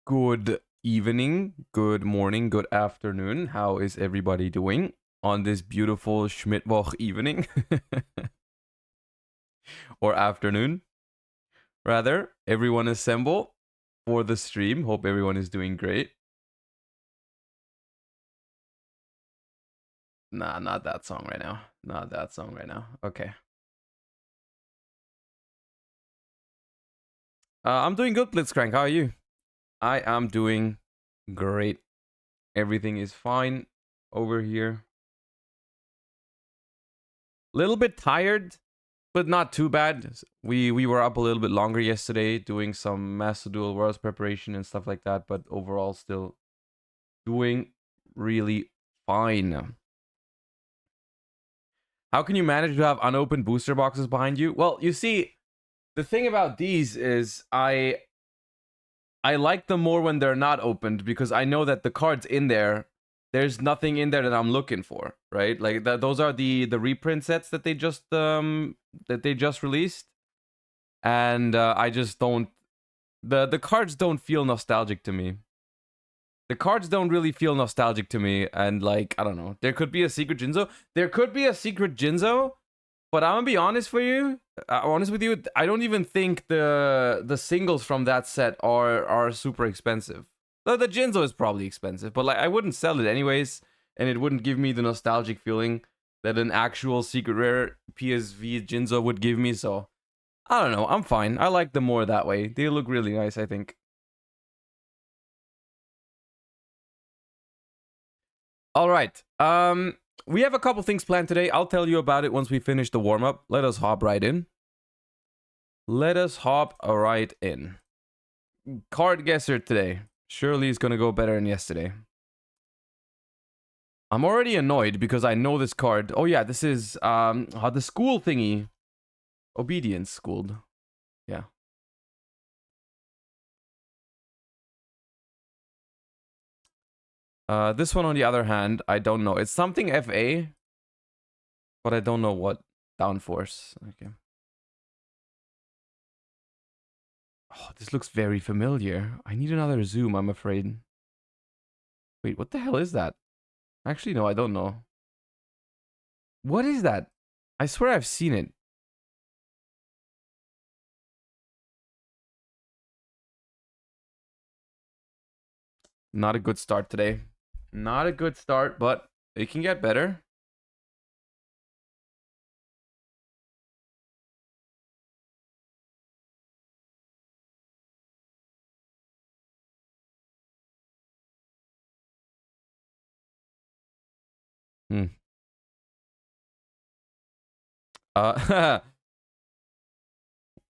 Good evening, good morning, good afternoon. How is everybody doing on this beautiful Schmidtwoch evening? Or afternoon, rather. Everyone assemble for the stream. Hope everyone is doing great. Nah, not that song right now. Not that song right now. Okay. I'm doing good, Blitzcrank. How are you? I am doing great. Everything is fine over here. Little bit tired, but not too bad. We were up a little bit longer yesterday doing some Master Duel Worlds preparation and stuff like that, but overall still doing really fine. How can you manage to have unopened booster boxes behind you? Well, you see, the thing about these is I like them more when they're not opened because I know that the cards in there's nothing in there that I'm looking for, right? Like those are the reprint sets that they just released, and I just don't. The cards don't feel nostalgic to me. The cards don't really feel nostalgic to me, and like I don't know. There could be a secret Jinzo. There could be a secret Jinzo, but I'm gonna be honest for you. Honest with you, I don't even think the singles from that set are super expensive. The Jinzo is probably expensive, but like I wouldn't sell it anyways, and it wouldn't give me the nostalgic feeling that an actual secret rare PSV Jinzo would give me. So I don't know. I'm fine. I like them more that way. They look really nice, I think. All right. We have a couple things planned today. I'll tell you about it once we finish the warm up. Let us hop right in. Let us hop right in. Card guesser today. Surely is gonna go better than yesterday. I'm already annoyed because I know this card. Oh yeah, this is the school thingy. Obedience schooled. Yeah. This one on the other hand, I don't know. It's something FA, but I don't know what. Downforce. Okay. Oh, this looks very familiar. I need another zoom, I'm afraid. Wait, what the hell is that? Actually, no, I don't know. What is that? I swear I've seen it. Not a good start today. Not a good start, but it can get better. Hmm. I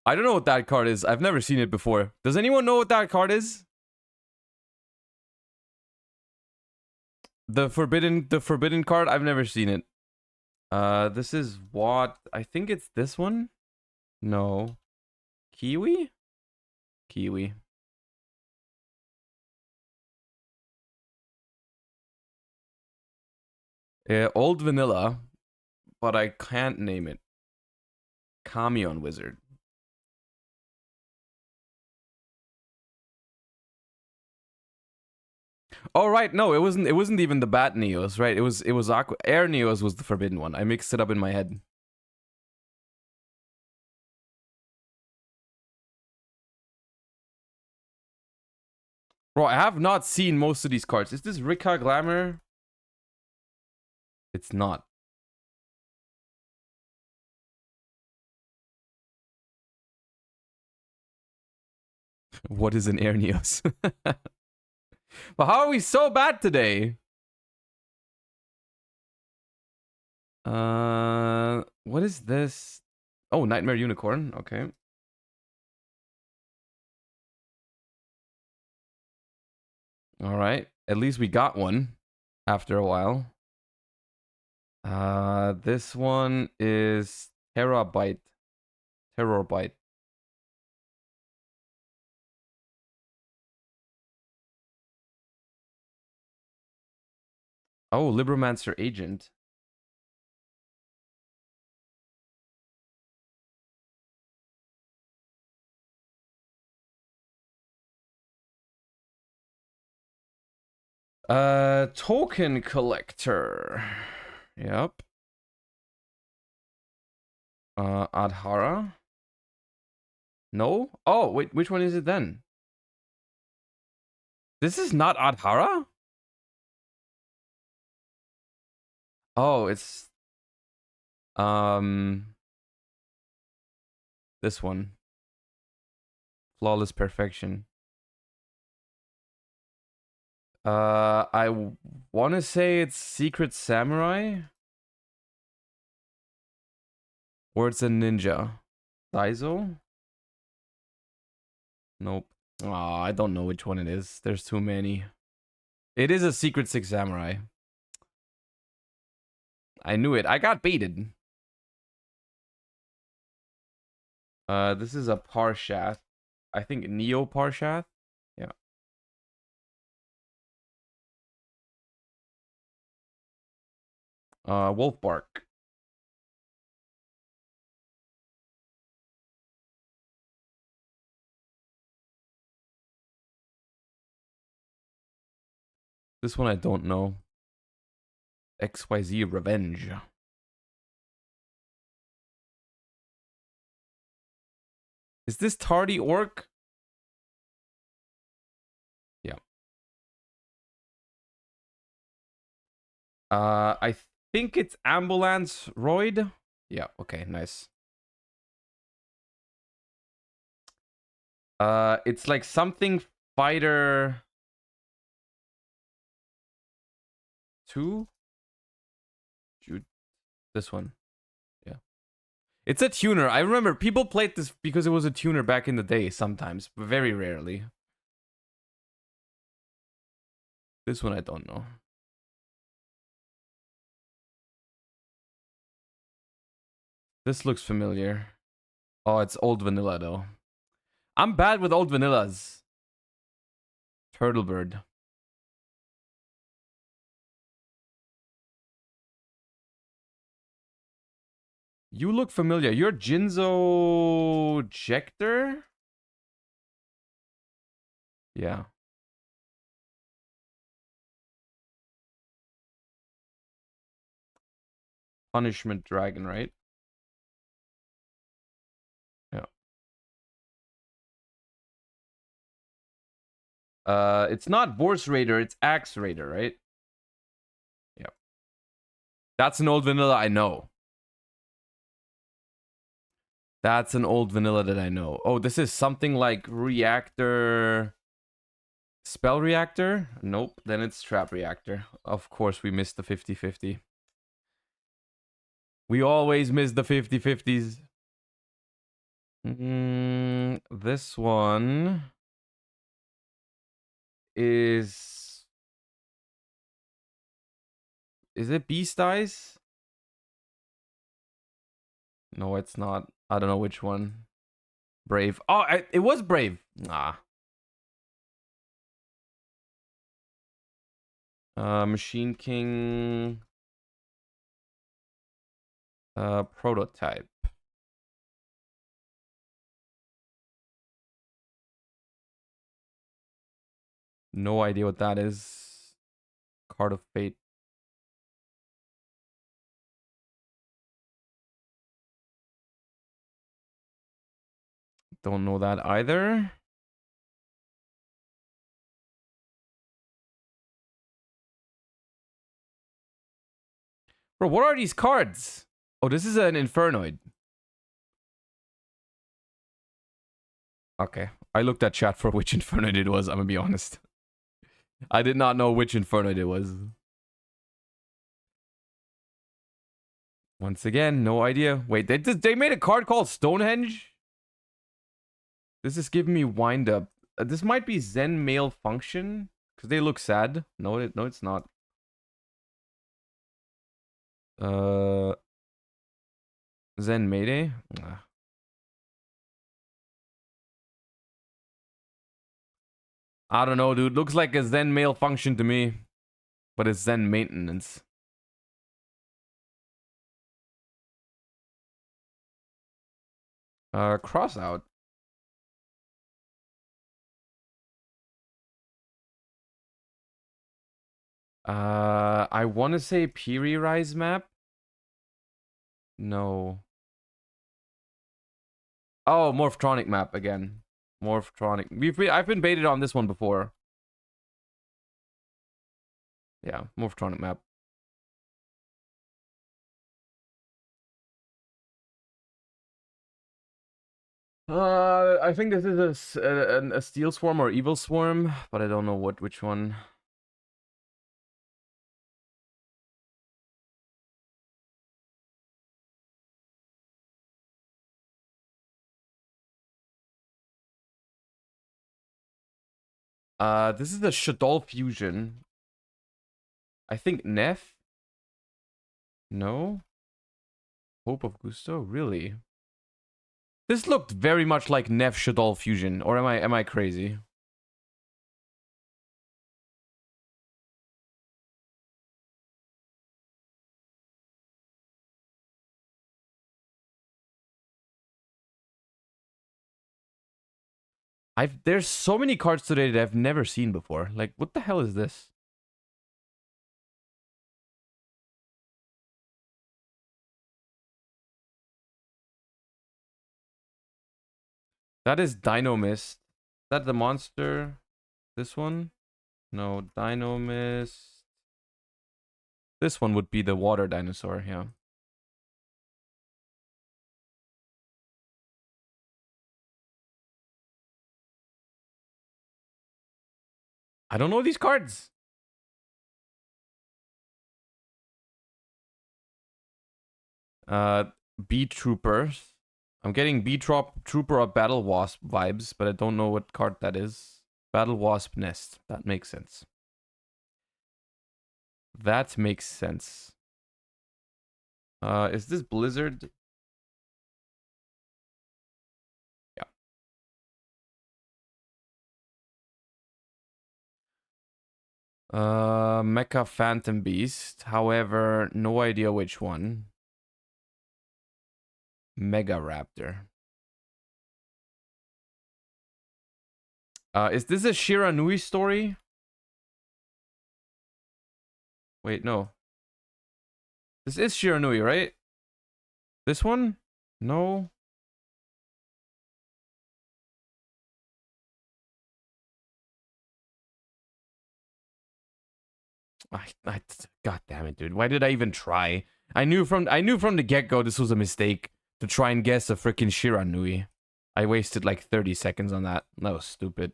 don't know what that card is. I've never seen it before. Does anyone know what that card is? The forbidden card? I've never seen it. This is what I think it's this one? No. Kiwi? Kiwi. Old vanilla, but I can't name it. Camion Wizard. Oh right, no, it wasn't even the Bat Neos, right? It was Aqua Air Neos was the forbidden one. I mixed it up in my head. Bro, I have not seen most of these cards. Is this Rika Glamour? It's not. What is an Air Neos? But how are we so bad today? What is this? Oh, Nightmare Unicorn. Okay. All right. At least we got one after a while. This one is Terabyte. Terabyte. Oh, Libromancer Agent. Token collector. Yep. Adhara. No? Oh, wait, which one is it then? This is not Adhara? Oh, it's this one. Flawless perfection. I want to say it's Secret Samurai. Or it's a ninja. Daiso? Nope. Aw, I don't know which one it is. There's too many. It is a Secret Six Samurai. I knew it. I got baited. This is a Parshath. I think Neo Parshath. Yeah. Wolf Bark. This one I don't know. XYZ Revenge. Is this Tardy Orc? Yeah. I think it's Ambulance Royd. Yeah, okay, nice. It's like something fighter 2? This one. Yeah. It's a tuner. I remember people played this because it was a tuner back in the day sometimes, but very rarely. This one I don't know. This looks familiar. Oh, it's old vanilla though. I'm bad with old vanillas. Turtlebird. You look familiar. You're Jinzo Jector? Yeah. Punishment Dragon, right? Yeah. It's not Vorse Raider, it's Axe Raider, right? Yeah. That's an old vanilla I know. That's an old vanilla that I know. Oh, this is something like Reactor... Spell Reactor? Nope, then it's Trap Reactor. Of course, we missed the 50-50. We always miss the 50-50s. This one is it Beast Eyes? No, it's not. I don't know which one. Brave. Oh, it was Brave. Ah. Machine King. Prototype. No idea what that is. Card of Fate. Don't know that either. Bro, what are these cards? Oh, this is an Infernoid. Okay. I looked at chat for which Infernoid it was, I'm gonna be honest. I did not know which Infernoid it was. Once again, no idea. Wait, they made a card called Stonehenge? This is giving me wind up. This might be Zen Male Function because they look sad. No, it's not. Zen Mayday. I don't know, dude. Looks like a Zen Male Function to me, but it's Zen Maintenance. Cross out. I want to say Piri Rise map. No. Oh, Morphtronic map again. Morphtronic. I've been baited on this one before. Yeah, Morphtronic map. I think this is a Steel Swarm or Evil Swarm, but I don't know which one. This is the Shadol Fusion. I think Neff? No? Hope of Gusto? Really? This looked very much like Neff Shadol Fusion, or am I crazy? There's so many cards today that I've never seen before. Like, what the hell is this? That is Dino Mist. Is that the monster? This one? No, Dino Mist. This one would be the water dinosaur, yeah. I don't know these cards. Bee Troopers. I'm getting Bee Trooper or Battle Wasp vibes, but I don't know what card that is. Battle Wasp Nest. That makes sense. That makes sense. Is this Blizzard? Yeah. Mecha Phantom Beast. However, no idea which one. Mega Raptor. Is this a Shiranui story? Wait, no. This is Shiranui, right? This one? No. God damn it, dude. Why did I even try? I knew from the get-go this was a mistake to try and guess a freaking Shiranui. I wasted like 30 seconds on that. That was stupid.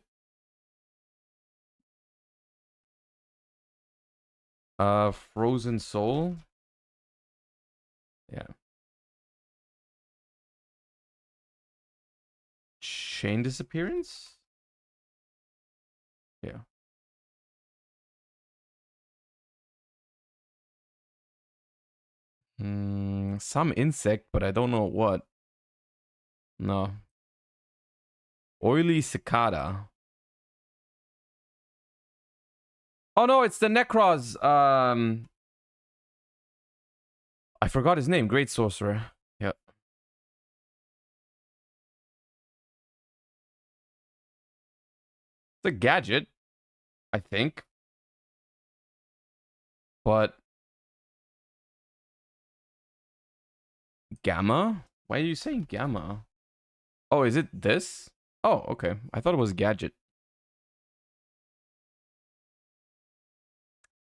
Frozen Soul. Yeah. Chain Disappearance? Yeah. Some insect, but I don't know what. No. Oily Cicada. Oh no, it's the Necros. I forgot his name. Great Sorcerer. Yeah. It's a gadget, I think. But Gamma? Why are you saying Gamma? Oh, is it this? Oh, okay. I thought it was Gadget.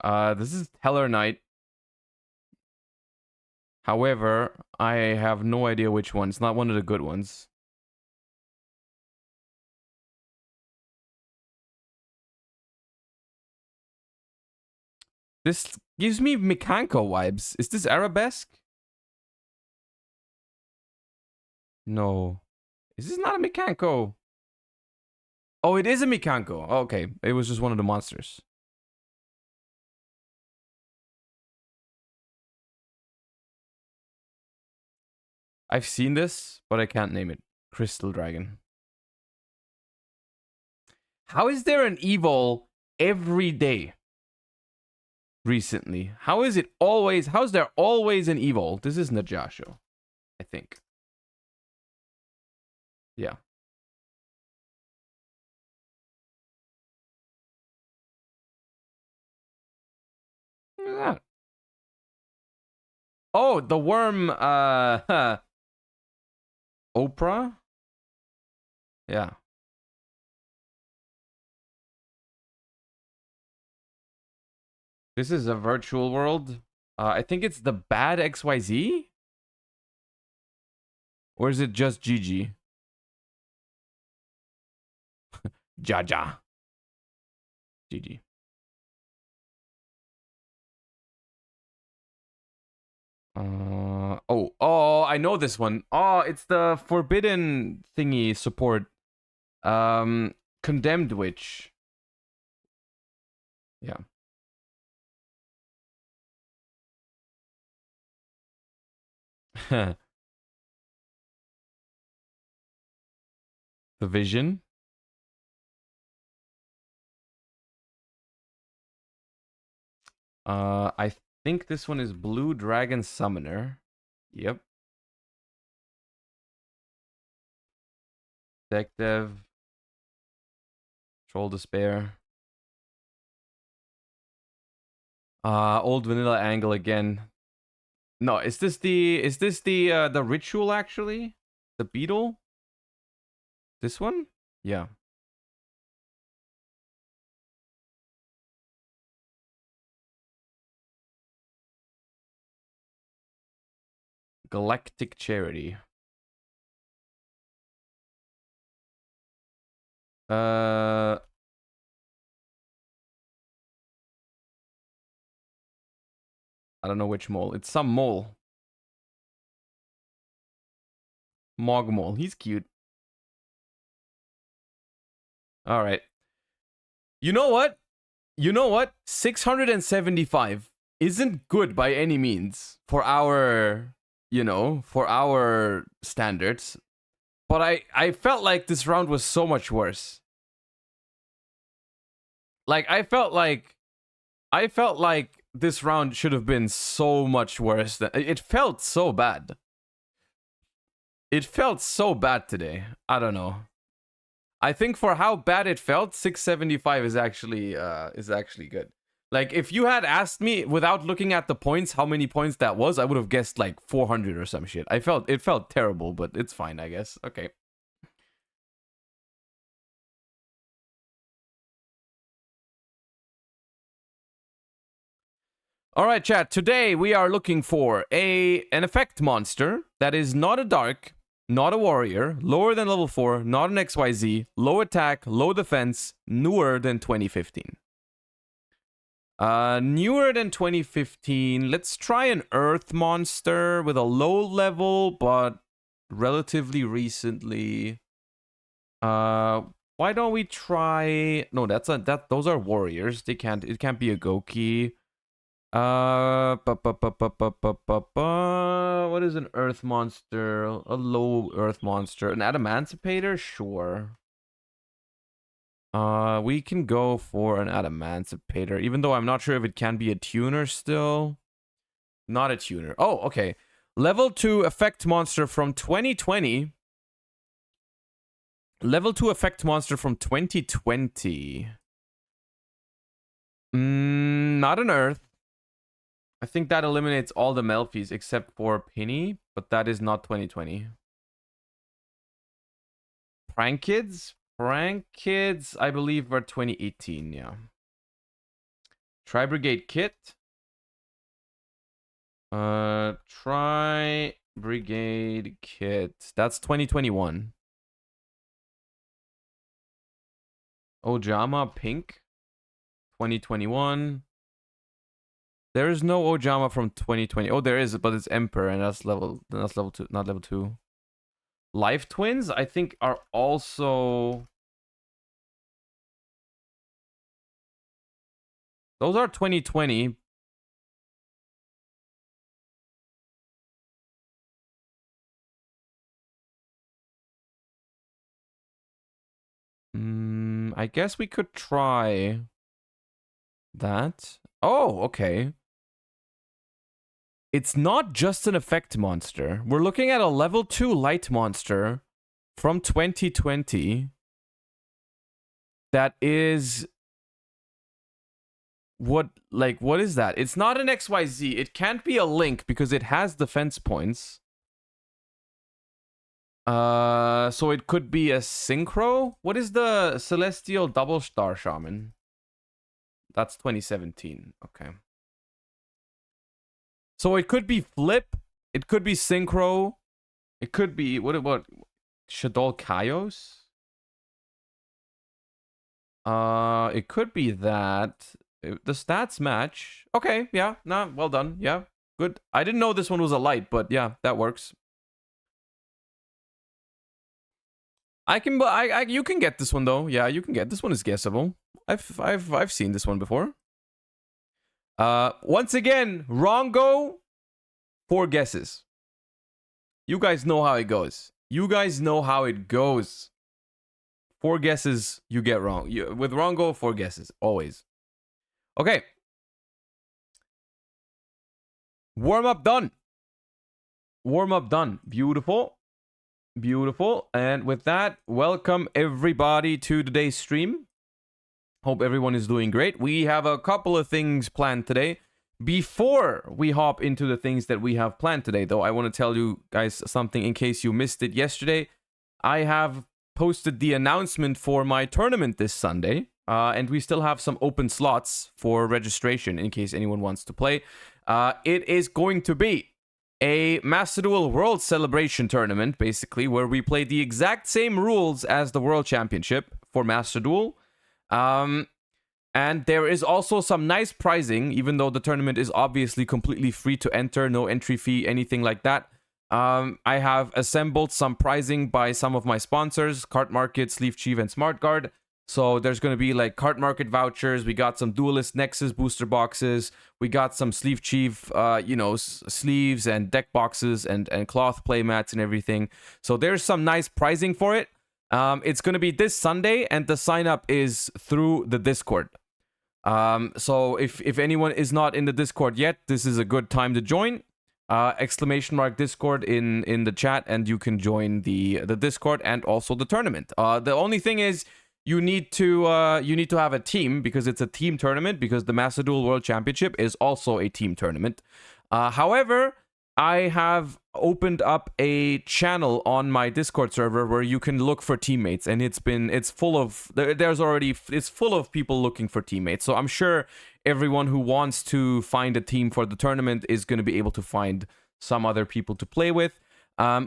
This is Teller Knight. However, I have no idea which one. It's not one of the good ones. This gives me Mikanko vibes. Is this Arabesque? No. Is this not a Mikanko? Oh, it is a Mikanko. Oh, okay. It was just one of the monsters. I've seen this, but I can't name it. Crystal Dragon. How is there an evil every day recently? How is it always? How's there always an evil? This is Najasho, I think. Yeah. Oh, the worm, Oprah? Yeah. This is a virtual world. I think it's the bad XYZ? Or is it just GG? Jaja. GG. Oh, I know this one. Oh, it's the forbidden thingy support. Condemned Witch. Yeah. The Vision. I think this one is Blue Dragon Summoner. Yep. Deck Dev. Troll Despair. Old Vanilla Angle again. No, is this the ritual actually? The beetle? This one? Yeah. Galactic Charity. I don't know which mole. It's some mole. Mog mole. He's cute. All right. You know what? 675 isn't good by any means for our, for our standards. But I felt like this round was so much worse. Like I felt like this round should have been so much worse. It felt so bad. It felt so bad today. I don't know. I think for how bad it felt, 675 is actually good. Like if you had asked me without looking at the points how many points that was, I would have guessed like 400 or some shit. It felt terrible, but it's fine, I guess. Okay. All right, chat. Today we are looking for an effect monster that is not a dark, not a warrior, lower than level 4, not an XYZ, low attack, low defense, newer than 2015. Newer than 2015. Let's try an earth monster with a low level, but relatively recently. Why don't we try? No, those are warriors. It can't be a Goki. What is an earth monster? A low earth monster. An Adamantipator? Sure. We can go for an Adamantipator, even though I'm not sure if it can be a tuner still. Not a tuner. Oh, okay. Level 2 effect monster from 2020. Level 2 effect monster from 2020. Not an earth. I think that eliminates all the Melfies except for Penny, but that is not 2020. Prank Kids? Prank Kids, I believe, were 2018, yeah. Tri Brigade Kit. Tri Brigade Kit. That's 2021. Ojama Pink. 2021. There is no Ojama from 2020. Oh, there is, but it's Emperor, and that's level 2, not level 2. Life Twins, I think, are also... Those are 2020. I guess we could try that. Oh, okay. It's not just an effect monster. We're looking at a level 2 light monster from 2020 that is what is that? It's not an XYZ. It can't be a link because it has defense points. So it could be a synchro. What is the Celestial Double Star Shaman? That's 2017. Okay. So it could be flip. It could be synchro. It could be what about Shadol Kaios? It could be that. The stats match. Okay, yeah, nah, well done. Yeah, good. I didn't know this one was a light, but yeah, that works. You can get this one though. Yeah, you can get this one is guessable. I've seen this one before. Once again, wrong go. 4 guesses. You guys know how it goes. You guys know how it goes. 4 guesses, you get wrong. With wrong go, 4 guesses. Always. Okay. Warm up done. Warm up done. Beautiful. Beautiful. And with that, welcome everybody to today's stream. Hope everyone is doing great. We have a couple of things planned today. Before we hop into the things that we have planned today, though, I want to tell you guys something in case you missed it yesterday. I have posted the announcement for my tournament this Sunday, and we still have some open slots for registration in case anyone wants to play. It is going to be a Master Duel World Celebration Tournament, basically, where we play the exact same rules as the World Championship for Master Duel. And there is also some nice pricing, even though the tournament is obviously completely free to enter, no entry fee, anything like that. I have assembled some pricing by some of my sponsors, Cart Market, Sleeve Chief, and SmartGuard. So there's going to be like Cart Market vouchers. We got some Duelist Nexus booster boxes. We got some Sleeve Chief, sleeves and deck boxes and cloth playmats and everything. So there's some nice pricing for it. It's going to be this Sunday, and the sign up is through the Discord. So if anyone is not in the Discord yet, this is a good time to join. !Discord in the chat, and you can join the Discord and also the tournament. The only thing is you need to have a team, because it's a team tournament, because the Master Duel World Championship is also a team tournament. However, I have opened up a channel on my Discord server where you can look for teammates, and it's full of people looking for teammates. So I'm sure everyone who wants to find a team for the tournament is going to be able to find some other people to play with.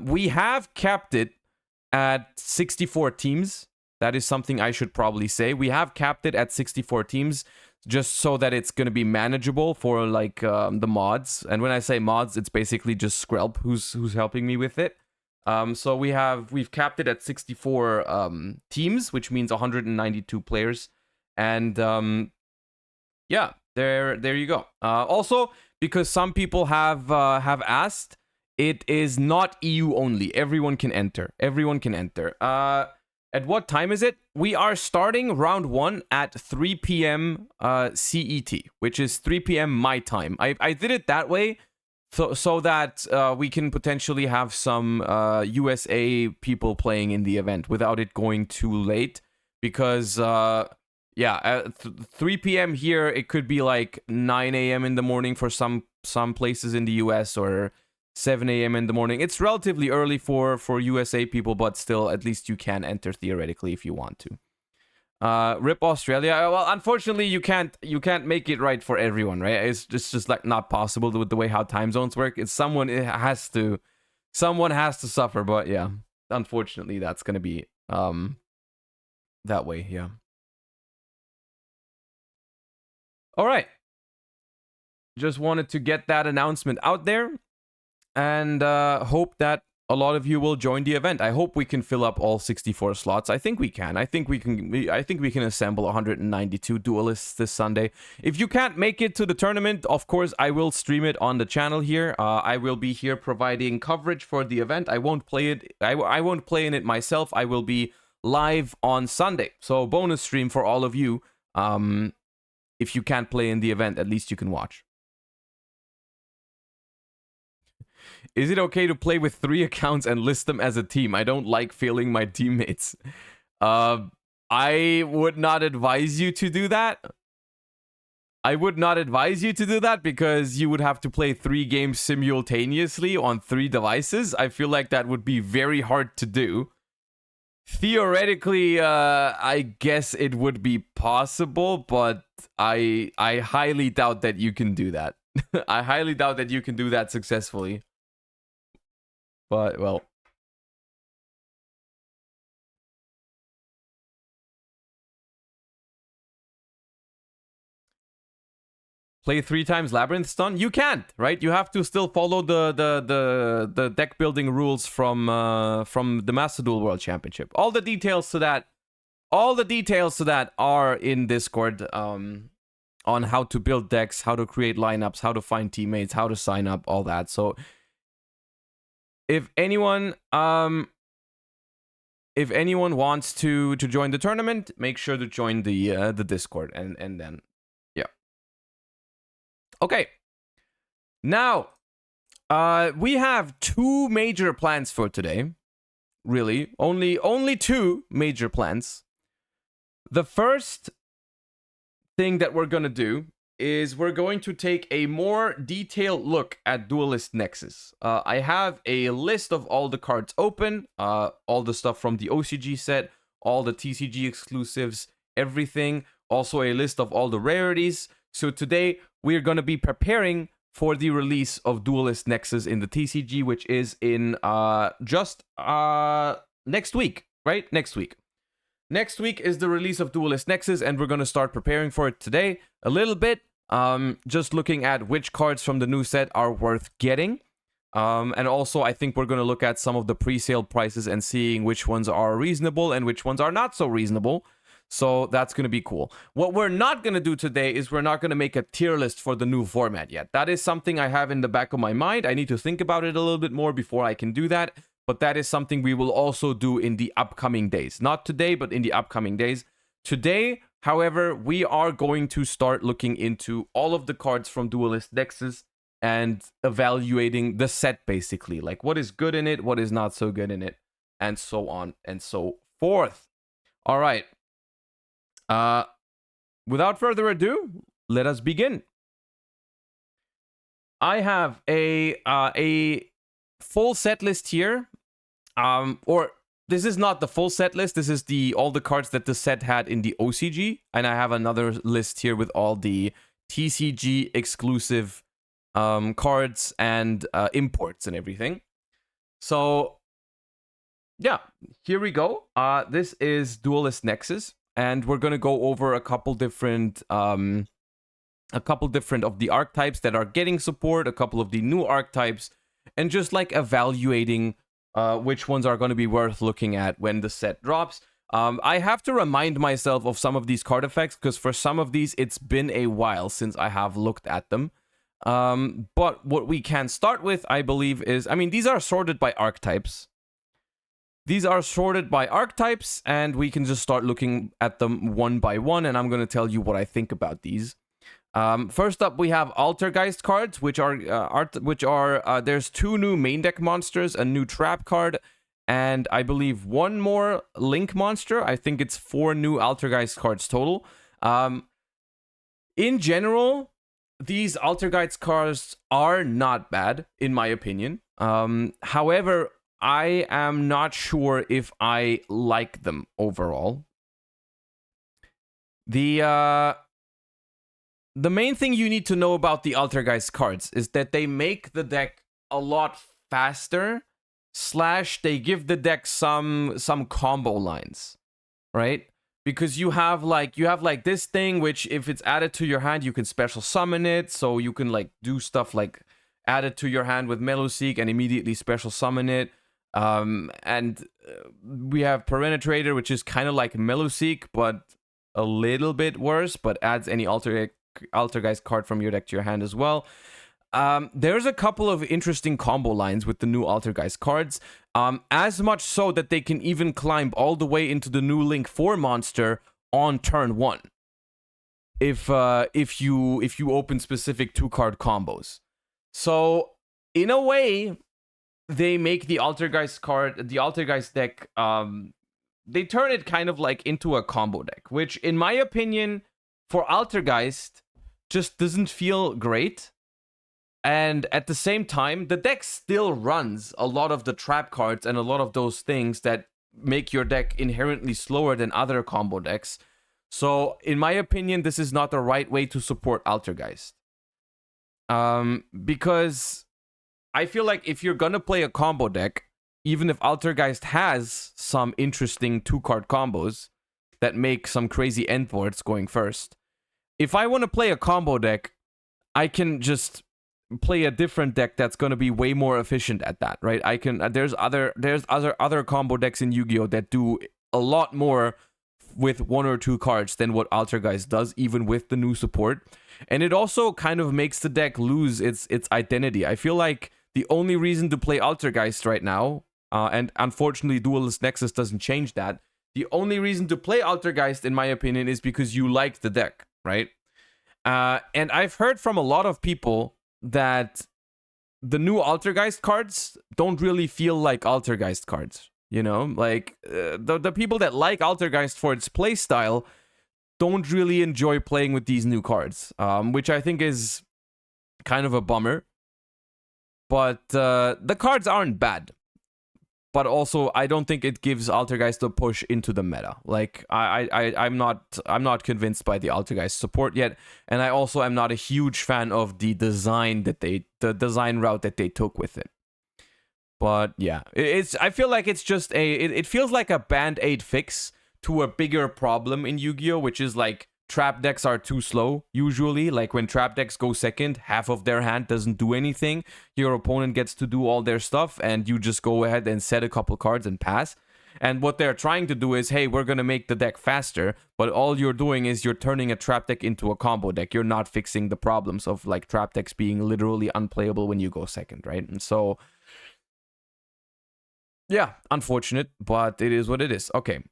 We have capped it at 64 teams. That is something I should probably say. We have capped it at 64 teams, just so that it's going to be manageable for like the mods. And when I say mods, it's basically just Skrelp who's helping me with it. So we've capped it at 64 teams, which means 192 players. And yeah, there you go. Also, because some people have asked, it is not EU only. Everyone can enter. Everyone can enter. At what time is it? We are starting round 1 at 3 p.m. CET, which is 3 p.m. my time. I did it that way so that we can potentially have some USA people playing in the event without it going too late. Because, at 3 p.m. here, it could be like 9 a.m. in the morning for some places in the US, or 7 a.m. in the morning. It's relatively early for USA people, but still, at least you can enter theoretically if you want to. Rip Australia. Well, unfortunately, you can't make it right for everyone, right? It's just like not possible with the way how time zones work. Someone has to suffer, but yeah, unfortunately, that's gonna be that way. Yeah. All right. Just wanted to get that announcement out there. And hope that a lot of you will join the event. I hope we can fill up all 64 slots. I think we can. I think we can assemble 192 duelists this Sunday. If you can't make it to the tournament, of course, I will stream it on the channel here. I will be here providing coverage for the event. I won't play it. I won't play in it myself. I will be live on Sunday. So bonus stream for all of you. If you can't play in the event, at least you can watch. Is it okay to play with 3 accounts and list them as a team? I don't like failing my teammates. I would not advise you to do that. I would not advise you to do that because you would have to play 3 games simultaneously on 3 devices. I feel like that would be very hard to do. Theoretically, I guess it would be possible, but I highly doubt that you can do that. I highly doubt that you can do that successfully. But, well. Play 3 times Labyrinth Stun? You can't, right? You have to still follow the deck building rules from the Master Duel World Championship. All the details to that are in Discord on how to build decks, how to create lineups, how to find teammates, how to sign up, all that. So if anyone wants to join the tournament, make sure to join the Discord and then yeah. Okay. Now, we have 2 major plans for today. Really, only 2 major plans. The first thing that we're gonna do is we're going to take a more detailed look at Duelist Nexus. I have a list of all the cards open, all the stuff from the OCG set, all the TCG exclusives, everything. Also a list of all the rarities. So today we're going to be preparing for the release of Duelist Nexus in the TCG, which is in just next week, right? Next week. Next week is the release of Duelist Nexus, and we're going to start preparing for it today a little bit. Just looking at which cards from the new set are worth getting. And also, I think we're going to look at some of the pre-sale prices and seeing which ones are reasonable and which ones are not so reasonable. So that's going to be cool. What we're not going to do today is we're not going to make a tier list for the new format yet. That is something I have in the back of my mind. I need to think about it a little bit more before I can do that. But that is something we will also do in the upcoming days. Not today, but in the upcoming days. Today, however, we are going to start looking into all of the cards from Duelist Nexus and evaluating the set, basically. Like, what is good in it, what is not so good in it, and so on and so forth. All right. Without further ado, let us begin. I have a full set list here. Or this is not the full set list. This is all the cards that the set had in the OCG, and I have another list here with all the TCG exclusive cards and imports and everything. So yeah, here we go. This is Duelist Nexus. And we're gonna go over a couple different of the archetypes that are getting support, a couple of the new archetypes, and just like evaluating which ones are going to be worth looking at when the set drops. I have to remind myself of some of these card effects because for some of these it's been a while since I have looked at them. But what we can start with, I believe, is these are sorted by archetypes. These are sorted by archetypes, and we can just start looking at them one by one, and I'm going to tell you what I think about these. First up, we have Altergeist cards, which are there's 2 new main deck monsters, a new trap card, and I believe 1 more link monster. I think it's 4 new Altergeist cards total. In general, these Altergeist cards are not bad, in my opinion. However, I am not sure if I like them overall. The main thing you need to know about the Altergeist cards is that they make the deck a lot faster, / they give the deck some combo lines, right? Because you have like this thing which if it's added to your hand, you can special summon it, so you can like do stuff like add it to your hand with Meluseek and immediately special summon it. And we have Penetrator, which is kind of like Meluseek, but a little bit worse, but adds any Altergeist card from your deck to your hand as well. There's a couple of interesting combo lines with the new Altergeist cards, as much so that they can even climb all the way into the new Link 4 monster on turn 1. If you open specific 2-card combos. So, in a way, they make the Altergeist deck, they turn it kind of like into a combo deck, which in my opinion, for Altergeist just doesn't feel great. And at the same time, the deck still runs a lot of the trap cards and a lot of those things that make your deck inherently slower than other combo decks. So, in my opinion, this is not the right way to support Altergeist. Because I feel like if you're gonna play a combo deck, even if Altergeist has some interesting 2-card combos that make some crazy endboards going first, if I want to play a combo deck, I can just play a different deck that's going to be way more efficient at that, right? I can there's other combo decks in Yu-Gi-Oh that do a lot more with 1 or 2 cards than what Altergeist does, even with the new support. And it also kind of makes the deck lose its identity. I feel like the only reason to play Altergeist right now, and unfortunately Duelist Nexus doesn't change that, the only reason to play Altergeist, in my opinion, is because you like the deck, right? And I've heard from a lot of people that the new Altergeist cards don't really feel like Altergeist cards, you know? Like, the people that like Altergeist for its playstyle don't really enjoy playing with these new cards, which I think is kind of a bummer. But the cards aren't bad. But also, I don't think it gives Altergeist a push into the meta. Like, I'm not convinced by the Altergeist support yet, and I also am not a huge fan of the design route that they took with it. But yeah, I feel like it's just it feels like a band-aid fix to a bigger problem in Yu-Gi-Oh, which is like trap decks are too slow, usually. Like, when trap decks go second, half of their hand doesn't do anything. Your opponent gets to do all their stuff, and you just go ahead and set a couple cards and pass. And what they're trying to do is, hey, we're going to make the deck faster, but all you're doing is you're turning a trap deck into a combo deck. You're not fixing the problems of, like, trap decks being literally unplayable when you go second, right? And so, yeah, unfortunate, but it is what it is. Okay.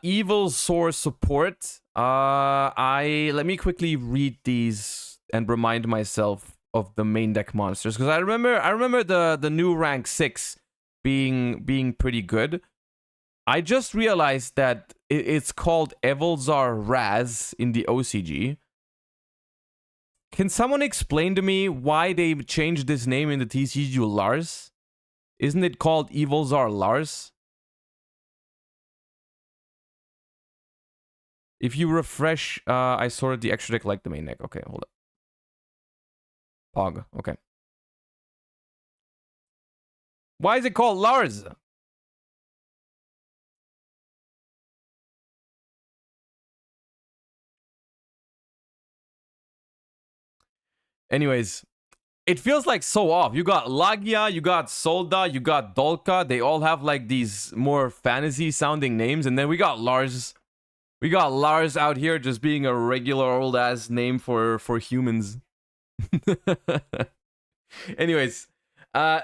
Evil Source support. Let me quickly read these and remind myself of the main deck monsters, because I remember the new rank 6 being pretty good. I just realized that it's called Evolzar Raz in the OCG. Can someone explain to me why they changed this name in the TCG to Lars? Isn't it called Evolzar Lars? If you refresh, I sorted the extra deck like the main deck. Okay, hold up. Pog, okay. Why is it called Lars? Anyways, it feels like so off. You got Lagia, you got Solda, you got Dolka. They all have like these more fantasy sounding names. And then we got Lars. We got Lars out here just being a regular old ass name for humans. Anyways,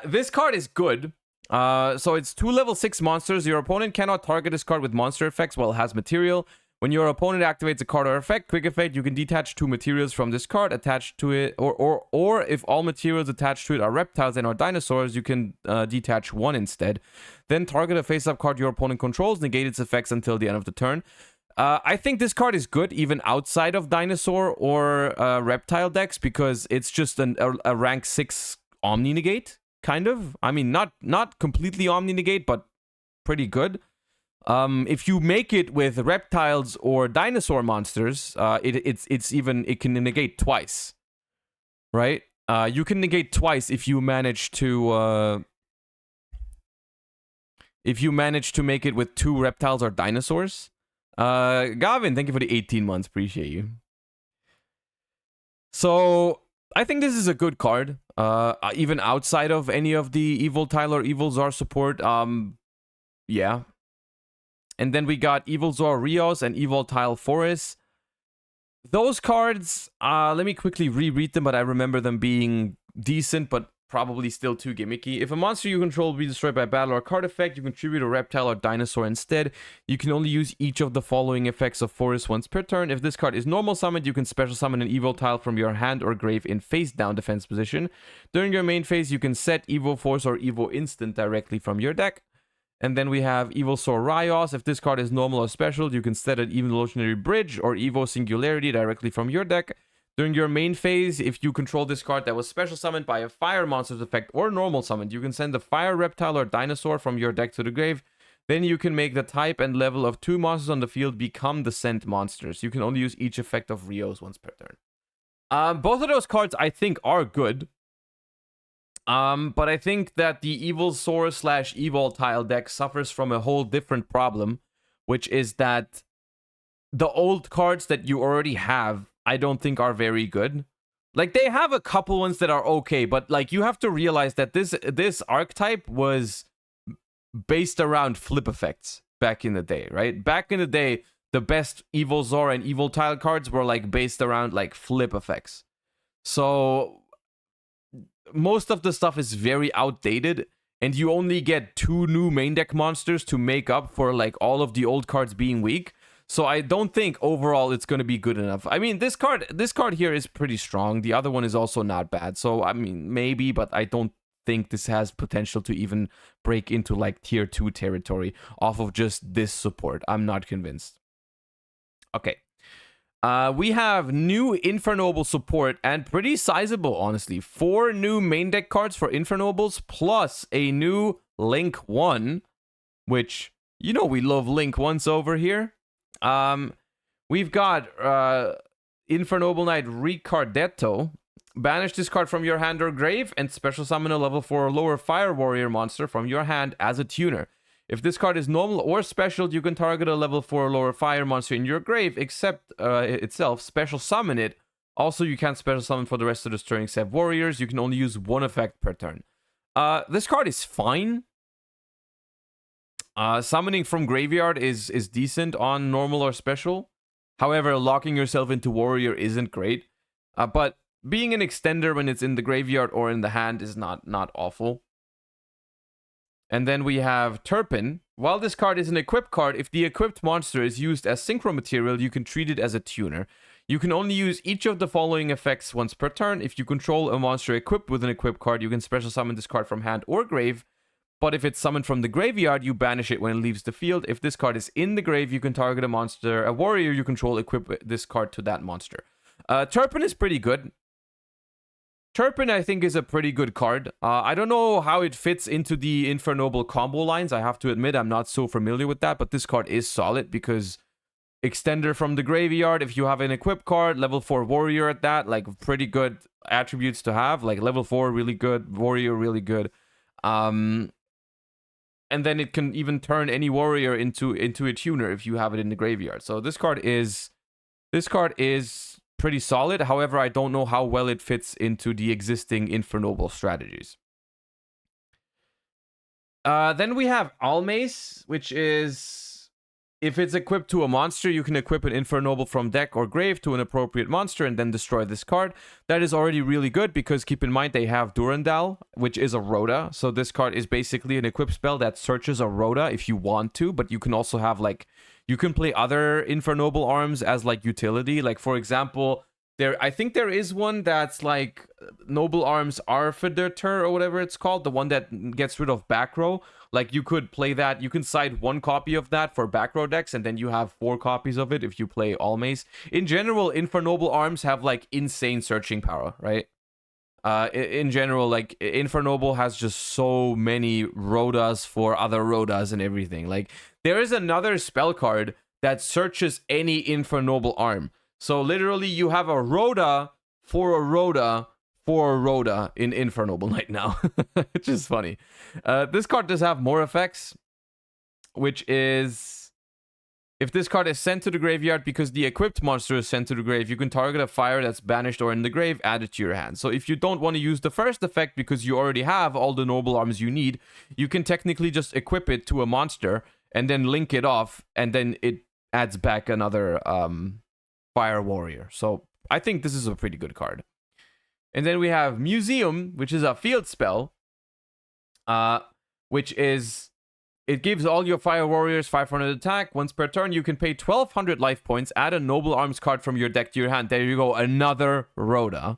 this card is good. So it's 2 level 6 monsters. Your opponent cannot target this card with monster effects while it has material. When your opponent activates a card or effect, quick effect, you can detach 2 materials from this card attached to it, or if all materials attached to it are reptiles and or dinosaurs, you can detach 1 instead. Then target a face-up card your opponent controls, negate its effects until the end of the turn. I think this card is good even outside of dinosaur or reptile decks, because it's just a rank 6 Omni Negate, kind of. I mean, not completely Omni Negate, but pretty good. If you make it with reptiles or dinosaur monsters, it can negate twice, right? You can negate twice if you manage to make it with 2 reptiles or dinosaurs. Gavin, thank you for the 18 months. Appreciate you. So I think this is a good card. Even outside of any of the Evil Tile or Evil Czar support. Yeah. And then we got Evil Czar Rios and Evil Tile Forest. Those cards, let me quickly reread them, but I remember them being decent, but probably still too gimmicky. If a monster you control will be destroyed by battle or card effect, you contribute a reptile or dinosaur instead. You can only use each of the following effects of Forest once per turn. If this card is normal summoned, you can special summon an evil tile from your hand or grave in face down defense position. During your main phase, you can set Evo Force or Evo Instant directly from your deck. And then we have Evosaur Rios. If this card is normal or special, you can set an Evolutionary Bridge or Evo Singularity directly from your deck. During your main phase, if you control this card that was special summoned by a fire monster's effect or normal summoned, you can send a fire reptile or dinosaur from your deck to the grave. Then you can make the type and level of 2 monsters on the field become the sent monsters. You can only use each effect of Rios once per turn. Both of those cards I think are good. But I think that the Evilsaur / Evoltile deck suffers from a whole different problem, which is that the old cards that you already have, I don't think are very good. Like, they have a couple ones that are okay, but like, you have to realize that this archetype was based around flip effects back in the day, right? Back in the day, the best Evilsaur and Evoltile cards were like based around like flip effects. So most of the stuff is very outdated, and you only get 2 new main deck monsters to make up for like all of the old cards being weak. So I don't think overall it's going to be good enough. I mean, this card here is pretty strong. The other one is also not bad. So I mean, maybe, but I don't think this has potential to even break into like tier 2 territory off of just this support. I'm not convinced. Okay. We have new Infernoble support, and pretty sizable, honestly. 4 new main deck cards for Infernobles, plus a new Link 1, which, you know, we love Link 1s over here. We've got Infernoble Knight Ricardetto. Banish this card from your hand or grave, and special summon a level 4 or lower Fire Warrior monster from your hand as a tuner. If this card is normal or special, you can target a level 4 or lower fire monster in your grave, except itself, special summon it. Also, you can't special summon for the rest of the turn except warriors. You can only use 1 effect per turn. This card is fine. Summoning from graveyard is decent on normal or special. However, locking yourself into warrior isn't great. But being an extender when it's in the graveyard or in the hand is not awful. And then we have Turpin. While this card is an equipped card, if the equipped monster is used as synchro material, you can treat it as a tuner. You can only use each of the following effects once per turn. If you control a monster equipped with an equipped card, you can special summon this card from hand or grave. But if it's summoned from the graveyard, you banish it when it leaves the field. If this card is in the grave, you can target a warrior you control, equip this card to that monster. Turpin is pretty good. Turpin, I think, is a pretty good card. I don't know how it fits into the Infernoble combo lines. I have to admit, I'm not so familiar with that, but this card is solid because extender from the graveyard, if you have an equipped card, level 4 warrior at that, like, pretty good attributes to have. Like, level 4, really good, warrior, really good. And then it can even turn any warrior into a tuner if you have it in the graveyard. So this card is pretty solid. However, I don't know how well it fits into the existing Infernoble strategies. Then we have Almace, which is, if it's equipped to a monster, you can equip an Infernoble from deck or grave to an appropriate monster and then destroy this card. That is already really good because keep in mind they have Durandal, which is a Rhoda. So this card is basically an equipped spell that searches a Rhoda if you want to, but you can also have like, you can play other Infernoble arms as like utility. Like for example, I think there is one that's like Noble Arms Arfidator or whatever it's called, the one that gets rid of back row. Like you could play that, you can side 1 copy of that for back row decks, and then you have 4 copies of it if you play Almace. In general, Infernoble arms have like insane searching power, right? In general, like Infernoble has just so many Rhodas for other Rhodas and everything. Like there is another spell card that searches any Infernoble arm. So literally you have a Rhoda for a Rhoda for a Rhoda in Infernoble Knight now, which is funny. This card does have more effects, which is, if this card is sent to the graveyard because the equipped monster is sent to the grave, you can target a fire that's banished or in the grave, add it to your hand. So if you don't want to use the first effect because you already have all the noble arms you need, you can technically just equip it to a monster and then link it off, and then it adds back another fire warrior. So I think this is a pretty good card. And then we have Museum, which is a field spell, which is, it gives all your fire warriors 500 attack. Once per turn, you can pay 1200 life points, add a noble arms card from your deck to your hand. There you go, another Rhoda.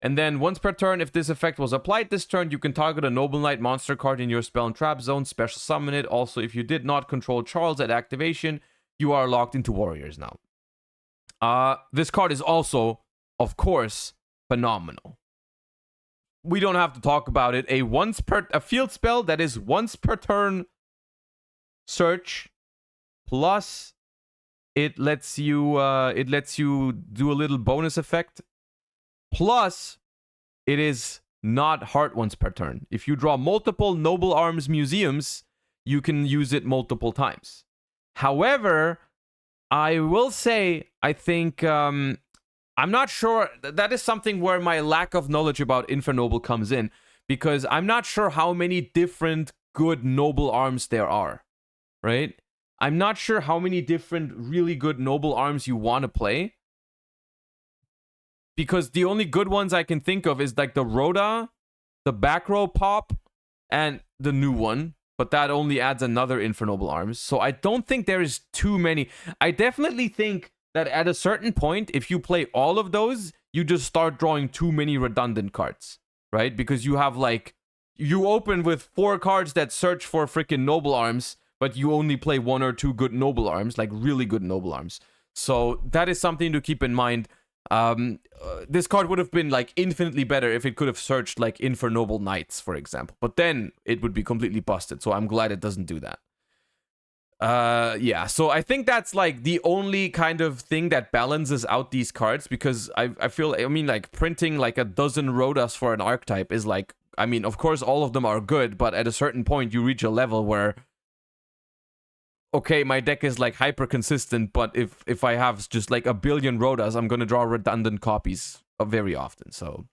And then once per turn, if this effect was applied this turn, you can target a Noble Knight monster card in your spell and trap zone, special summon it. Also, if you did not control Charles at activation, you are locked into warriors now. This card is also, of course, phenomenal. We don't have to talk about it. A field spell that is once per turn search, plus it lets you do a little bonus effect. Plus, it is not heart once per turn. If you draw multiple Noble Arms Museums, you can use it multiple times. However, I will say, I think, I'm not sure. That is something where my lack of knowledge about Infernoble comes in, because I'm not sure how many different good Noble Arms there are, right? I'm not sure how many different really good Noble Arms you want to play. Because the only good ones I can think of is like the Rhoda, the back row pop, and the new one. But that only adds another Infernoble Arms. So I don't think there is too many. I definitely think that at a certain point, if you play all of those, you just start drawing too many redundant cards, right? Because you have like, you open with 4 cards that search for freaking Noble Arms, but you only play 1 or 2 good Noble Arms, like really good Noble Arms. So that is something to keep in mind. This card would have been like infinitely better if it could have searched like Infernoble Knights, for example. But then it would be completely busted. So I'm glad it doesn't do that. Yeah, so I think that's like the only kind of thing that balances out these cards, because I feel, I mean, like printing like a dozen Rhodas for an archetype is like, I mean, of course all of them are good, but at a certain point you reach a level where, okay, my deck is like hyper consistent, but if I have just like a billion Rhodas, I'm gonna draw redundant copies very often. So,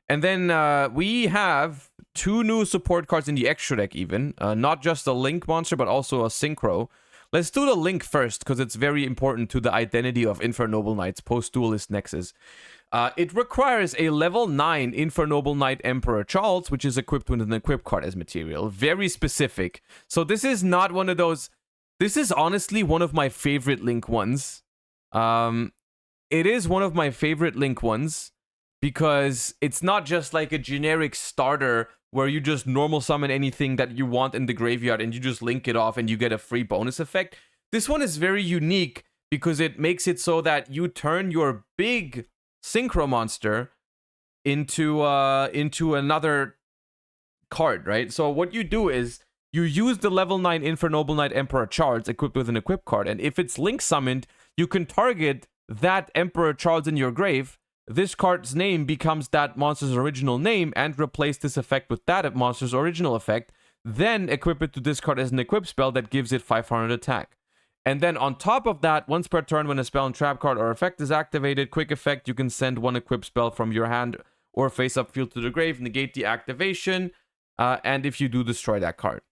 and then we have 2 new support cards in the extra deck, even not just a Link monster, but also a Synchro. Let's do the Link first, because it's very important to the identity of Infernoble Knights post Duelist Nexus. It requires a level 9 Infernoble Knight Emperor Charles, which is equipped with an equip card as material. Very specific. So this is not one of those... This is honestly one of my favorite Link ones. It is one of my favorite Link ones, because it's not just like a generic starter where you just normal summon anything that you want in the graveyard and you just link it off and you get a free bonus effect. This one is very unique because it makes it so that you turn your big Synchro monster into another card, right? So what you do is you use the level 9 Infernoble Knight Emperor Charles equipped with an equip card, and if it's link summoned, you can target that Emperor Charles in your grave. This card's name becomes that monster's original name, and replace this effect with that monster's original effect. Then equip it to this card as an equip spell that gives it 500 attack. And then on top of that, once per turn when a spell and trap card or effect is activated, quick effect, you can send 1 equip spell from your hand or face-up field to the grave, negate the activation, and if you do, destroy that card.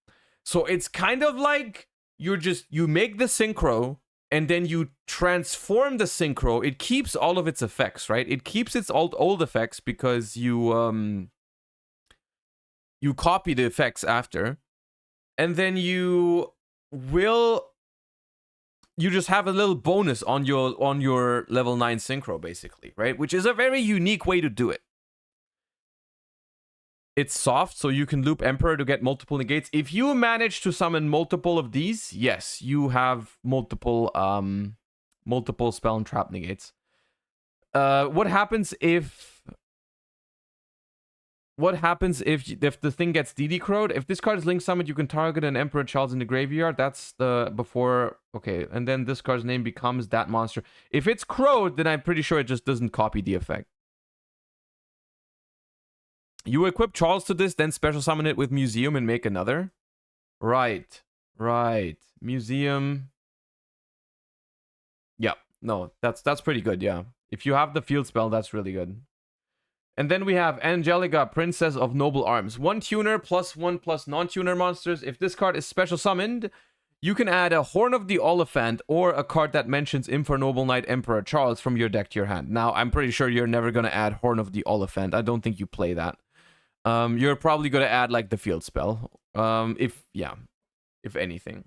So it's kind of like you make the Synchro, and then you transform the Synchro. It keeps all of its effects, right? It keeps its old effects because you copy the effects after, and then you just have a little bonus on your level 9 Synchro, basically, right? Which is a very unique way to do it. It's soft, so you can loop Emperor to get multiple negates. If you manage to summon multiple of these, yes, you have multiple spell and trap negates. What happens if the thing gets DD crowed? If this card is link summoned, you can target an Emperor Charles in the graveyard. That's the before. Okay, and then this card's name becomes that monster. If it's crowed, then I'm pretty sure it just doesn't copy the effect. You equip Charles to this, then special summon it with Museum and make another. Right. Museum. Yeah, no, that's pretty good, yeah. If you have the field spell, that's really good. And then we have Angelica, Princess of Noble Arms. 1 tuner +1 non-tuner monsters. If this card is special summoned, you can add a Horn of the Oliphant or a card that mentions Infernoble Knight Emperor Charles from your deck to your hand. Now, I'm pretty sure you're never going to add Horn of the Oliphant. I don't think you play that. You're probably going to add like the field spell. If anything.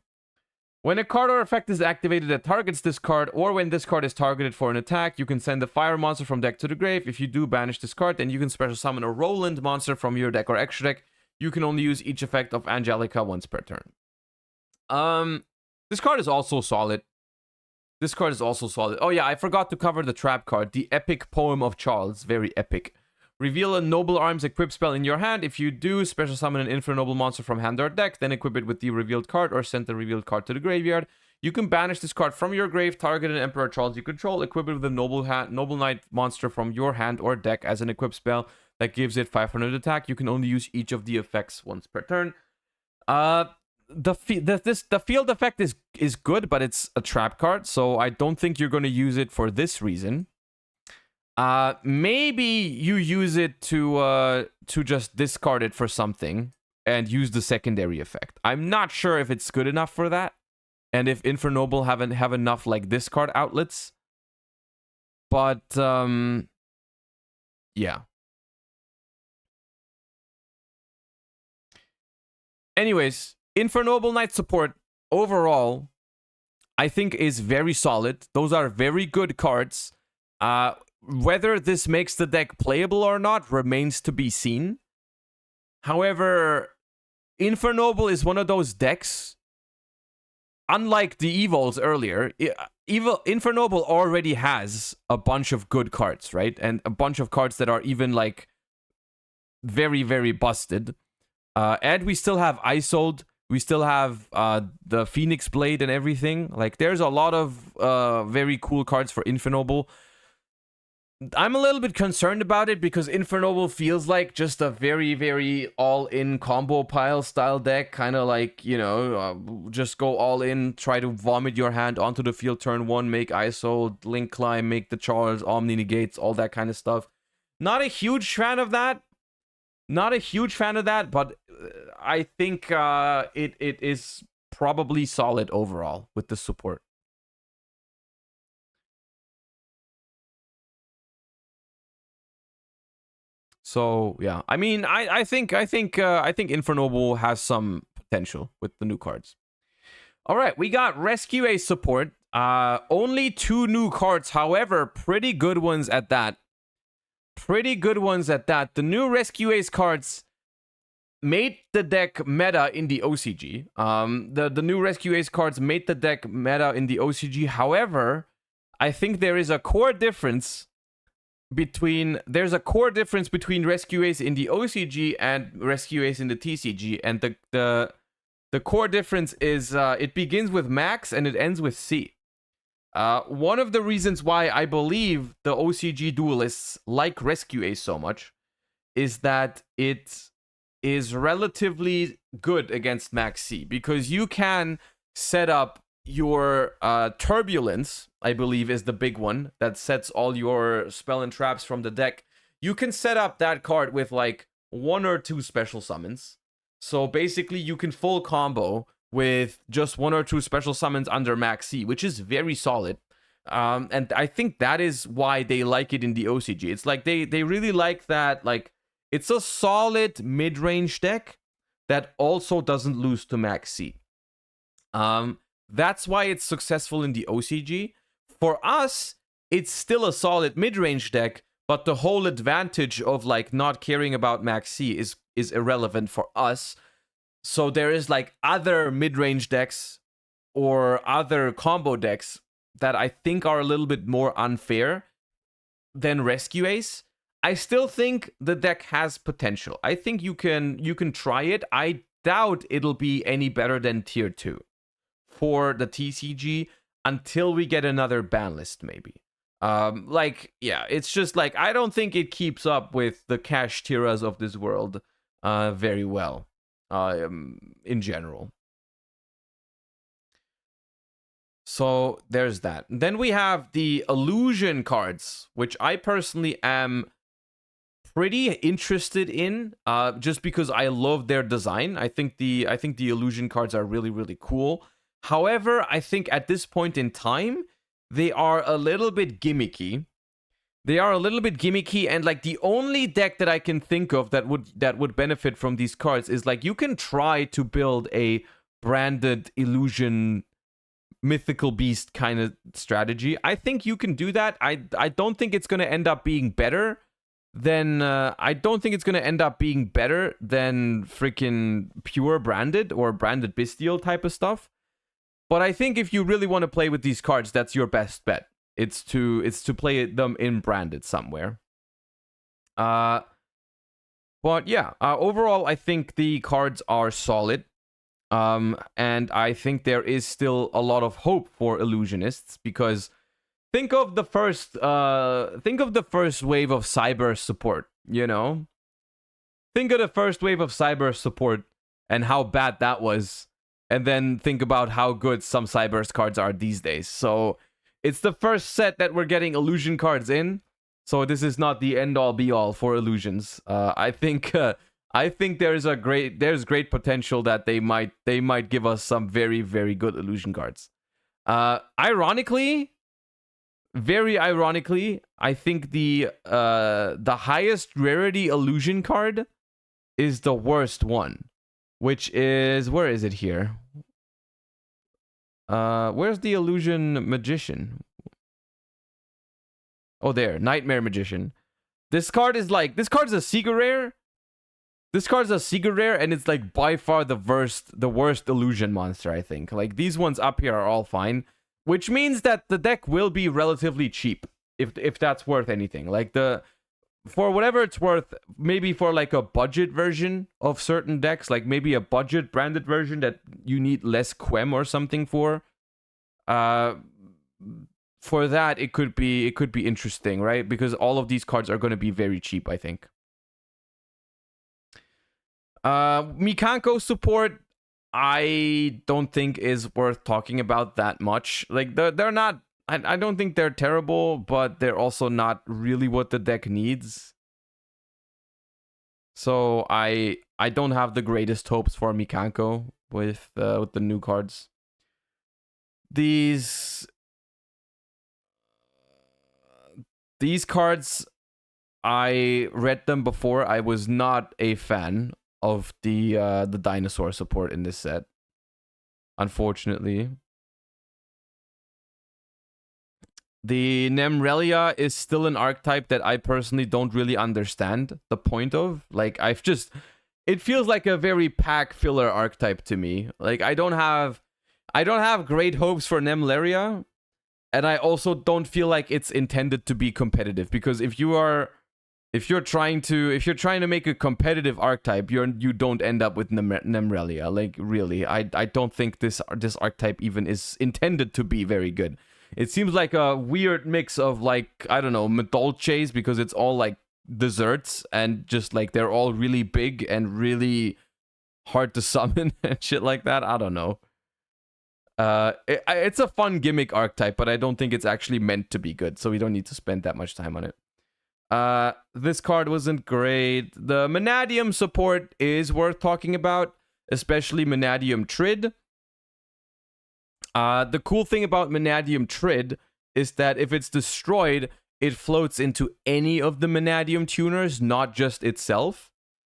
When a card or effect is activated that targets this card, or when this card is targeted for an attack, you can send a fire monster from deck to the grave. If you do banish this card, then you can special summon a Roland monster from your deck or extra deck. You can only use each effect of Angelica once per turn. This card is also solid. This card is also solid. Oh yeah, I forgot to cover the trap card. The Epic Poem of Charles. Very epic. Reveal a Noble Arms equip spell in your hand. If you do, special summon an Infernoble monster from hand or deck, then equip it with the revealed card or send the revealed card to the graveyard. You can banish this card from your grave, target an Emperor Charles you control, equip it with a Noble Knight monster from your hand or deck as an equip spell that gives it 500 attack. You can only use each of the effects once per turn. The field effect is good, but it's a trap card, so I don't think you're going to use it for this reason. Maybe you use it to just discard it for something and use the secondary effect. I'm not sure if it's good enough for that, and if Infernoble have enough like discard outlets. But yeah. Anyways, Infernoble Knight support overall, I think, is very solid. Those are very good cards. Whether this makes the deck playable or not remains to be seen. However, Infernoble is one of those decks, unlike the Evils earlier. Infernoble already has a bunch of good cards, right? And a bunch of cards that are even like very, very busted. And we still have Isolde. We still have the Phoenix Blade and everything. Like, there's a lot of very cool cards for Infernoble. I'm a little bit concerned about it because Infernoble feels like just a very, very all-in combo pile style deck. Kind of like, you know, just go all in, try to vomit your hand onto the field turn 1, make Isolde, Link Climb, make the Charles, Omni Negates, all that kind of stuff. Not a huge fan of that. Not a huge fan of that, but I think it is probably solid overall with the support. So yeah, I mean, I think Infernoble has some potential with the new cards. All right, we got Rescue Ace support. Only 2 new cards, however, pretty good ones at that. Pretty good ones at that. The new Rescue Ace cards made the deck meta in the OCG. The new Rescue Ace cards made the deck meta in the OCG. However, I think there is a core difference between Rescue Ace in the OCG and Rescue Ace in the TCG, and the core difference is it begins with Max and it ends with C. One of the reasons why I believe the OCG duelists like Rescue Ace so much is that it is relatively good against Max C, because you can set up your Turbulence, I believe, is the big one that sets all your spell and traps from the deck. You can set up that card with like 1 or 2 special summons. So basically you can full combo with just 1 or 2 special summons under Max C, which is very solid. And I think that is why they like it in the OCG. It's like they really like that. Like, it's a solid mid-range deck that also doesn't lose to Max C. That's why it's successful in the OCG. For us, it's still a solid mid-range deck, but the whole advantage of like not caring about Max C is irrelevant for us. So there is like other mid-range decks or other combo decks that I think are a little bit more unfair than Rescue Ace. I still think the deck has potential. I think you can try it. I doubt it'll be any better than tier 2 for the TCG until we get another ban list, maybe. Like, yeah, it's just like, I don't think it keeps up with the Cash Tiras of this world very well in general. So there's that. Then we have the Illusion cards, which I personally am pretty interested in, just because I love their design. I think the Illusion cards are really, really cool. However, I think at this point in time, they are a little bit gimmicky. And like the only deck that I can think of that would benefit from these cards is like, you can try to build a branded Illusion mythical beast kind of strategy. I think you can do that. I don't think it's going to end up being better than freaking pure branded or branded bestial type of stuff. But I think if you really want to play with these cards, that's your best bet. It's to play them in branded somewhere. But yeah, overall, I think the cards are solid. And I think there is still a lot of hope for illusionists, because think of the first wave of cyber support, you know? Think of the first wave of cyber support and how bad that was, and then think about how good some Cybers cards are these days. So it's the first set that we're getting illusion cards in, so this is not the end-all be-all for illusions. I think there's great potential that they might give us some very, very good illusion cards. Very ironically, I think the highest rarity illusion card is the worst one, which is, where is it here? Where's the illusion magician? Oh, there, Nightmare Magician. This card's a secret rare. This card's a secret rare, and it's like by far the worst illusion monster, I think. Like, these ones up here are all fine, which means that the deck will be relatively cheap, if that's worth anything. Like, for whatever it's worth, maybe for like a budget version of certain decks, like maybe a budget branded version that you need less quem or something for that, it could be interesting, right? Because all of these cards are going to be very cheap, I think. Mikanko support, I don't think is worth talking about that much. Like, they're not, I don't think they're terrible, but they're also not really what the deck needs. So I don't have the greatest hopes for Mikanko with the new cards. These cards, I read them before. I was not a fan of the dinosaur support in this set, unfortunately. The Nemrelia is still an archetype that I personally don't really understand the point of. Like, it feels like a very pack filler archetype to me. Like, I don't have great hopes for Nemrelia, and I also don't feel like it's intended to be competitive, because if you're trying to make a competitive archetype, you don't end up with Nemrelia. Like, really, I don't think this archetype even is intended to be very good. It seems like a weird mix of, like, I don't know, Medolces, because it's all like desserts and just like they're all really big and really hard to summon and shit like that. I don't know. It's a fun gimmick archetype, but I don't think it's actually meant to be good, so we don't need to spend that much time on it. This card wasn't great. The Manadium support is worth talking about, especially Manadium Trid. The cool thing about Manadium Trid is that if it's destroyed, it floats into any of the Manadium tuners, not just itself,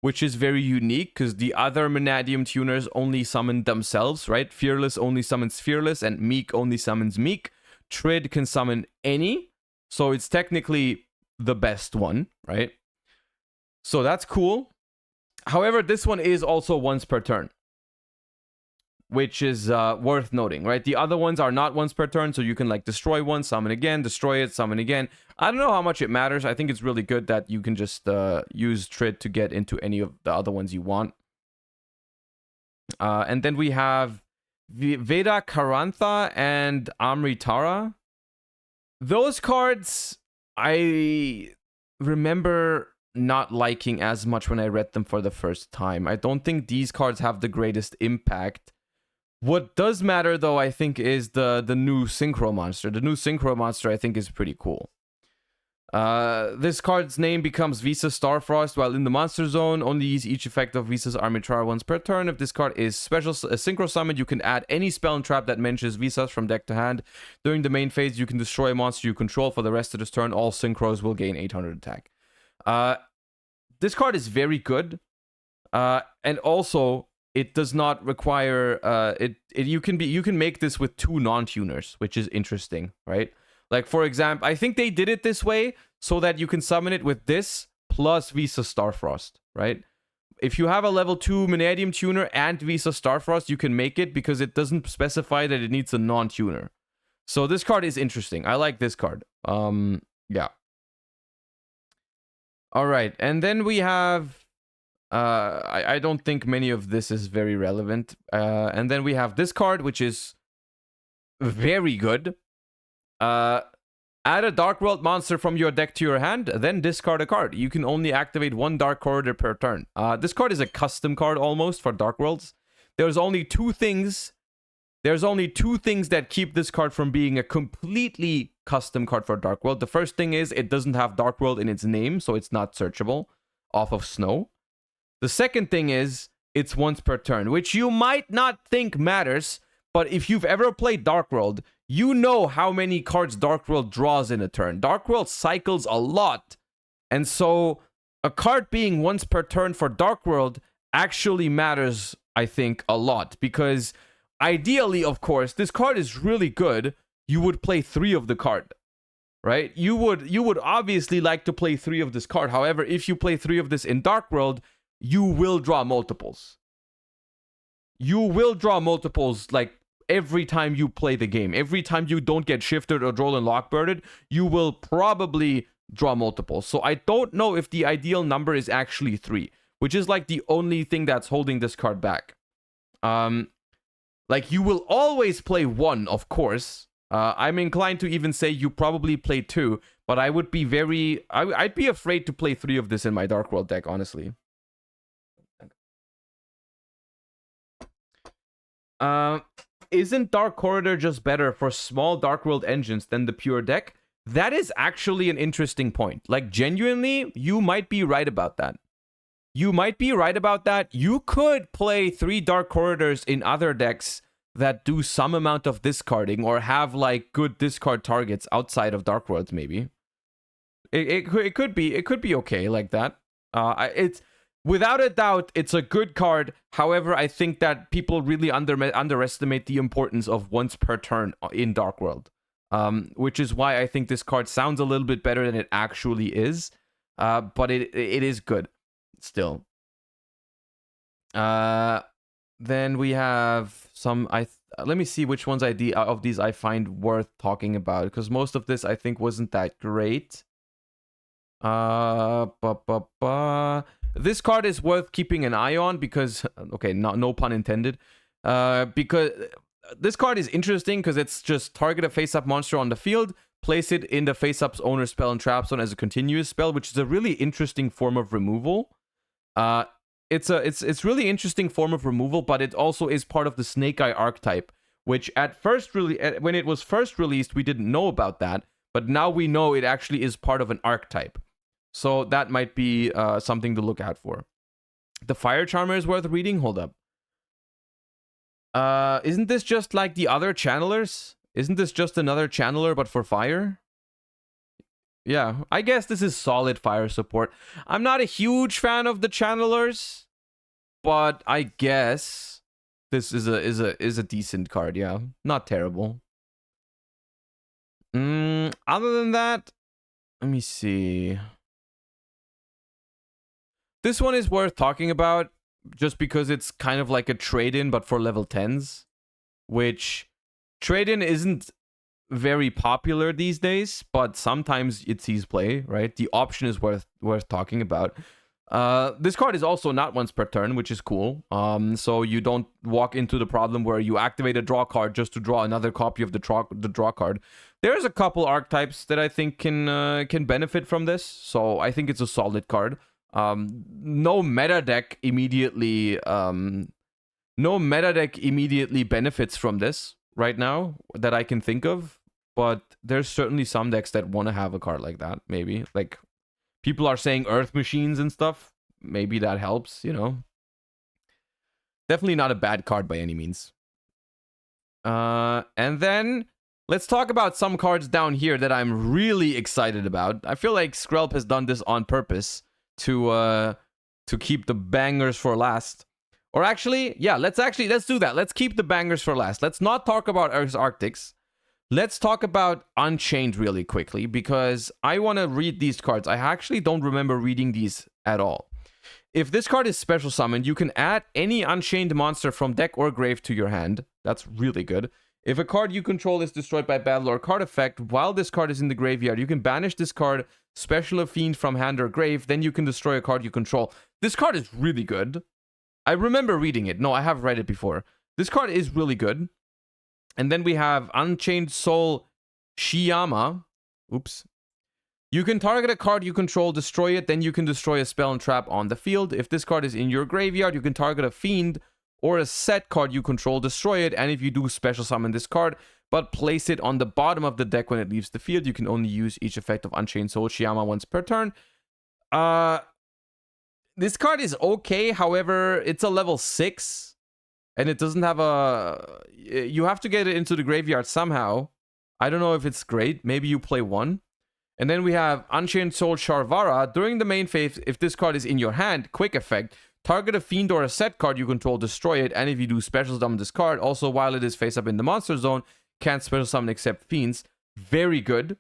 which is very unique, because the other Manadium tuners only summon themselves, right? Fearless only summons Fearless, and Meek only summons Meek. Trid can summon any, so it's technically the best one, right? So that's cool. However, this one is also once per turn, which is worth noting, right? The other ones are not once per turn, so you can like destroy one, summon again, destroy it, summon again. I don't know how much it matters. I think it's really good that you can just use Trid to get into any of the other ones you want. And then we have Veda Karantha and Amritara. Those cards, I remember not liking as much when I read them for the first time. I don't think these cards have the greatest impact. What does matter, though, I think, is the new Synchro Monster. The new Synchro Monster, I think, is pretty cool. This card's name becomes Visa Starfrost while in the Monster Zone. Only use each effect of Visa's Armitrar once per turn. If this card is special Synchro Summoned, you can add any spell and trap that mentions Visas from deck to hand. During the main phase, you can destroy a monster you control. For the rest of this turn, all Synchros will gain 800 attack. This card is very good. And also, it does not require you can make this with 2 non-tuners, which is interesting, right? Like, for example, I think they did it this way so that you can summon it with this plus Visa Starfrost, right? If you have a level 2 Vanadium tuner and Visa Starfrost, you can make it because it doesn't specify that it needs a non-tuner. So this card is interesting. I like this card. Yeah. All right, and then we have I don't think many of this is very relevant. And then we have this card, which is very good. Add a Dark World monster from your deck to your hand, then discard a card. You can only activate 1 Dark Corridor per turn. This card is a custom card almost for Dark Worlds. There's only two things that keep this card from being a completely custom card for Dark World. The first thing is it doesn't have Dark World in its name, so it's not searchable off of Snow. The second thing is it's once per turn, which you might not think matters, but if you've ever played Dark World, you know how many cards Dark World draws in a turn. Dark World cycles a lot, and so a card being once per turn for Dark World actually matters, I think, a lot, because ideally, of course, this card is really good. You would play 3 of the card, right? You would obviously like to play 3 of this card. However, if you play 3 of this in Dark World, you will draw multiples. You will draw multiples, like, every time you play the game. Every time you don't get shifted or Droll and Lockbirded, you will probably draw multiples. So I don't know if the ideal number is actually 3, which is like the only thing that's holding this card back. Like, you will always play 1, of course. I'm inclined to even say you probably play 2, but I would be I'd be afraid to play 3 of this in my Dark World deck, honestly. Isn't Dark Corridor just better for small Dark World engines than the pure deck? That is actually an interesting point. Like, genuinely, you might be right about that. You might be right about that. You could play 3 Dark Corridors in other decks that do some amount of discarding or have, like, good discard targets outside of Dark Worlds, maybe. It could be okay like that. It's without a doubt, it's a good card. However, I think that people really underestimate the importance of once per turn in Dark World. Which is why I think this card sounds a little bit better than it actually is. But it is good still. Then we have some. Let me see which ones of these I find worth talking about, because most of this I think wasn't that great. This card is worth keeping an eye on because, okay, no pun intended. Because this card is interesting because it's just target a face-up monster on the field, place it in the face-up's owner spell and trap zone as a continuous spell, which is a really interesting form of removal. It's really interesting form of removal, but it also is part of the Snake Eye archetype, which when it was first released, we didn't know about that, but now we know it actually is part of an archetype. So that might be something to look out for. The Fire Charmer is worth reading. Hold up. Isn't this just like the other channelers? Isn't this just another channeler but for fire? Yeah, I guess this is solid fire support. I'm not a huge fan of the channelers, but I guess this is a decent card. Yeah, not terrible. Other than that, let me see. This one is worth talking about just because it's kind of like a trade-in, but for level 10s, which trade-in isn't very popular these days, but sometimes it sees play, right? The option is worth talking about. This card is also not once per turn, which is cool. So you don't walk into the problem where you activate a draw card just to draw another copy of the draw card. There's a couple archetypes that I think can benefit from this, so I think it's a solid card. No meta deck immediately benefits from this right now that I can think of, but there's certainly some decks that want to have a card like that. Maybe, like, people are saying Earth Machines and stuff. Maybe that helps, you know. Definitely not a bad card by any means. And then let's talk about some cards down here that I'm really excited about. I feel like Skrelp has done this on purpose to keep the bangers for last. Or actually, yeah, let's do that. Let's keep the bangers for last. Let's not talk about Earth's Arctics. Let's talk about Unchained really quickly, because I want to read these cards. I actually don't remember reading these at all. If this card is special summoned, you can add any Unchained monster from deck or grave to your hand. That's really good. If a card you control is destroyed by battle or card effect while this card is in the graveyard, you can banish this card, special a fiend from hand or grave, then you can destroy a card you control. This card is really good. I remember reading it. No, I have read it before. This card is really good. And then we have Unchained Soul Shiyama. Oops. You can target a card you control, destroy it, then you can destroy a spell and trap on the field. If this card is in your graveyard, you can target a fiend or a set card you control, destroy it, and if you do, special summon this card, but place it on the bottom of the deck when it leaves the field. You can only use each effect of Unchained Soul Shiyama once per turn. This card is okay, however, it's a level 6. And it doesn't have a... You have to get it into the graveyard somehow. I don't know if it's great. Maybe you play 1. And then we have Unchained Soul Sharvara. During the main phase, if this card is in your hand, quick effect, target a fiend or a set card you control, destroy it, and if you do, special summon this card. Also, while it is face up in the monster zone, can't special summon except fiends. Very good.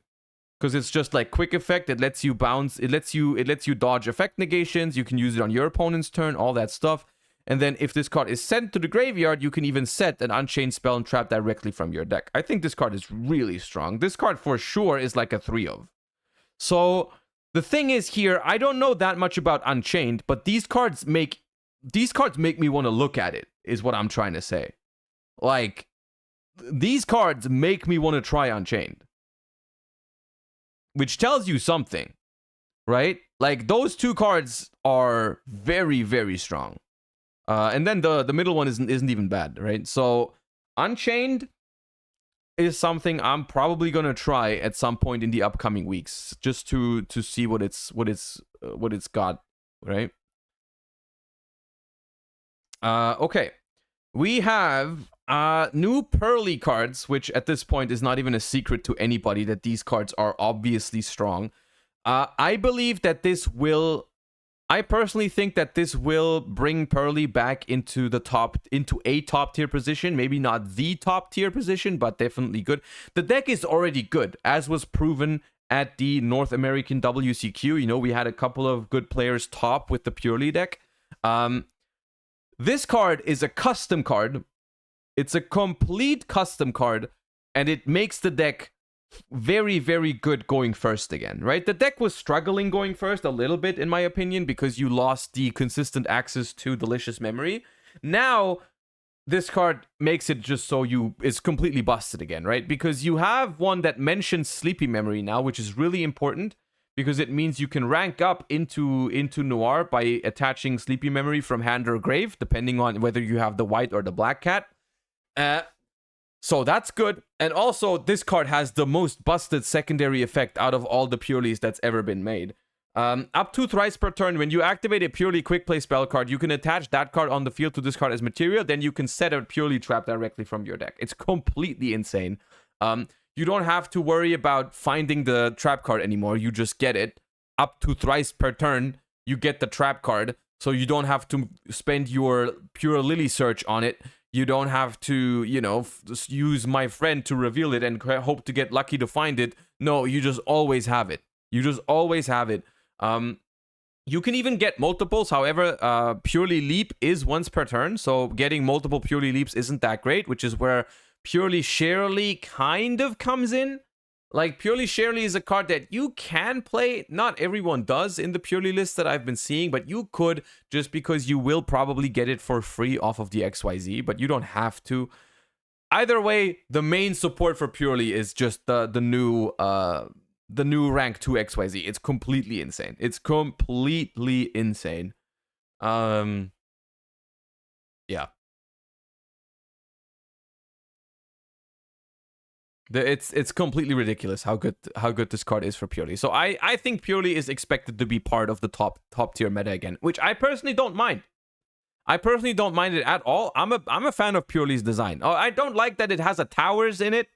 Because it's just like quick effect. It lets you bounce. It lets you dodge effect negations. You can use it on your opponent's turn, all that stuff. And then if this card is sent to the graveyard, you can even set an Unchained spell and trap directly from your deck. I think this card is really strong. This card for sure is like a 3 of. So the thing is here, I don't know that much about Unchained, but these cards make me want to look at it, is what I'm trying to say. Like, these cards make me want to try Unchained. Which tells you something, right? Like, those 2 cards are very, very strong. And then the middle one isn't even bad, right? So Unchained is something I'm probably gonna try at some point in the upcoming weeks, just to see what it's got, right? Okay, we have new Pearly cards, which at this point is not even a secret to anybody that these cards are obviously strong. I believe that I personally think that this will bring Pearly back into a top tier position. Maybe not the top tier position, but definitely good. The deck is already good, as was proven at the North American WCQ. You know, we had a couple of good players top with the Purely deck. This card is a custom card. It's a complete custom card, and it makes the deck very, very good going first again, right? The deck was struggling going first a little bit, in my opinion, because you lost the consistent access to Delicious Memory. Now, this card makes it just so it's completely busted again, right? Because you have one that mentions Sleepy Memory now, which is really important, because it means you can rank up into Noir by attaching Sleepy Memory from hand or grave, depending on whether you have the white or the black cat. So that's good. And also, this card has the most busted secondary effect out of all the Purelies that's ever been made. Up to thrice per turn, when you activate a Purely quick play spell card, you can attach that card on the field to this card as material. Then you can set a Purely trap directly from your deck. It's completely insane. You don't have to worry about finding the trap card anymore. You just get it. Up to thrice per turn, you get the trap card. So you don't have to spend your Pure Lily search on it. You don't have to, just use my friend to reveal it and hope to get lucky to find it. No, you just always have it. You can even get multiples. However, Purely Leap is once per turn. So getting multiple Purely Leaps isn't that great, which is where Purely Sharely kind of comes in. Like, Purely Sharely is a card that you can play. Not everyone does in the Purely list that I've been seeing, but you could, just because you will probably get it for free off of the XYZ, but you don't have to. Either way, the main support for Purely is just the new rank 2 XYZ. It's completely insane. Yeah. It's completely ridiculous how good this card is for Purely. So I think Purely is expected to be part of the top tier meta again, which I personally don't mind. I personally don't mind it at all. I'm a fan of Purely's design. Oh, I don't like that it has a towers in it.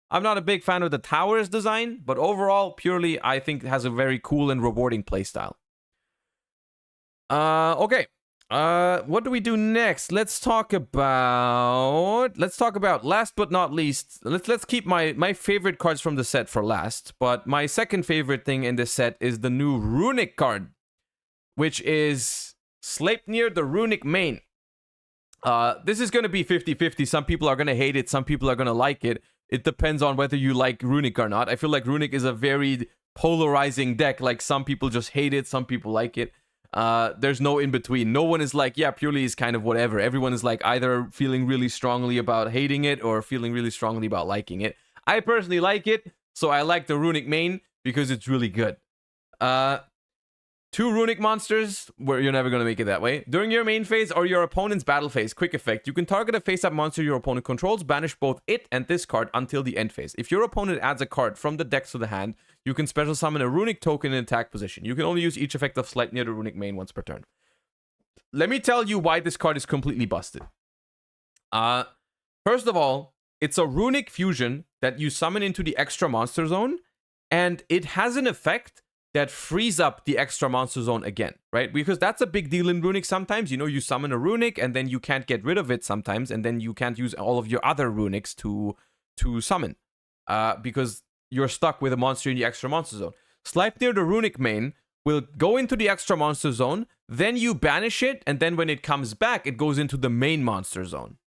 I'm not a big fan of the towers design, but overall, Purely I think has a very cool and rewarding playstyle. Okay. What do we do next? Let's talk about last but not least. Let's keep my favorite cards from the set for last. But my second favorite thing in this set is the new Runic card, which is Sleipnir the Runic main. This is going to be 50-50. Some people are going to hate it, some people are going to like it. It depends on whether you like Runic or not. I feel like Runic is a very polarizing deck. Like, some people just hate it, some people like it. There's no in between. No one is like, yeah, purely is kind of whatever. Everyone is like either feeling really strongly about hating it or feeling really strongly about liking it. I personally like it, so I like the Runic main because it's really good. 2 Runic monsters, where you're never going to make it that way. During your main phase or your opponent's battle phase, quick effect, you can target a face-up monster your opponent controls, banish both it and this card until the end phase. If your opponent adds a card from the deck to the hand, you can special summon a Runic token in attack position. You can only use each effect of Sleipnir the Runic main once per turn. Let me tell you why this card is completely busted. First of all, it's a Runic fusion that you summon into the extra monster zone, and it has an effect that frees up the extra monster zone again, right? Because that's a big deal in Runic sometimes. You know, you summon a Runic and then you can't get rid of it sometimes, and then you can't use all of your other Runics to summon because you're stuck with a monster in the extra monster zone. Sleipnir the Runic main will go into the extra monster zone, then you banish it, and then when it comes back, it goes into the main monster zone.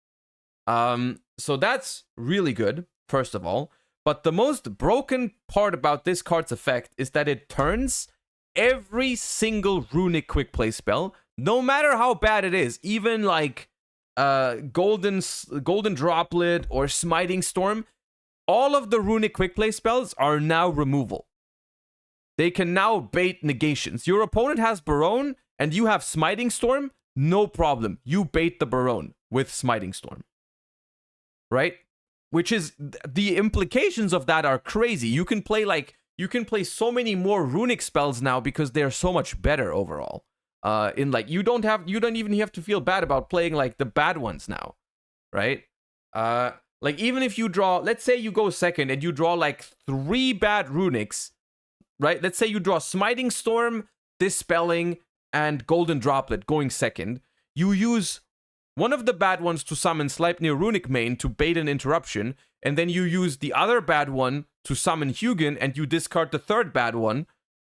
So that's really good, first of all. But the most broken part about this card's effect is that it turns every single Runic quick play spell, no matter how bad it is, even like Golden Droplet or Smiting Storm, all of the Runic quick play spells are now removal. They can now bait negations. Your opponent has Barone and you have Smiting Storm, no problem. You bait the Barone with Smiting Storm. Right? Which is, the implications of that are crazy. You can play so many more Runic spells now because they're so much better overall. You don't even have to feel bad about playing like the bad ones now, right? Like, even if you draw, let's say you go second and you draw like 3 bad Runics, right? Let's say you draw Smiting Storm, Dispelling, and Golden Droplet going second. You use one of the bad ones to summon Sleipnir Runic main to bait an interruption, and then you use the other bad one to summon Hugin, and you discard the third bad one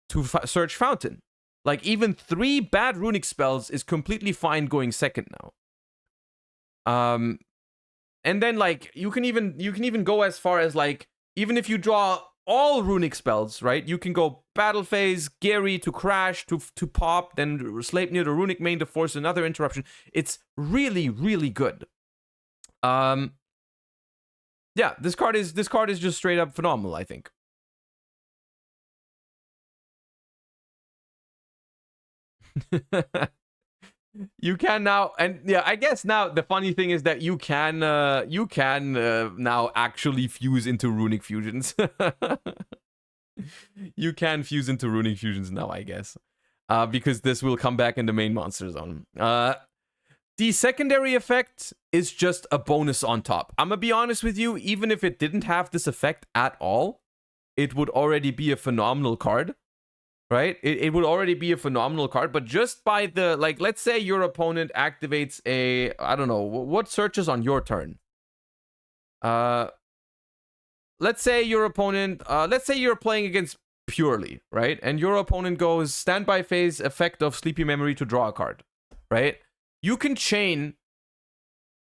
to search Fountain. Like, even 3 bad Runic spells is completely fine going second now. And then, like, you can even go as far as, like, even if you draw all Runic spells, right? You can go battle phase, Gary to crash, to pop, then Sleipnir the Runic main to force another interruption. It's really, really good. Yeah, this card is just straight up phenomenal, I think. You can now, and yeah, I guess now the funny thing is that you can now actually fuse into Runic fusions. You can fuse into Runic fusions now, I guess, because this will come back in the main monster zone. The secondary effect is just a bonus on top. I'm gonna be honest with you, even if it didn't have this effect at all, it would already be a phenomenal card. Right? It would already be a phenomenal card, but just by the, like, let's say your opponent activates a, I don't know, what searches on your turn? Let's say your opponent, let's say you're playing against Purely, right? And your opponent goes standby phase, effect of Sleepy Memory to draw a card, right? You can chain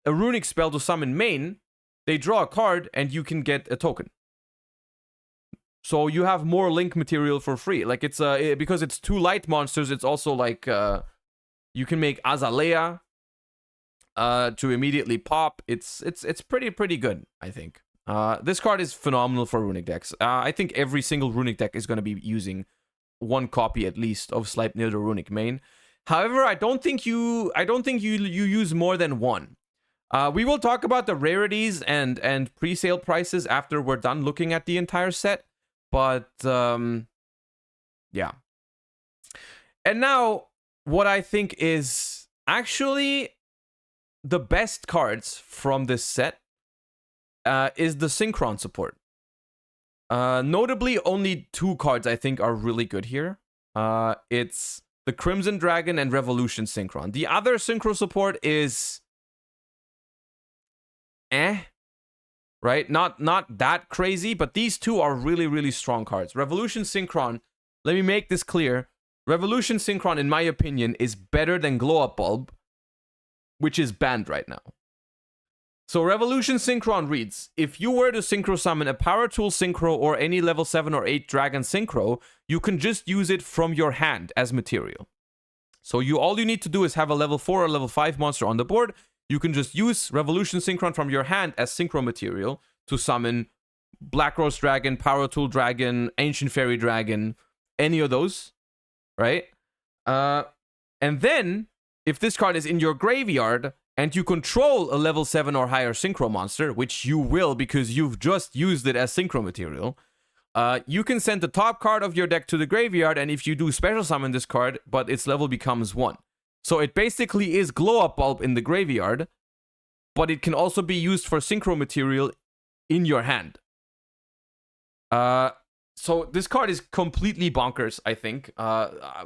a Runic spell to summon main, they draw a card, and you can get a token. So you have more link material for free. Like, it's because it's 2 light monsters, it's also like you can make Azalea to immediately pop. It's pretty good, I think. This card is phenomenal for Runic decks. I think every single Runic deck is going to be using 1 copy at least of Sleipnir the Runic main. However, I don't think you use more than 1. We will talk about the rarities and pre-sale prices after we're done looking at the entire set. But, yeah. And now, what I think is actually the best cards from this set is the Synchron support. Notably, only 2 cards I think are really good here. It's the Crimson Dragon, and Revolution Synchron. The other synchro support is right? Not that crazy, but these two are really, really strong cards. Revolution Synchron, let me make this clear. Revolution Synchron, in my opinion, is better than Glow Up Bulb, which is banned right now. So Revolution Synchron reads, if you were to synchro summon a Power Tool Synchro or any level 7 or 8 Dragon Synchro, you can just use it from your hand as material. So all you need to do is have a level 4 or level 5 monster on the board. You can just use Revolution Synchron from your hand as synchro material to summon Black Rose Dragon, Power Tool Dragon, Ancient Fairy Dragon, any of those, right? And then, if this card is in your graveyard, and you control a level 7 or higher synchro monster, which you will because you've just used it as synchro material, you can send the top card of your deck to the graveyard, and if you do special summon this card, but its level becomes 1. So it basically is Glow Up Bulb in the graveyard, but it can also be used for synchro material in your hand. So this card is completely bonkers, I think.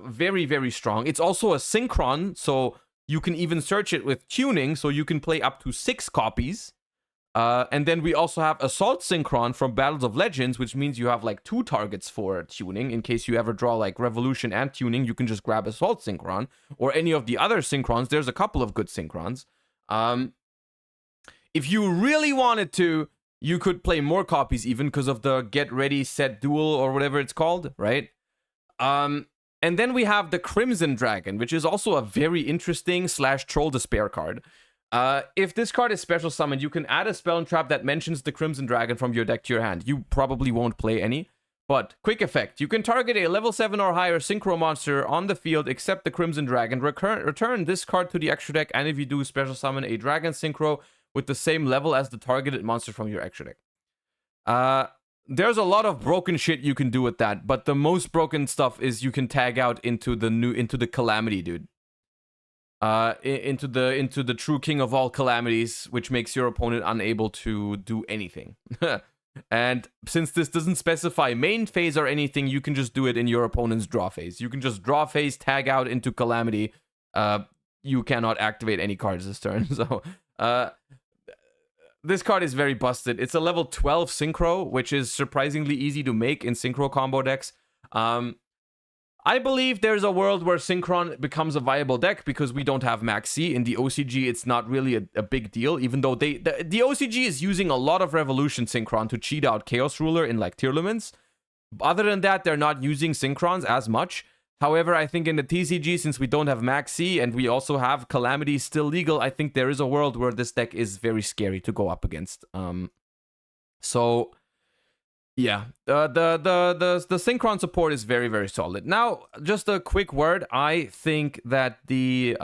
Very, very strong. It's also a synchron, so you can even search it with tuning, so you can play up to 6 copies. And then we also have Assault Synchron from Battles of Legends, which means you have like 2 targets for tuning. In case you ever draw like Revolution and tuning, you can just grab Assault Synchron. Or any of the other Synchrons. There's a couple of good Synchrons. If you really wanted to, you could play more copies even because of the Get Ready Set Duel or whatever it's called, right? And then we have the Crimson Dragon, which is also a very interesting / Troll Despair card. If this card is special summoned, you can add a spell and trap that mentions the Crimson Dragon from your deck to your hand. You probably won't play any, but quick effect. You can target a level 7 or higher synchro monster on the field except the Crimson Dragon. Return this card to the extra deck, and if you do, special summon a Dragon Synchro with the same level as the targeted monster from your extra deck. There's a lot of broken shit you can do with that, but the most broken stuff is you can tag out into the Calamity, dude. Into the true king of all calamities, which makes your opponent unable to do anything. And since this doesn't specify main phase or anything, you can just do it in your opponent's draw phase. You can just draw phase, tag out into Calamity. You cannot activate any cards this turn. So, this card is very busted. It's a level 12 Synchro, which is surprisingly easy to make in Synchro combo decks. I believe there's a world where Synchron becomes a viable deck because we don't have Max C. In the OCG, it's not really a big deal, even though the OCG is using a lot of Revolution Synchron to cheat out Chaos Ruler in like Tearlaments. Other than that, they're not using Synchrons as much. However, I think in the TCG, since we don't have Max C and we also have Calamity still legal, I think there is a world where this deck is very scary to go up against. So yeah, the Synchron support is very, very solid. Now, just a quick word. I think that the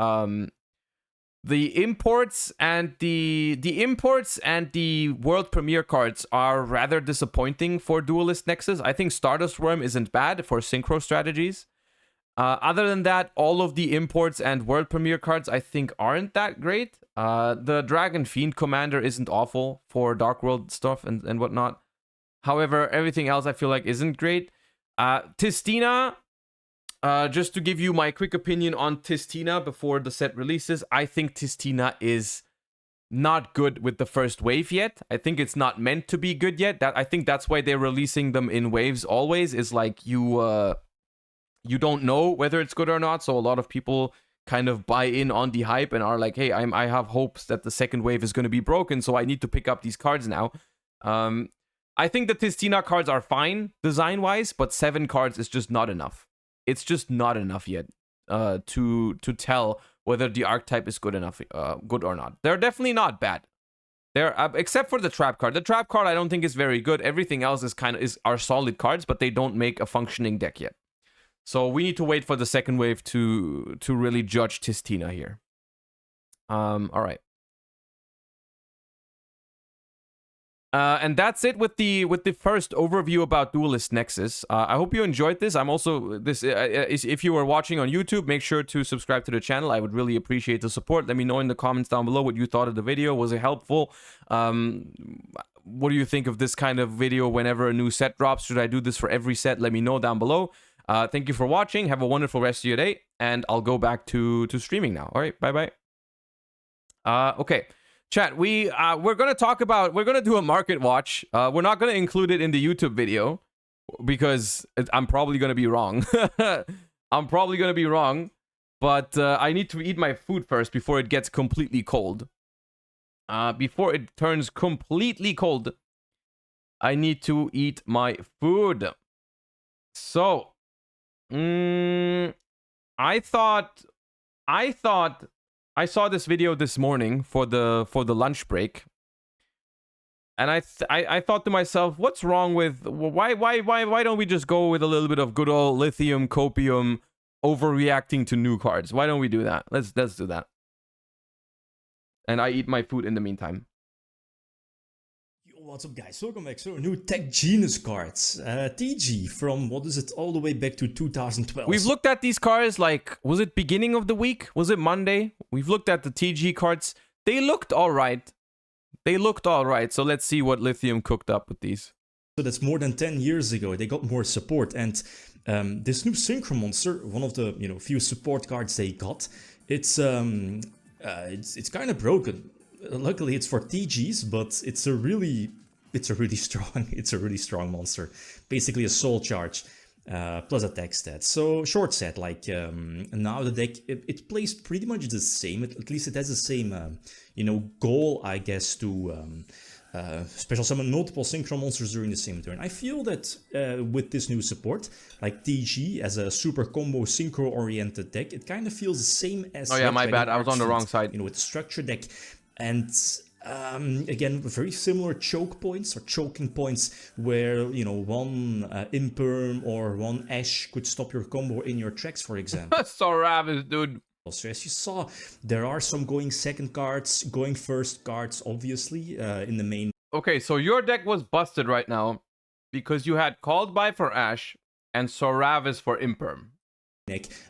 imports and the world premiere cards are rather disappointing for Duelist Nexus. I think Stardust Worm isn't bad for synchro strategies. Other than that, all of the imports and world premiere cards I think aren't that great. The Dragon Fiend Commander isn't awful for Dark World stuff and whatnot. However, everything else I feel like isn't great. Tistina, just to give you my quick opinion on Tistina before the set releases, I think Tistina is not good with the first wave yet. I think it's not meant to be good yet. I think that's why they're releasing them in waves always, is like you don't know whether it's good or not, so a lot of people kind of buy in on the hype and are like, hey, I have hopes that the second wave is going to be broken, so I need to pick up these cards now. I think the Tistina cards are fine design-wise, but 7 cards is just not enough. It's just not enough yet to tell whether the archetype is good enough, good or not. They're definitely not bad. They're except for the trap card. The trap card I don't think is very good. Everything else are solid cards, but they don't make a functioning deck yet. So we need to wait for the second wave to really judge Tistina here. All right. And that's it with the first overview about Duelist Nexus. I hope you enjoyed this. I'm also if you are watching on YouTube, make sure to subscribe to the channel. I would really appreciate the support. Let me know in the comments down below what you thought of the video. Was it helpful? What do you think of this kind of video whenever a new set drops? Should I do this for every set? Let me know down below. Thank you for watching. Have a wonderful rest of your day, and I'll go back to streaming now. All right, bye-bye. Okay. Chat, we're gonna do a market watch. We're not gonna include it in the YouTube video because I'm probably gonna be wrong. I'm probably gonna be wrong, but I need to eat my food first before it gets completely cold. Before it turns completely cold, I need to eat my food. So, I thought I saw this video this morning for the lunch break, and I thought to myself, what's wrong with why don't we just go with a little bit of good old lithium copium overreacting to new cards? Why don't we do that? Let's do that. And I eat my food in the meantime. What's up, guys? Welcome back. So, new Tech Genius cards. TG from, what is it, all the way back to 2012. We've looked at these cards, like, was it beginning of the week? Was it Monday? We've looked at the TG cards. They looked alright. So let's see what Lithium cooked up with these. So that's more than 10 years ago. They got more support. And this new Synchro Monster, one of the few support cards they got, it's kind of broken. Luckily, it's for TGs, but it's a really strong monster. Basically, a soul charge plus attack stat. So short set. Like now, the deck it plays pretty much the same. At least it has the same goal, I guess, to special summon multiple synchro monsters during the same turn. I feel that with this new support, like TG as a super combo synchro oriented deck, it kind of feels the same as. Oh yeah, my bad. I was on the wrong side. With the structure deck. And again, very similar choke points or choking points where, one Imperm or one Ash could stop your combo in your tracks, for example. So ravished, dude. So as you saw, there are some going second cards, going first cards, obviously, in the main. Okay, so your deck was busted right now because you had Called By for Ash and Soravis for Imperm.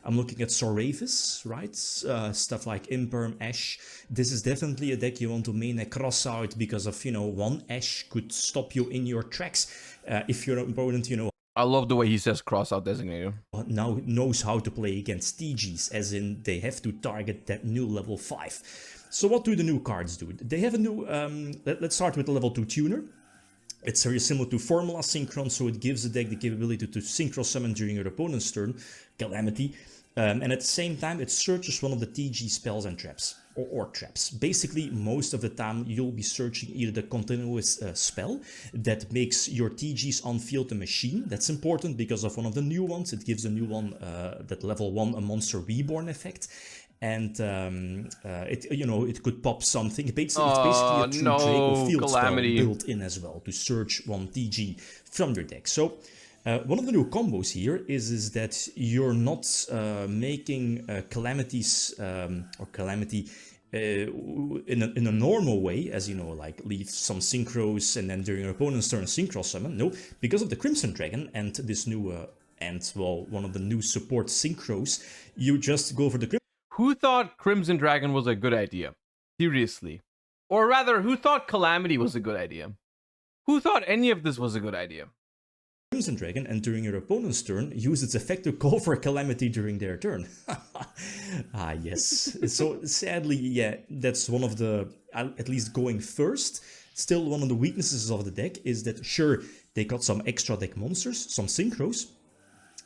I'm looking at Soravis, right? Stuff like Imperm, Ash. This is definitely a deck you want to main a cross out because of, one Ash could stop you in your tracks if your opponent, I love the way he says cross out designator. Now knows how to play against TGs, as in they have to target that new level 5. So what do the new cards do? They have a new, let's start with the level 2 tuner. It's very similar to Formula Synchron, so it gives the deck the capability to synchro summon during your opponent's turn, Calamity, and at the same time it searches one of the TG spells and traps, or traps. Basically, most of the time you'll be searching either the continuous spell that makes your TGs on field a machine. That's important because of one of the new ones. It gives a new one, that level 1, a monster reborn effect. And it could pop something. It's basically a true Draco field Calamity spell built in as well to search one TG from your deck. So one of the new combos here is that you're not making Calamities or Calamity in a normal way, as like leave some synchros and then during your opponent's turn synchro summon. No, because of the Crimson Dragon and this new one of the new support synchros, you just go for the Who thought Crimson Dragon was a good idea? Seriously. Or rather, who thought Calamity was a good idea? Who thought any of this was a good idea? Crimson Dragon, and during your opponent's turn, use its effect to call for a Calamity during their turn. Yes. So sadly, yeah, that's one of the, at least going first, still one of the weaknesses of the deck is that, sure, they got some extra deck monsters, some synchros,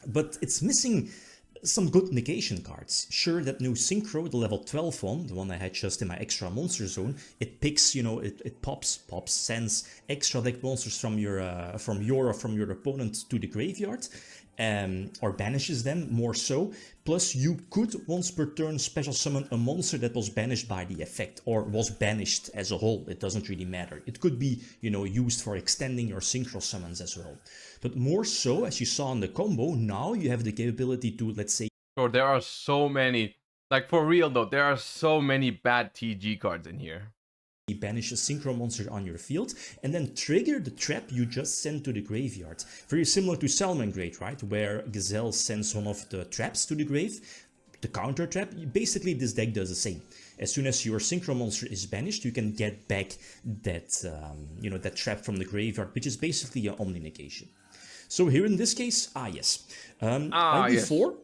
but it's missing some good negation cards. Sure, that new synchro, the level 12 one, the one I had just in my extra monster zone, it picks, it pops, sends extra deck monsters from your opponent to the graveyard, or banishes them, more so. Plus, you could once per turn special summon a monster that was banished by the effect, or was banished as a whole. It doesn't really matter. It could be, used for extending your synchro summons as well. But more so, as you saw in the combo, now you have the capability to, let's say... Oh, there are so many. Like, for real though, there are so many bad TG cards in here. Banish a synchro monster on your field and then trigger the trap you just sent to the graveyard. Very similar to Salamangreat, right? Where Gazelle sends one of the traps to the grave, the counter trap. Basically, this deck does the same. As soon as your synchro monster is banished, you can get back that, that trap from the graveyard, which is basically an omni negation. So here in this case, yes. Like yes. before,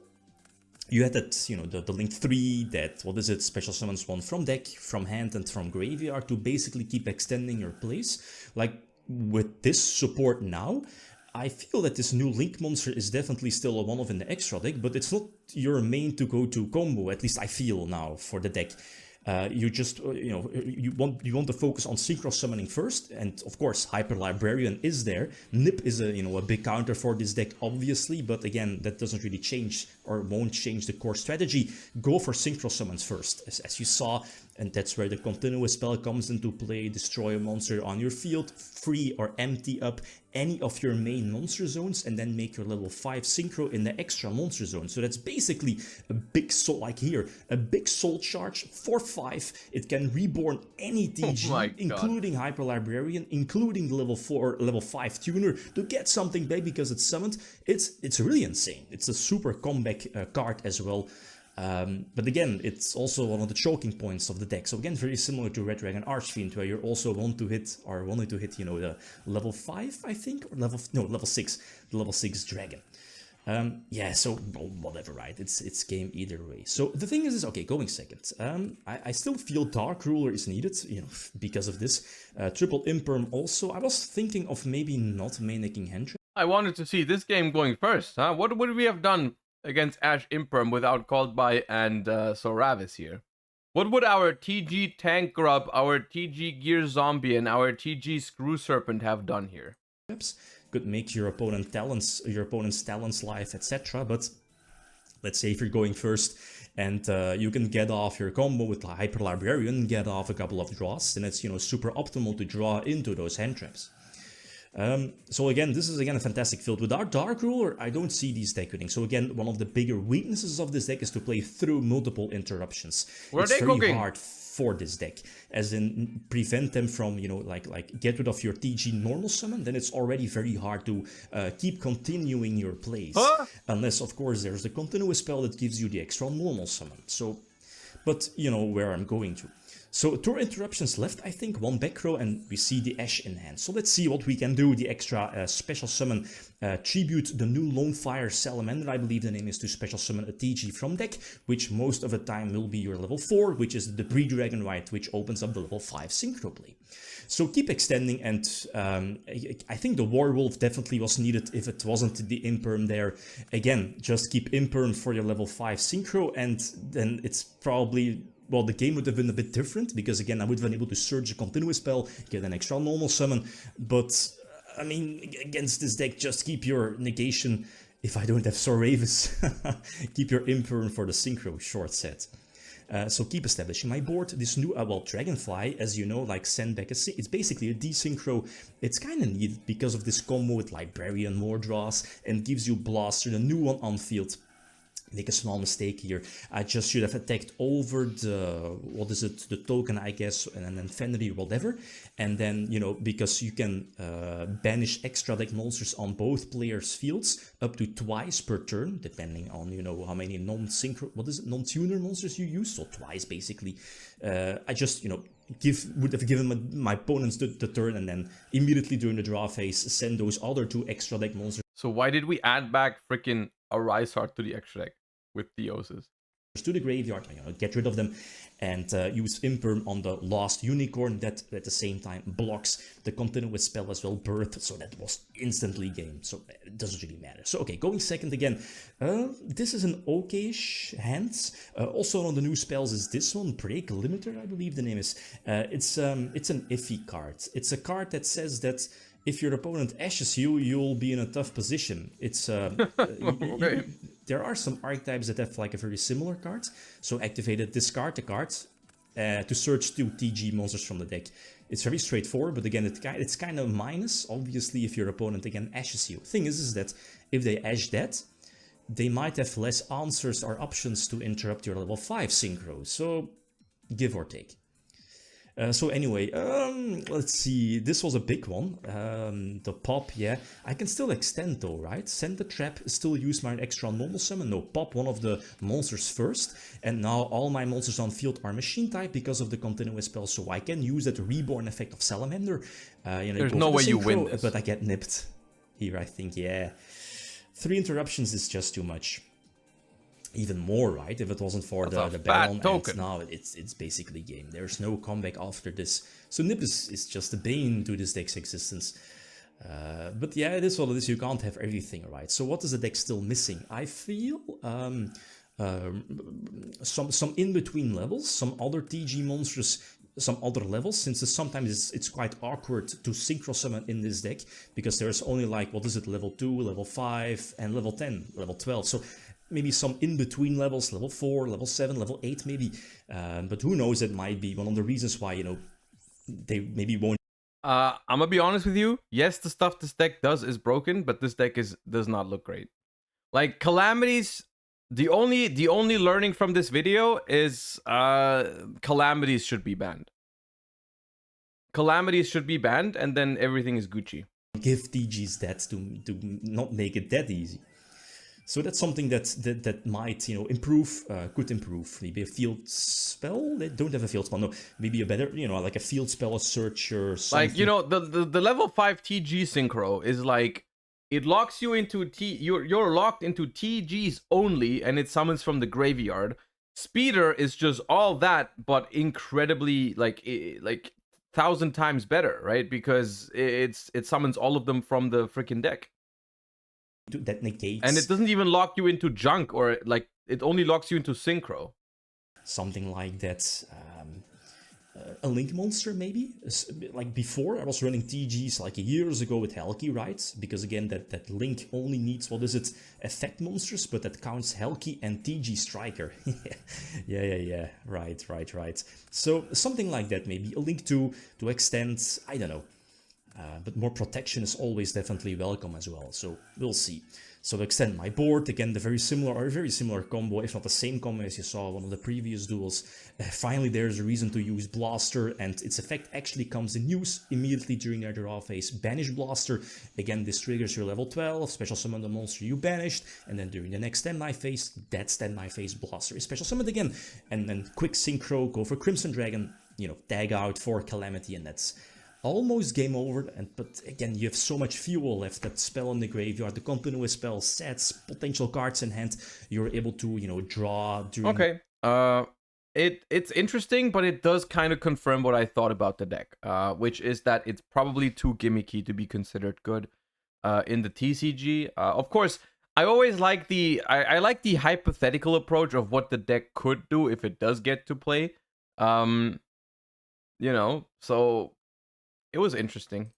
you had that, you know, the Link 3, that, what is it, special summons one from deck, from hand, and from graveyard to basically keep extending your plays. Like, with this support now, I feel that this new Link monster is definitely still a one-off in the extra deck, but it's not your main to go to combo, at least I feel now, for the deck. You just, you want to focus on synchro summoning first, and of course Hyper Librarian is there. Nip is a big counter for this deck, obviously, but again, that doesn't really change or won't change the core strategy. Go for synchro summons first, as you saw, and that's where the continuous spell comes into play. Destroy a monster on your field, free or empty up any of your main monster zones, and then make your level 5 synchro in the extra monster zone. So that's basically a big soul, like here, a big soul charge for 5. It can reborn any TG, including Hyper Librarian, including the level 4, level 5 tuner, to get something back because it's summoned. It's really insane. It's a super comeback card as well. But again, it's also one of the choking points of the deck. So again, very similar to Red Dragon Archfiend, where you also wanting to hit, the level 5, I think, or level 6, the level 6 dragon. Yeah, so whatever, right? It's game either way. So the thing is okay, going second. I still feel Dark Ruler is needed, because of this. Triple Imperm also. I was thinking of maybe not maining Hendra. I wanted to see this game going first, huh? What would we have done against Ash Imperm without Called By and Soravis here? What would our TG Tank Grub, our TG Gear Zombie, and our TG Screw Serpent have done here? Could make your opponent's talents life, etc. But let's say if you're going first and you can get off your combo with Hyper Librarian, get off a couple of draws, then it's super optimal to draw into those hand traps. So again, this is again a fantastic field. Without Dark Ruler, I don't see these deck winning. So again, one of the bigger weaknesses of this deck is to play through multiple interruptions. It's very hard for this deck, as in prevent them from, like get rid of your TG normal summon, then it's already very hard to keep continuing your plays. Unless, of course, there's the continuous spell that gives you the extra normal summon. So, but where I'm going to. So 2 interruptions left, I think, 1 back row, and we see the Ash in hand. So let's see what we can do. The extra special summon, tribute the new Lonefire Salamander, I believe the name is, to special summon a TG from deck, which most of the time will be your level 4, which is the Debris Dragon Rite, which opens up the level 5 synchro play. So keep extending, and I think the Warwolf definitely was needed if it wasn't the Imperm there. Again, just keep Imperm for your level 5 synchro, and then it's probably... Well, the game would have been a bit different, because again, I would have been able to surge a continuous spell, get an extra normal summon, but, I mean, against this deck, just keep your negation, if I don't have Soravis, keep your Imperm for the synchro short set. So keep establishing my board. This new, Dragonfly, as you know, like send back it's basically a desynchro. It's kind of needed because of this combo with Librarian, more draws, and gives you Blaster, the new one on field. Make a small mistake here. I just should have attacked over the, the token, I guess, and then Fenrir, whatever. And then, because you can banish extra deck monsters on both players' fields up to twice per turn, depending on, how many non-tuner monsters you use. So twice, basically. I just, would have given my opponents the turn, and then immediately during the draw phase, send those other 2 extra deck monsters. So why did we add back freaking a Rysart to the extra deck with Theosis? To the graveyard, get rid of them, and use Imperm on the last unicorn that at the same time blocks the continuous spell as well, Birth, so that was instantly game, so it doesn't really matter. So okay, going second again, this is an okay-ish hand. Also on the new spells is this one, Break Limiter, I believe the name is. It's an iffy card. It's a card that says that if your opponent ashes you, you'll be in a tough position. It's there are some archetypes that have like a very similar card. So activated, discard the card to search 2 TG monsters from the deck. It's very straightforward, but again, it's kind of minus, obviously, if your opponent again ashes you. Thing is that if they ash that, they might have less answers or options to interrupt your level 5 synchro. So give or take. So anyway, let's see, this was a big one, the pop, yeah, I can still extend though, right? Send the trap, still use my extra normal summon, no, pop one of the monsters first, and now all my monsters on field are machine type because of the continuous spell, so I can use that reborn effect of Salamander. There's no way you win this. But I get nipped. here, I think, yeah. 3 interruptions is just too much. Even more, right? If it wasn't for the Baron, and now it's basically game. There's no comeback after this. So Nip is just a bane to this deck's existence. But yeah, it is what it is. You can't have everything, right? So what is the deck still missing? I feel some in-between levels, some other TG monsters, some other levels, since sometimes it's quite awkward to synchro summon in this deck, because there's only like, what is it, level 2, level 5, and level 10, level 12. So maybe some in-between levels, level 4, level 7, level 8 maybe. But who knows, it might be one of the reasons why, you know, they maybe won't. I'm gonna be honest with you. Yes, the stuff this deck does is broken, but this deck does not look great. Like Calamities, the only learning from this video is Calamities should be banned. Calamities should be banned, and then everything is Gucci. Give TGs that to not make it that easy. So that's something that might, you know, improve, could improve. Maybe a field spell? They don't have a field spell, no. Maybe a better, you know, like a field spell, a searcher, something. Like, you know, the level 5 TG synchro is like, it locks you into you're locked into TGs only, and it summons from the graveyard. Speeder is just all that, but incredibly, like 1,000 times better, right? Because it summons all of them from the freaking deck. That negates. And it doesn't even lock you into junk, or like it only locks you into synchro. Something like that. A link monster maybe? Like before I was running TGs like years ago with Helki, right? Because again that link only needs, what is it, effect monsters, but that counts Helki and TG Striker. yeah. Right. So something like that maybe. A link to extend, I don't know. But more protection is always definitely welcome as well, so we'll see. So to extend my board, again, the very similar combo, if not the same combo as you saw one of the previous duels. Finally, there's a reason to use Blaster, and its effect actually comes in use immediately during your draw phase. Banish Blaster, again, this triggers your level 12, special summon the monster you banished, and then during the next standby phase, that standby phase Blaster is special summoned again, and then quick synchro, go for Crimson Dragon, you know, tag out for Calamity, and that's almost game over. But again, you have so much fuel left. That spell in the graveyard, the continuous spell, sets, potential cards in hand, you're able to, you know, draw during... Okay, it's interesting, but it does kind of confirm what I thought about the deck, which is that it's probably too gimmicky to be considered good in the TCG. Of course, I always like I like the hypothetical approach of what the deck could do if it does get to play. You know, so it was interesting.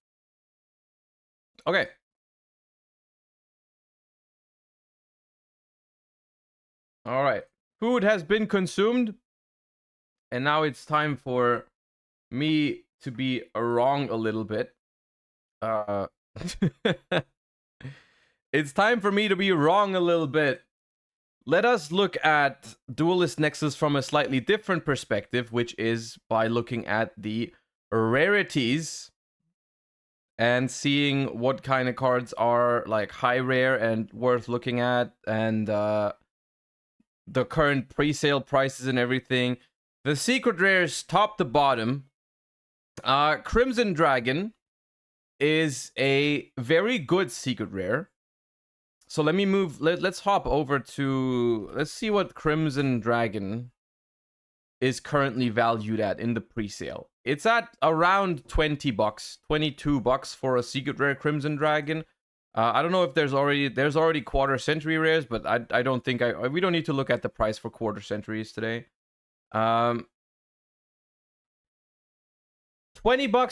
Okay. All right. Food has been consumed. And now it's time for me to be wrong a little bit. It's time for me to be wrong a little bit. Let us look at Duelist Nexus from a slightly different perspective, which is by looking at the rarities and seeing what kind of cards are like high rare and worth looking at, and the current pre-sale prices and everything. The secret rares top to bottom. Crimson Dragon is a very good secret rare. So let me move, let's hop over to, let's see what Crimson Dragon is currently valued at in the pre-sale. It's at around $20, $22 for a secret rare Crimson Dragon. I don't know if there's already quarter century rares, but I don't think we don't need to look at the price for quarter centuries today. $20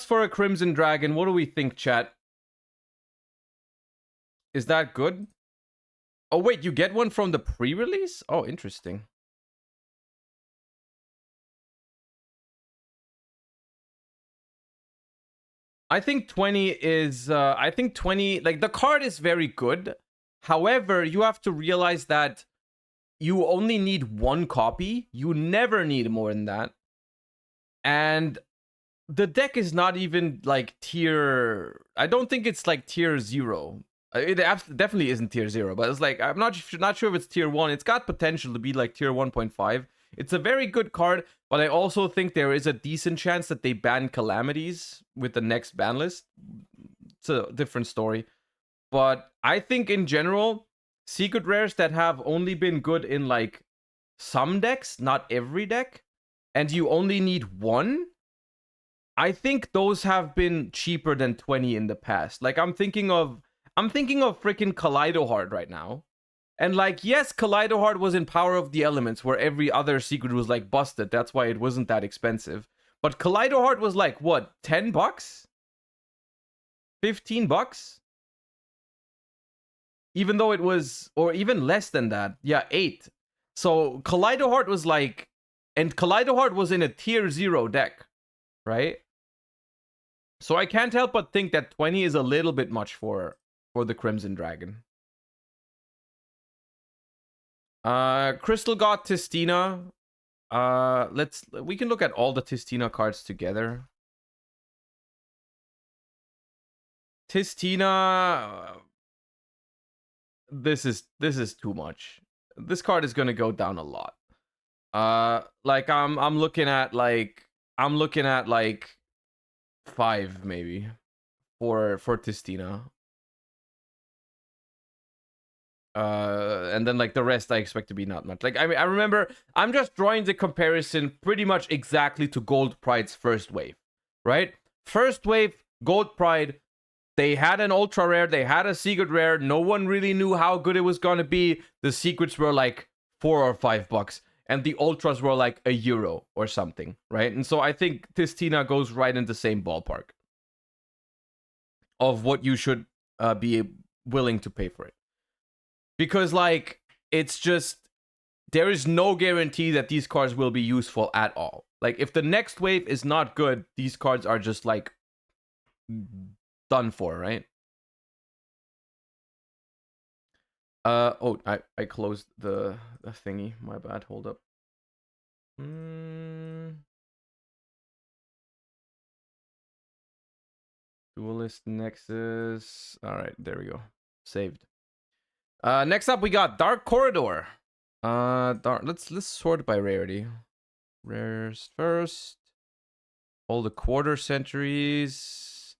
for a Crimson Dragon. What do we think, chat? Is that good? Oh wait, you get one from the pre-release? Oh, interesting. I think 20 is, I think 20, like the card is very good. However, you have to realize that you only need one copy. You never need more than that. And the deck is not even like tier, I don't think it's like tier 0. It definitely isn't tier 0, but it's like, I'm not sure if it's tier 1. It's got potential to be like tier 1.5. It's a very good card, but I also think there is a decent chance that they ban Calamities with the next ban list. It's a different story. But I think in general, secret rares that have only been good in like some decks, not every deck, and you only need one, I think those have been cheaper than 20 in the past. Like I'm thinking of freaking Kaleido Heart right now. And like, yes, Kaleido Heart was in Power of the Elements, where every other secret was like busted. That's why it wasn't that expensive. But Kaleido Heart was like, what, $10? $15? Even though it was, or even less than that. Yeah, 8. So Kaleido Heart was like, and Kaleido Heart was in a tier 0 deck, right? So I can't help but think that 20 is a little bit much for the Crimson Dragon. Crystal God Tistina. We can look at all the Tistina cards together. Tistina, this is too much. This card is gonna go down a lot. Like I'm looking at like 5 maybe for Tistina. And then like the rest I expect to be not much. Like I mean, I remember I'm just drawing the comparison pretty much exactly to Gold Pride's first wave, right? First wave, Gold Pride, they had an ultra rare, they had a secret rare, no one really knew how good it was gonna be. The secrets were like $4 or $5, and the ultras were like €1 or something, right? And so I think Tistina goes right in the same ballpark of what you should be willing to pay for it. Because, like, it's just, there is no guarantee that these cards will be useful at all. Like, if the next wave is not good, these cards are just, like, done for, right? Oh, I closed the thingy. My bad. Hold up. Duelist Nexus. All right, there we go. Saved. Next up, we got Dark Corridor. Let's sort by rarity. Rares first. All the quarter centuries.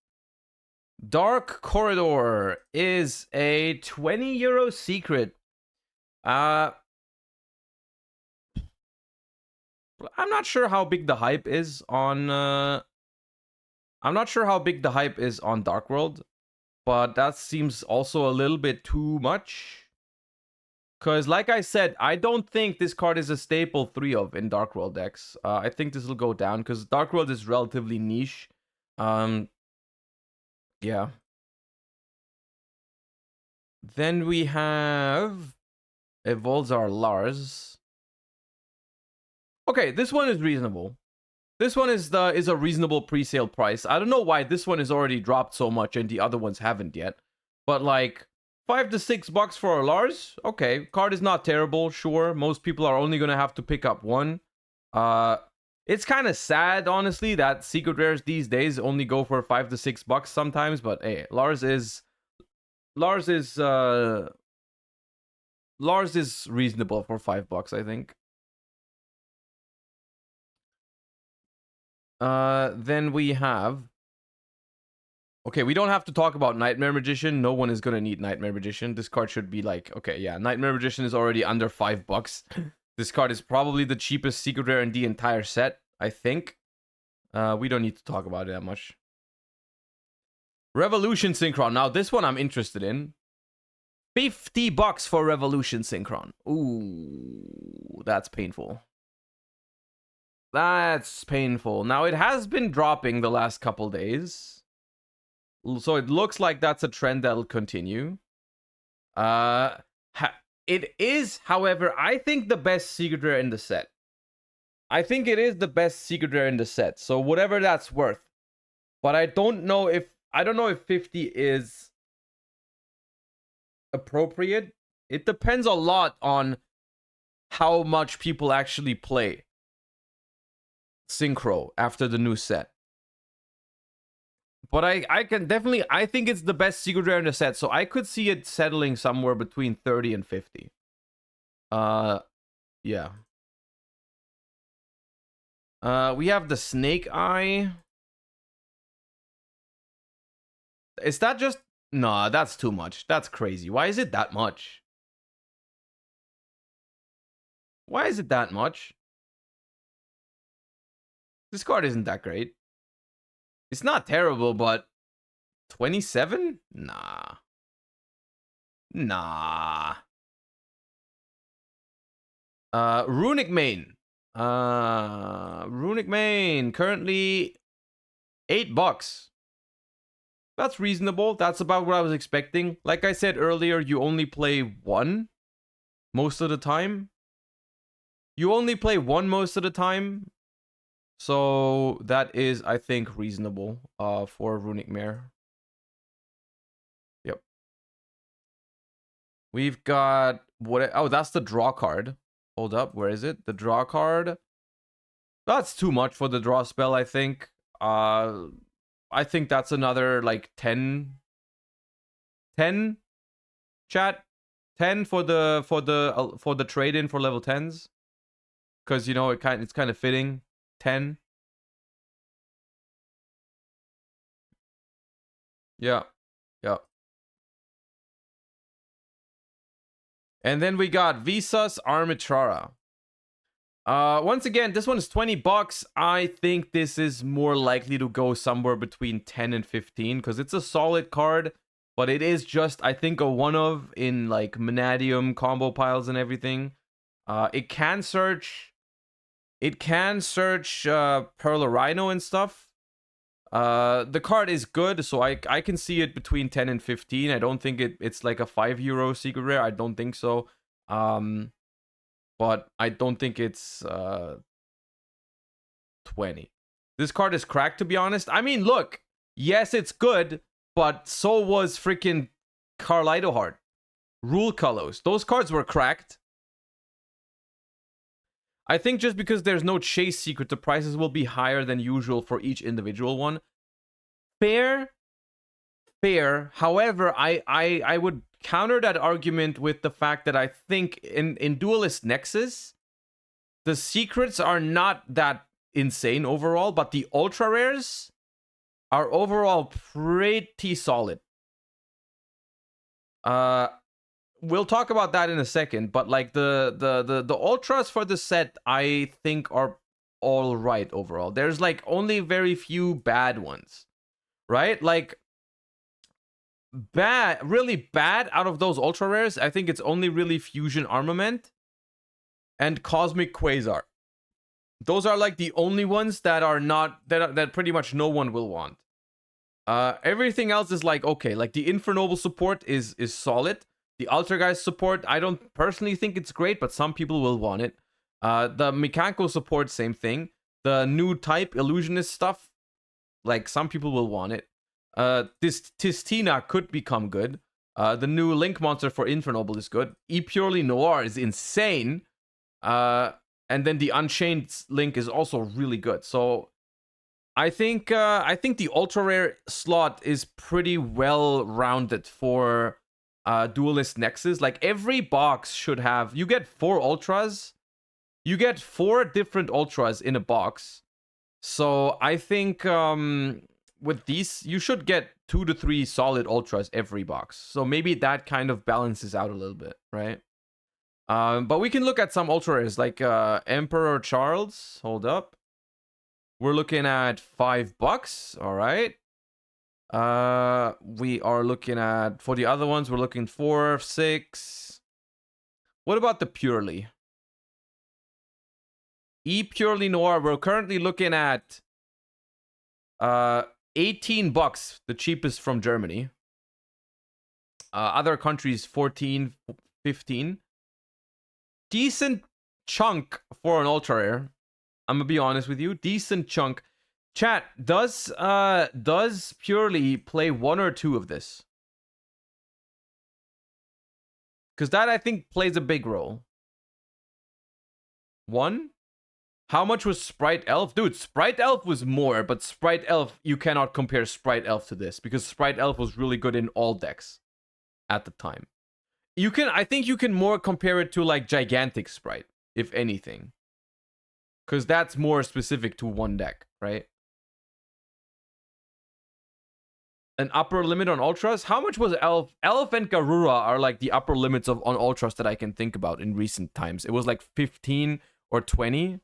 Dark Corridor is a €20 secret. I'm not sure how big the hype is on. I'm not sure how big the hype is on Dark World. But that seems also a little bit too much. Because, like I said, I don't think this card is a staple 3 of in Dark World decks. I think this will go down because Dark World is relatively niche. Yeah. Then we have Evolzar Lars. Okay, this one is reasonable. This one is a reasonable pre-sale price. I don't know why this one is already dropped so much and the other ones haven't yet. But like $5 to $6 for a Lars. Okay, card is not terrible. Sure, most people are only gonna have to pick up one. It's kind of sad, honestly, that secret rares these days only go for $5 to $6 sometimes. But hey, Lars is reasonable for $5, I think. Then we have... Okay, we don't have to talk about Nightmare Magician. No one is gonna need Nightmare Magician. This card should be like... Okay, yeah, Nightmare Magician is already under $5. This card is probably the cheapest secret rare in the entire set, I think. We don't need to talk about it that much. Revolution Synchron. Now, this one I'm interested in. $50 for Revolution Synchron. Ooh, that's painful. That's painful. Now, it has been dropping the last couple days. So it looks like that's a trend that'll continue. It is, however, I think the best secret rare in the set. I think it is the best secret rare in the set. So whatever that's worth. But I don't know if 50 is appropriate. It depends a lot on how much people actually play Synchro after the new set. But I think it's the best secret rare in the set, so I could see it settling somewhere between 30 and 50. Yeah. We have the Snake Eye. Is that just Nah, that's too much. That's crazy. Why is it that much? Why is it that much? This card isn't that great. It's not terrible, but 27? Nah. Nah. Runic Main. Runic Main. Currently $8. That's reasonable. That's about what I was expecting. Like I said earlier, you only play one most of the time. You only play one most of the time. So that is, I think, reasonable for Runic Mare. Yep. We've got what? Oh, that's the draw card. Hold up, where is it? The draw card. That's too much for the draw spell, I think. I think that's another like 10 chat. 10 for the trade in for level 10s. Cuz you know it's kind of fitting. 10. Yeah. Yeah. And then we got Visas Armitrara. Once again, this one is $20. I think this is more likely to go somewhere between 10 and 15 because it's a solid card, but it is just, I think, a one of in like Manadium combo piles and everything. It can search Pearl Rhino and stuff. The card is good, so I can see it between 10 and 15. I don't think it's like a €5 secret rare. I don't think so. But I don't think it's 20. This card is cracked, to be honest. I mean, look, yes, it's good, but so was freaking Carlito Heart. Rule Colors. Those cards were cracked. I think just because there's no chase secret, the prices will be higher than usual for each individual one. Fair. However, I would counter that argument with the fact that I think in Duelist Nexus, the secrets are not that insane overall, but the ultra rares are overall pretty solid. We'll talk about that in a second, but like the ultras for the set, I think are all right overall. There's like only very few bad ones, right? Like really bad out of those ultra rares, I think it's only really Fusion Armament and Cosmic Quasar. Those are like the only ones that are not that pretty much no one will want. Everything else is like okay, like the Infernoble support is solid. The Altergeist support, I don't personally think it's great, but some people will want it. The Mechanical support, same thing. The new type Illusionist stuff, like some people will want it. This Tistina could become good. The new Link monster for Infernoble is good. Purely Noir is insane. And then the Unchained Link is also really good. So I think the ultra rare slot is pretty well rounded for Duelist Nexus. Like every box should have, you get 4 ultras. You get 4 different ultras in a box. So I think with these, you should get 2 to 3 solid ultras every box. So maybe that kind of balances out a little bit, right? But we can look at some ultra rares like Emperor Charles. Hold up. We're looking at $5. All right. We are looking at, for the other ones, we're looking 4, 6. What about the Purely? Purely Noir, we're currently looking at $18, the cheapest from Germany. Other countries 14, 15. Decent chunk for an ultra rare. I'm gonna be honest with you. Decent chunk. Chat, does Purely play 1 or 2 of this? Because that, I think, plays a big role. 1? How much was Sprite Elf? Dude, Sprite Elf was more, but Sprite Elf, you cannot compare Sprite Elf to this, because Sprite Elf was really good in all decks at the time. I think you can more compare it to, like, Gigantic Sprite, if anything. Because that's more specific to one deck, right? An upper limit on ultras? How much was Elf? Elf and Garura are like the upper limits on ultras that I can think about in recent times. It was like 15 or 20.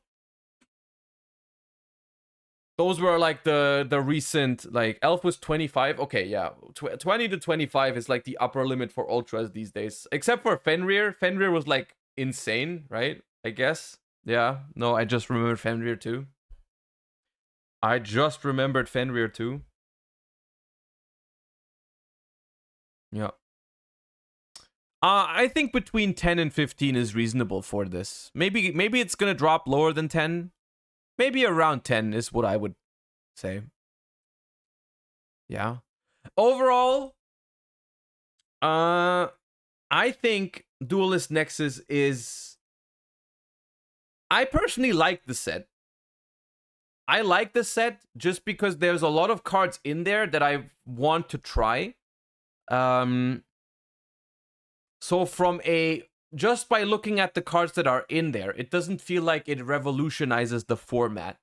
Those were like the recent, like Elf was 25. Okay, yeah. 20 to 25 is like the upper limit for ultras these days. Except for Fenrir. Fenrir was like insane, right? I guess. Yeah. No, I just remembered Fenrir too. I just remembered Fenrir too. Yeah. I think between 10 and 15 is reasonable for this. Maybe it's gonna drop lower than 10. Maybe around 10 is what I would say. Yeah. Overall, I think Duelist Nexus is... I personally like the set. I like the set just because there's a lot of cards in there that I want to try. So from just by looking at the cards that are in there, it doesn't feel like it revolutionizes the format.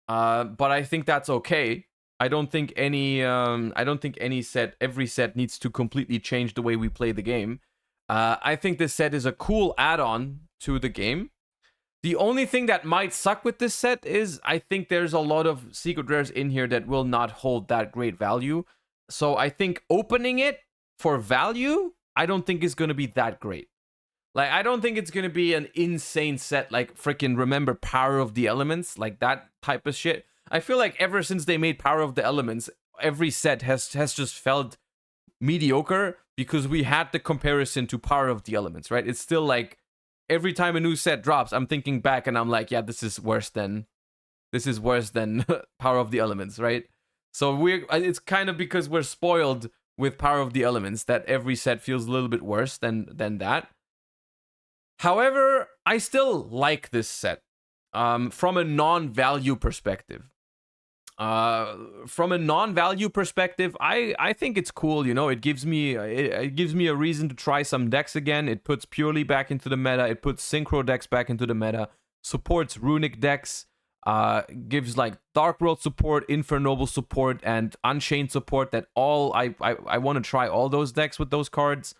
But I think that's okay. I don't think any every set needs to completely change the way we play the game. I think this set is a cool add-on to the game. The only thing that might suck with this set is I think there's a lot of secret rares in here that will not hold that great value. So I think opening it for value, I don't think is going to be that great. Like, I don't think it's going to be an insane set like freaking remember Power of the Elements, like that type of shit. I feel like ever since they made Power of the Elements, every set has just felt mediocre because we had the comparison to Power of the Elements, right? It's still like every time a new set drops, I'm thinking back and I'm like, yeah, this is worse than Power of the Elements, right? So it's kind of because we're spoiled with Power of the Elements that every set feels a little bit worse than that. However, I still like this set from a non-value perspective. From a non-value perspective, I think it's cool. You know, it gives me a reason to try some decks again. It puts Purely back into the meta. It puts Synchro decks back into the meta. Supports Runic decks. Gives like Dark World support, Infernoble support, and Unchained support. That all I want to try all those decks with those cards.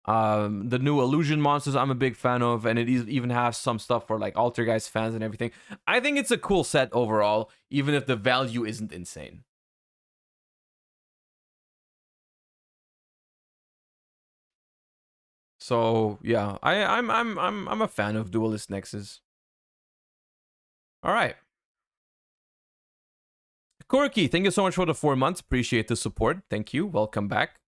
The new illusion monsters I'm a big fan of, and it even has some stuff for like Altergeist fans and everything. I think it's a cool set overall, even if the value isn't insane. So yeah, I'm a fan of Duelist Nexus. All right, Corky, thank you so much for the 4 months. Appreciate the support. Thank you. Welcome back.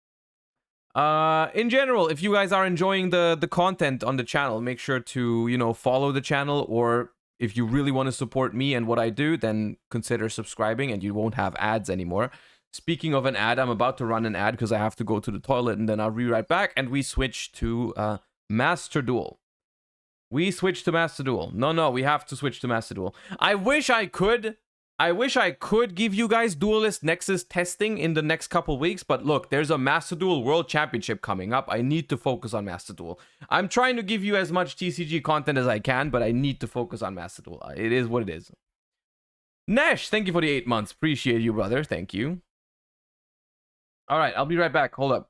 In general, if you guys are enjoying the content on the channel, make sure to, you know, follow the channel, or if you really want to support me and what I do, then consider subscribing and you won't have ads anymore. Speaking of an ad, I'm about to run an ad because I have to go to the toilet and then I'll be right back, and we switch to Master Duel. We switch to Master Duel. No, we have to switch to Master Duel. I wish I could give you guys Duelist Nexus testing in the next couple weeks, but look, there's a Master Duel World Championship coming up. I need to focus on Master Duel. I'm trying to give you as much TCG content as I can, but I need to focus on Master Duel. It is what it is. Nesh, thank you for the 8 months. Appreciate you, brother. Thank you. All right, I'll be right back. Hold up.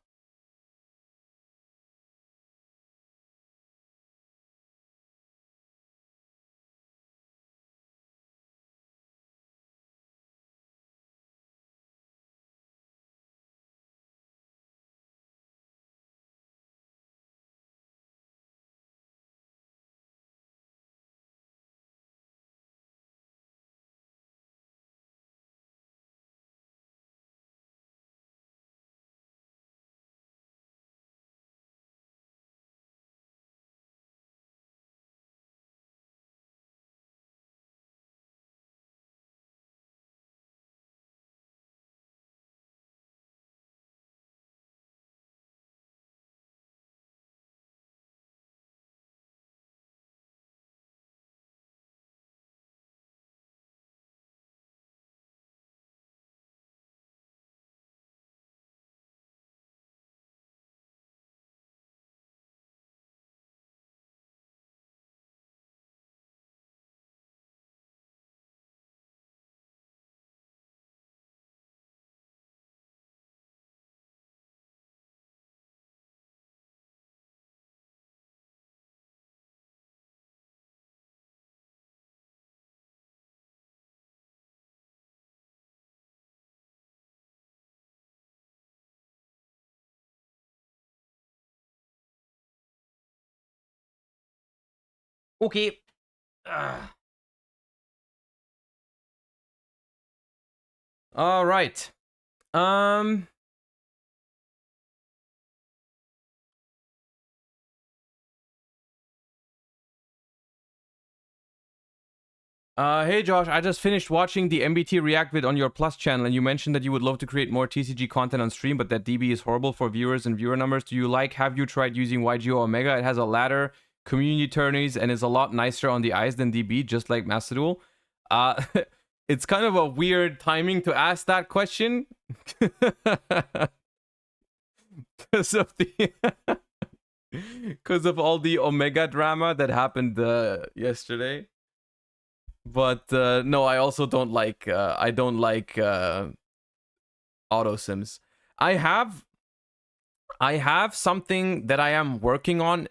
Okay. All right. Hey Josh, I just finished watching the MBT React vid on your Plus channel, and you mentioned that you would love to create more TCG content on stream, but that DB is horrible for viewers and viewer numbers. Have you tried using yugioh Omega? It has a ladder, community tourneys, and is a lot nicer on the eyes than DB, just like Master Duel. It's kind of a weird timing to ask that question. Because of the... because of all the Omega drama that happened yesterday. But no, I also don't like auto sims. I have something that I am working on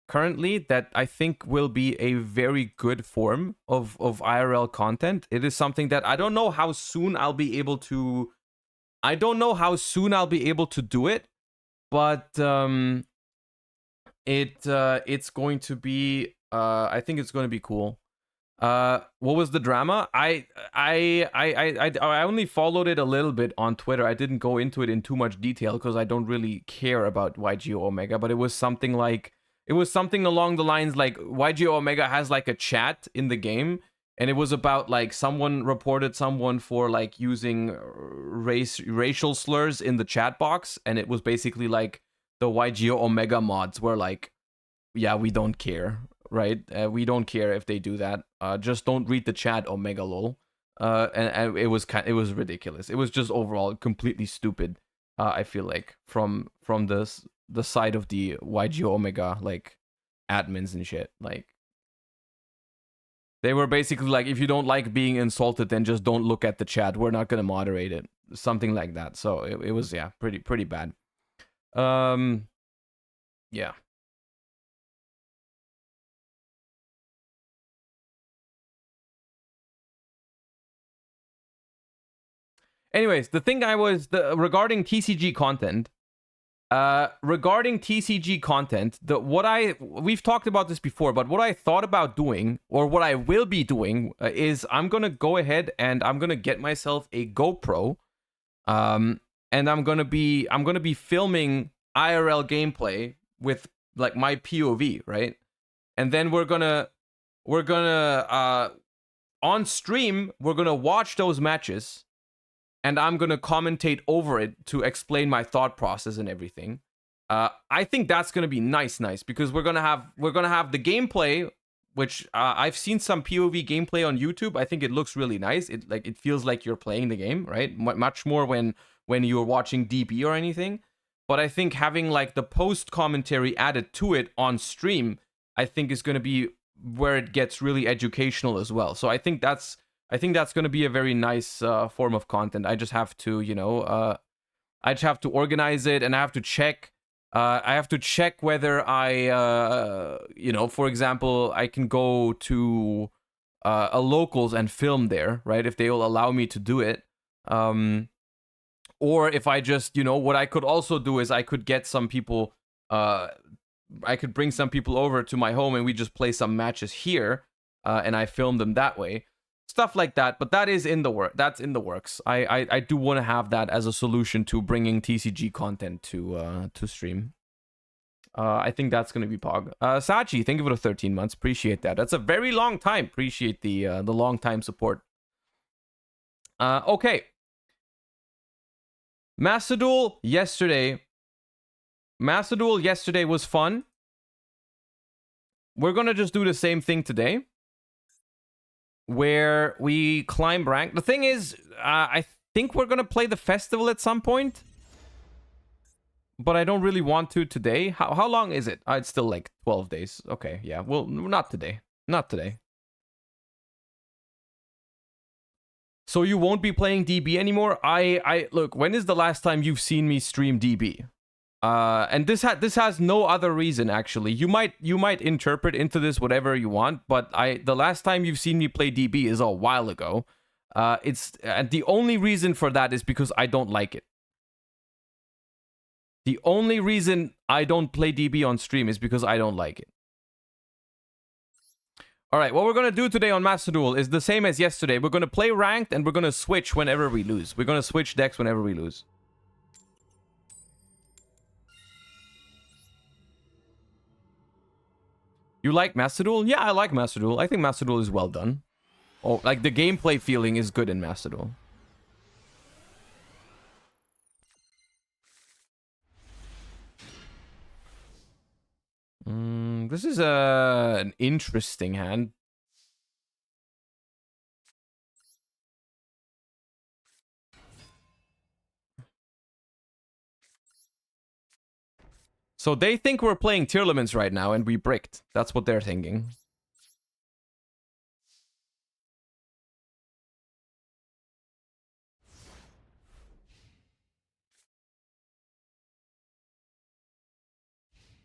currently that I think will be a very good form of IRL content. It is something that I don't know how soon I'll be able to do it, but it's going to be I think it's going to be cool. What was the drama? I only followed it a little bit on Twitter. I didn't go into it in too much detail because I don't really care about yugioh Omega, but it was something along the lines like yugioh Omega has like a chat in the game, and it was about like someone reported someone for like using racial slurs in the chat box, and it was basically like the yugioh Omega mods were like, yeah, we don't care. Right, we don't care if they do that. Just don't read the chat, Omega lol. And it was ridiculous. It was just overall completely stupid. I feel like from the side of the yugioh Omega like admins and shit. Like they were basically like, if you don't like being insulted, then just don't look at the chat. We're not gonna moderate it, something like that. So it was pretty bad. Yeah. Anyways, the thing regarding TCG content, we've talked about this before, but what I thought about doing, or what I will be doing, is I'm gonna go ahead and I'm gonna get myself a GoPro, and I'm gonna be filming IRL gameplay with like my POV, right? And then we're gonna on stream we're gonna watch those matches, and I'm gonna commentate over it to explain my thought process and everything. I think that's gonna be nice because we're gonna have the gameplay, which I've seen some POV gameplay on YouTube. I think it looks really nice. It feels like you're playing the game, right? Much more when you're watching DB or anything. But I think having like the post commentary added to it on stream, I think is gonna be where it gets really educational as well. So I think that's going to be a very nice form of content. I just have to, I just have to organize it, and I have to check. I have to check whether I, for example, I can go to a locals and film there, right? If they will allow me to do it. Or if I just, what I could also do is I could get some people, I could bring some people over to my home and we just play some matches here, and I film them that way. Stuff like that, but that is in the that's in the works. I do want to have that as a solution to bringing TCG content to stream. I think that's gonna be Pog. Sachi, thank you for the 13 months. Appreciate that. That's a very long time. Appreciate the long time support. Okay. Master Duel yesterday was fun. We're gonna just do the same thing today, where we climb rank. The thing is, I think we're gonna play the festival at some point, but I don't really want to today. How long is it? It's still like 12 days. Okay, yeah. Well, not today. Not today. So you won't be playing DB anymore? I look, when is the last time you've seen me stream DB? And this has no other reason, actually. You might interpret into this whatever you want, but the last time you've seen me play DB is a while ago. And the only reason for that is because I don't like it. The only reason I don't play DB on stream is because I don't like it. All right, what we're going to do today on Master Duel is the same as yesterday. We're going to play ranked and we're going to switch whenever we lose. We're going to switch decks whenever we lose. You like Master Duel? Yeah, I like Master Duel. I think Master Duel is well done. Oh, like the gameplay feeling is good in Master Duel. This is an interesting hand. So they think we're playing Tearlaments right now and we bricked. That's what they're thinking.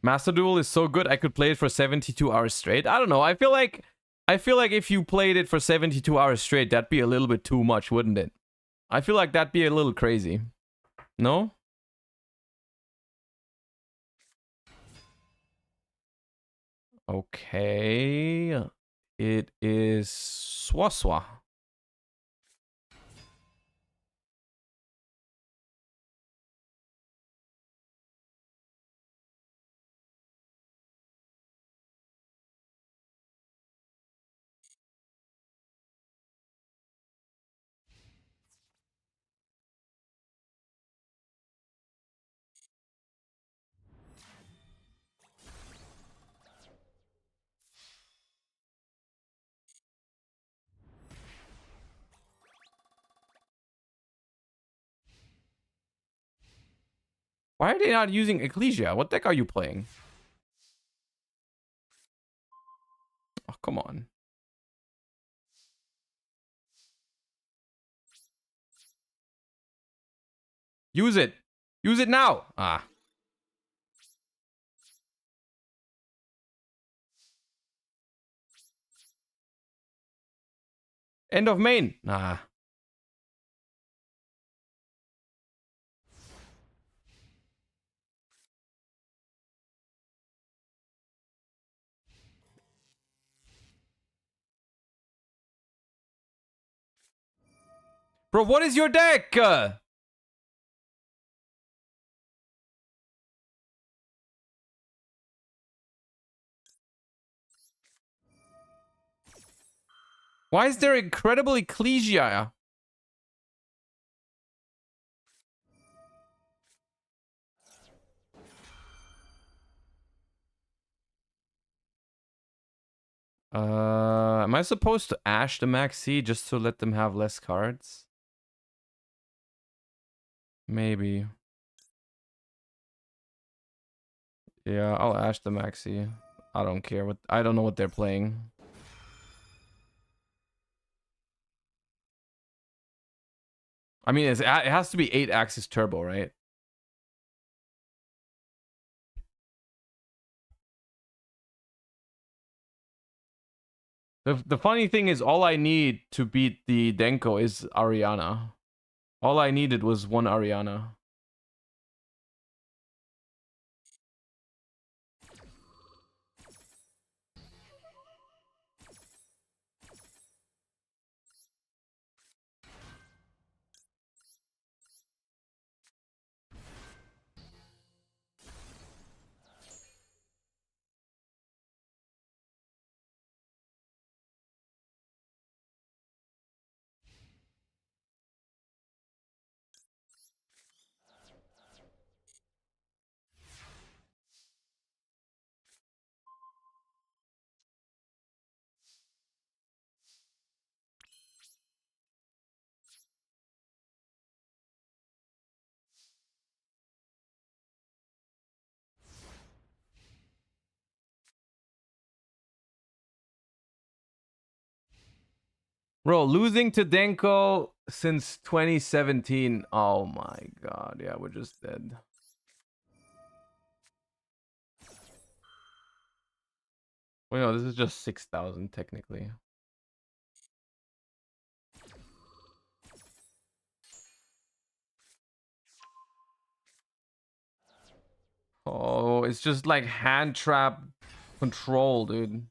Master Duel is so good I could play it for 72 hours straight. I don't know. I feel like if you played it for 72 hours straight, that'd be a little bit too much, wouldn't it? I feel like that'd be a little crazy. No? Okay. It is Swaswa. Why are they not using Ecclesia? What deck are you playing? Oh, come on. Use it. Use it now. Ah. End of main. Ah. Bro, what is your deck? Why is there incredible Ecclesia? Am I supposed to Ash the Maxi just to let them have less cards? Maybe. Yeah, I'll Ash the Maxi. I don't care what. I don't know what they're playing. I mean, it has to be 8-axis turbo, right? The funny thing is, all I need to beat the Denko is Ariana. All I needed was one Ariana. Bro, losing to Denko since 2017. Oh my god. Yeah, we're just dead. Well, no, this is just 6,000 technically. Oh, it's just like hand trap control, dude.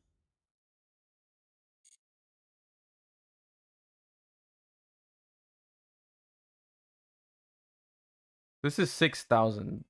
This is 6,000.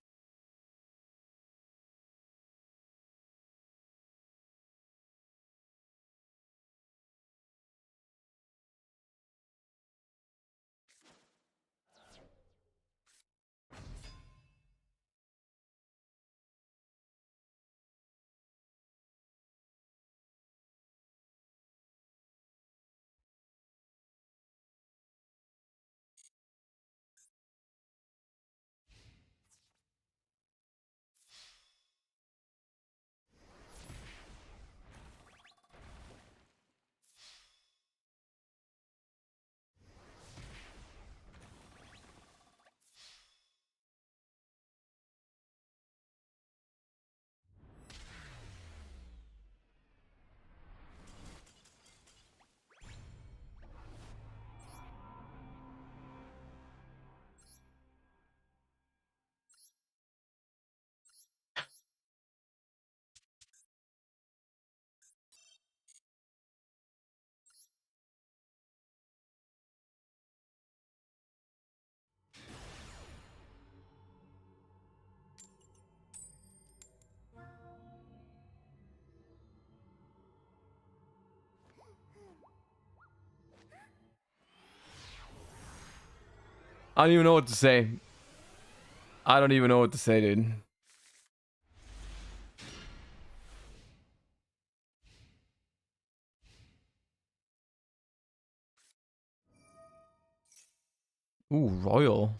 I don't even know what to say. I don't even know what to say, dude. Ooh, Royal.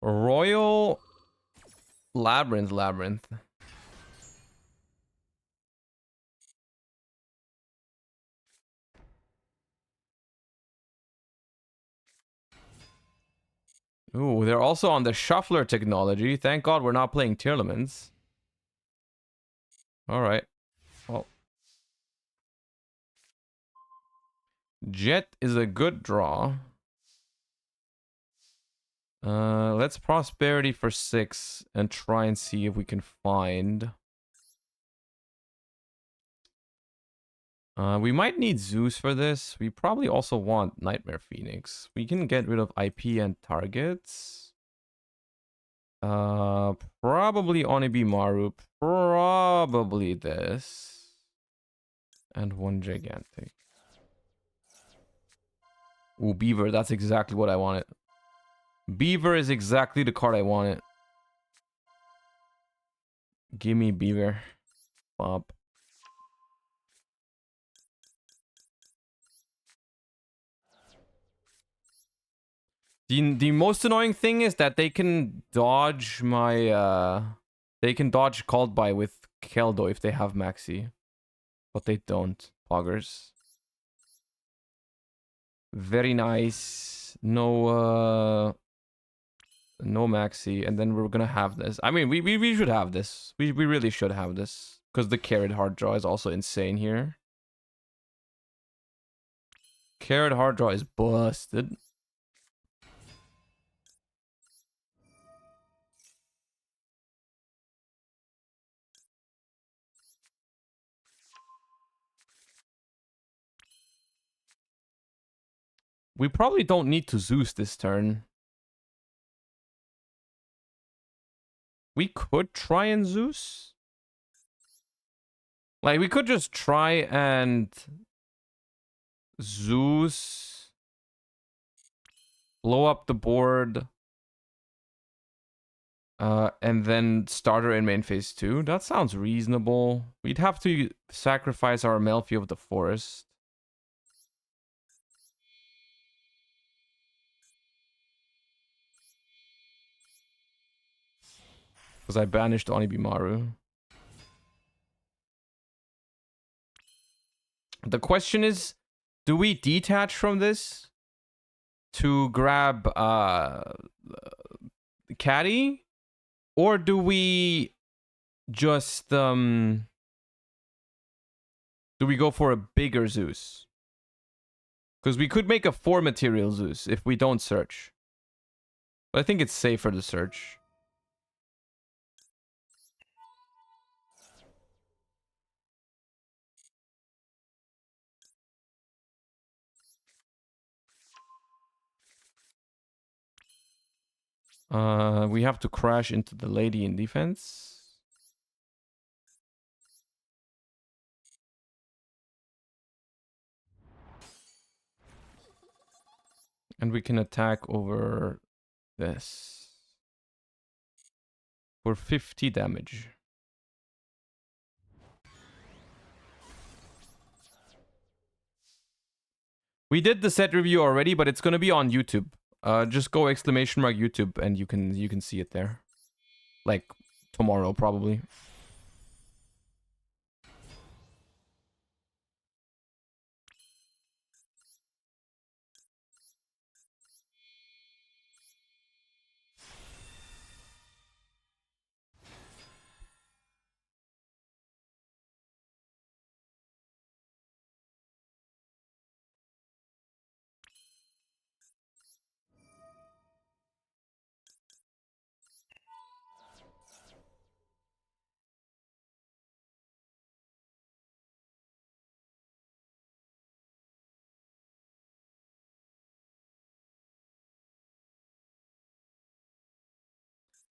Royal Labyrinth. Ooh, they're also on the shuffler technology. Thank God we're not playing Tearlaments. Alright. Well. Jet is a good draw. Let's Prosperity for 6 and try and see if we can find... we might need Zeus for this. We probably also want Nightmare Phoenix. We can get rid of IP and targets. Probably Onibimaru. Probably this. And one Gigantic. Ooh, Beaver. That's exactly what I wanted. Beaver is exactly the card I wanted. Give me Beaver. Bob. The most annoying thing is that they can dodge my they can dodge Called By with Keldo if they have Maxi. But they don't. Poggers. Very nice. No no Maxi, and then we're gonna have this. I mean, we should have this. We really should have this. Because the Carrot hard draw is also insane here. Carrot hard draw is busted. We probably don't need to Zeus this turn. We could try and Zeus. Like, we could just try and Zeus, blow up the board, and then starter in main phase 2. That sounds reasonable. We'd have to sacrifice our Melfi of the Forest. Because I banished Onibimaru. The question is, do we detach from this to grab Caddy? Or do we just do we go for a bigger Zeus? Because we could make a 4 material Zeus if we don't search. But I think it's safer to search. We have to crash into the lady in defense. And we can attack over this for 50 damage. We did the set review already, but it's gonna be on YouTube. Just go !YouTube and you can see it there. Like tomorrow probably.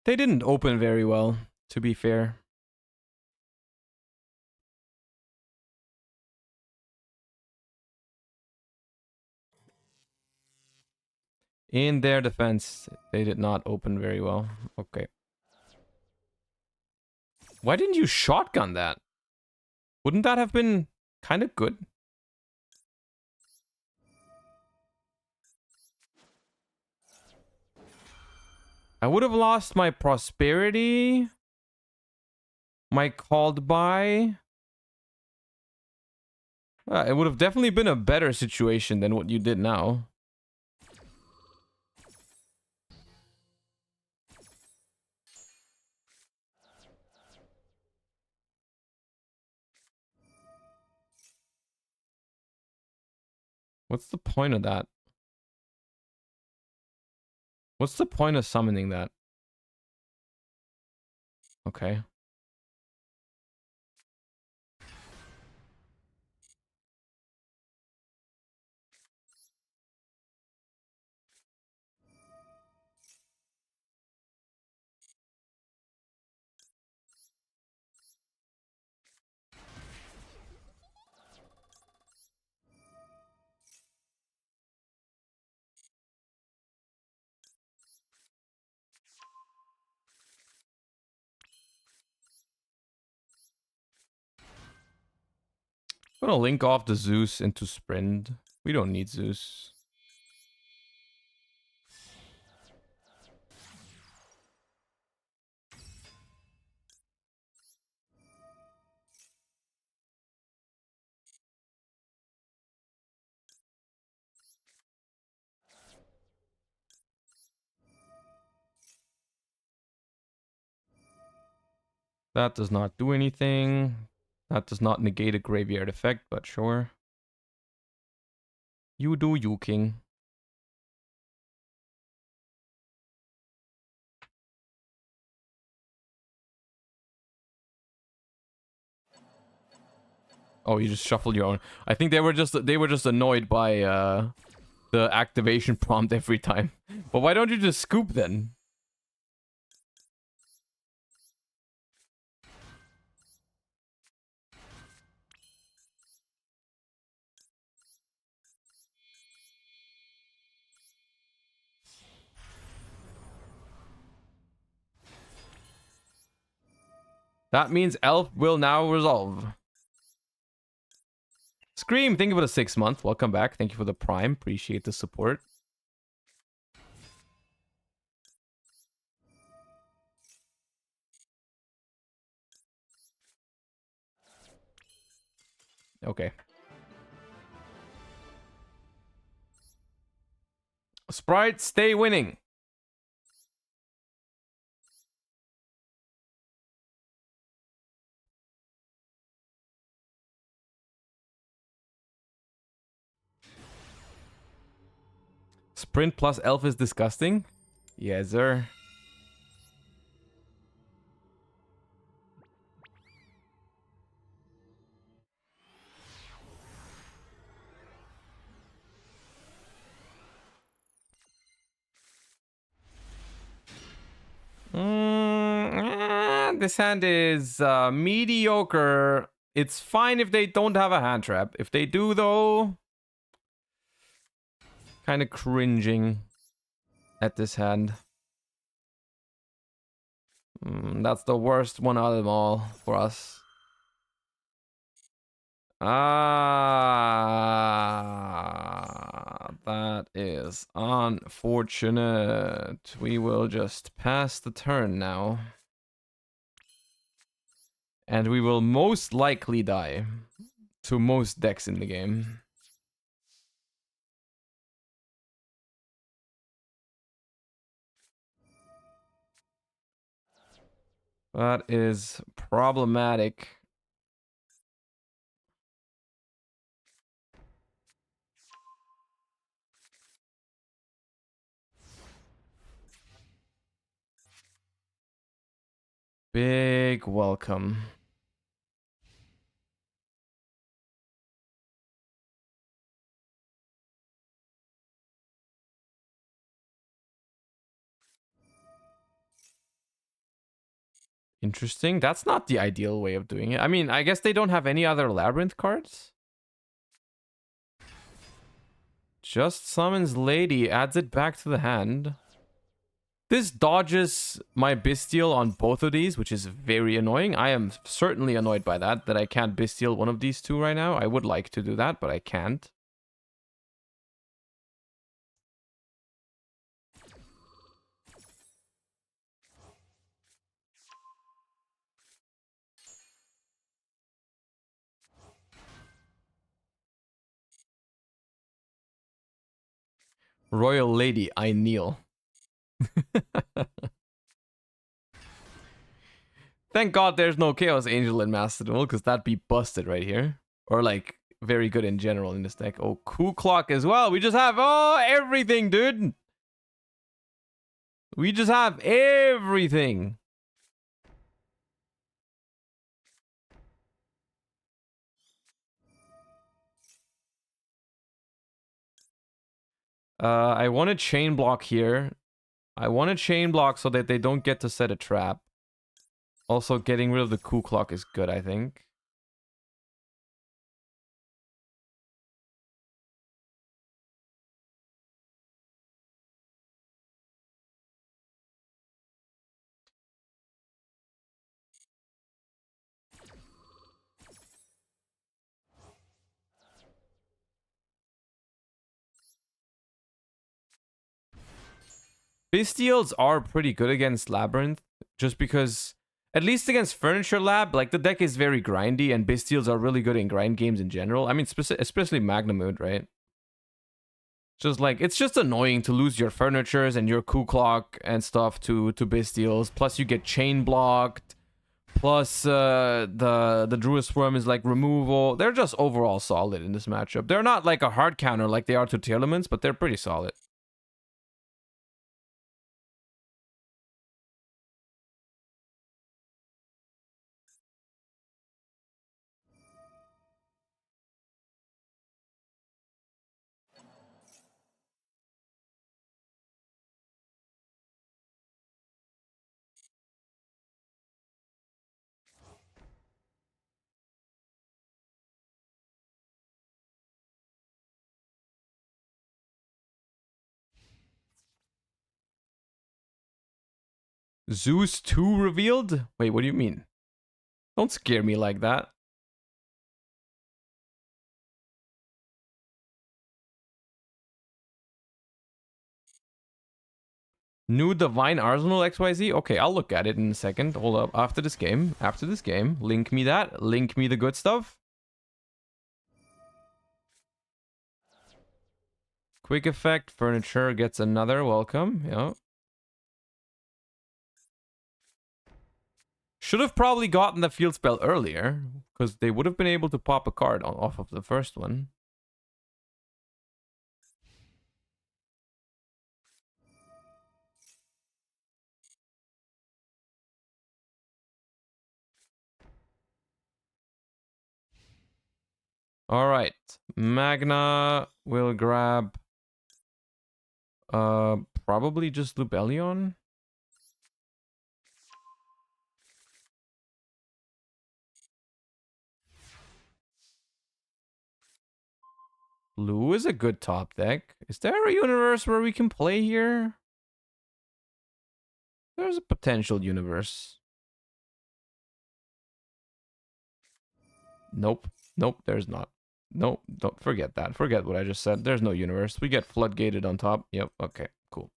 They didn't open very well, to be fair. In their defense, they did not open very well. Okay. Why didn't you shotgun that? Wouldn't that have been kind of good? I would have lost my prosperity. My called by. It would have definitely been a better situation than what you did now. What's the point of that? What's the point of summoning that? Okay. I'm gonna link off the Zeus into Sprint. We don't need Zeus. That does not do anything. That does not negate a graveyard effect, but sure. You do you, King. Oh, you just shuffled your own. I think they were just annoyed by the activation prompt every time. But why don't you just scoop then? That means Elf will now resolve. Scream, thank you for the 6 month. Welcome back. Thank you for the Prime. Appreciate the support. Okay. Sprite, stay winning. Sprint plus Elf is disgusting. Yes, sir. This hand is mediocre. It's fine if they don't have a hand trap. If they do, though, kind of cringing at this hand. That's the worst one out of them all for us. That is unfortunate. We will just pass the turn now. And we will most likely die to most decks in the game. That is problematic. Big welcome. Interesting. That's not the ideal way of doing it. I mean, I guess they don't have any other Labyrinth cards. Just summons Lady, adds it back to the hand. This dodges my Bestial on both of these, which is very annoying. I am certainly annoyed by that I can't Bestial one of these two right now. I would like to do that, but I can't. Royal Lady, I kneel. Thank God there's no Chaos Angel in Master Duel, because that'd be busted right here. Or like, very good in general in this deck. Oh, Coup Clock as well. We just have, everything, dude. We just have everything. I want to chain block here. I want to chain block so that they don't get to set a trap. Also, getting rid of the Coup Clock is good, I think. Bestials are pretty good against Labyrinth, just because, at least against Furniture Lab, like the deck is very grindy, and Bestials are really good in grind games in general. I mean, especially Magnamood, right? Just like, it's just annoying to lose your Furnitures and your Coup Clock and stuff to Bestials. Plus, you get chain blocked. Plus, the Druid Swarm is like removal. They're just overall solid in this matchup. They're not like a hard counter like they are to Tearlaments, but they're pretty solid. Zeus 2 revealed? Wait, what do you mean? Don't scare me like that. New Divine Arsenal XYZ? Okay, I'll look at it in a second. Hold up. After this game. Link me that. Link me the good stuff. Quick effect. Furniture gets another. Welcome. Yeah. Should have probably gotten the field spell earlier, because they would have been able to pop a card off of the first one. All right. Magna will grab probably just Lubellion. Blue is a good top deck. Is there a universe where we can play here? There's a potential universe. Nope. Nope, there's not. Nope, don't forget that. Forget what I just said. There's no universe. We get floodgated on top. Yep, okay, cool.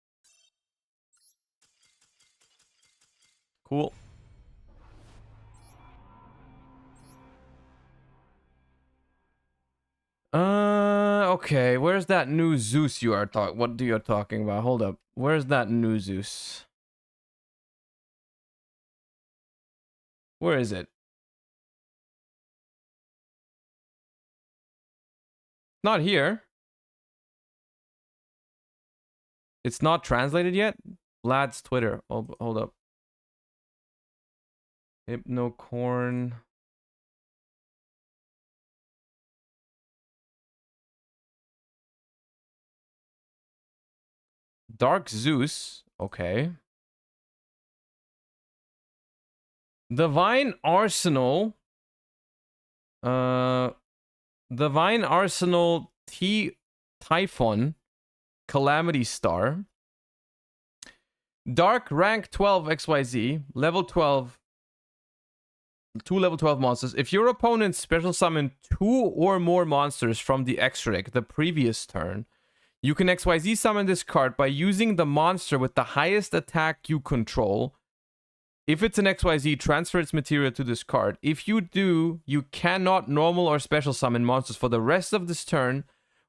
Cool. Okay. Where's that new Zeus you are talking? What do you talking about? Hold up. Where's that new Zeus? Where is it? Not here. It's not translated yet. Vlad's Twitter. Oh, hold up. Hypnocorn. Dark Zeus. Okay. Divine Arsenal. Divine Arsenal Typhon. Calamity Star. Dark rank 12 XYZ. Level 12. 2 level 12 monsters. If your opponent special summon 2 or more monsters from the extra deck the previous turn, you can XYZ summon this card by using the monster with the highest attack you control. If it's an XYZ, transfer its material to this card. If you do, you cannot normal or special summon monsters for the rest of this turn.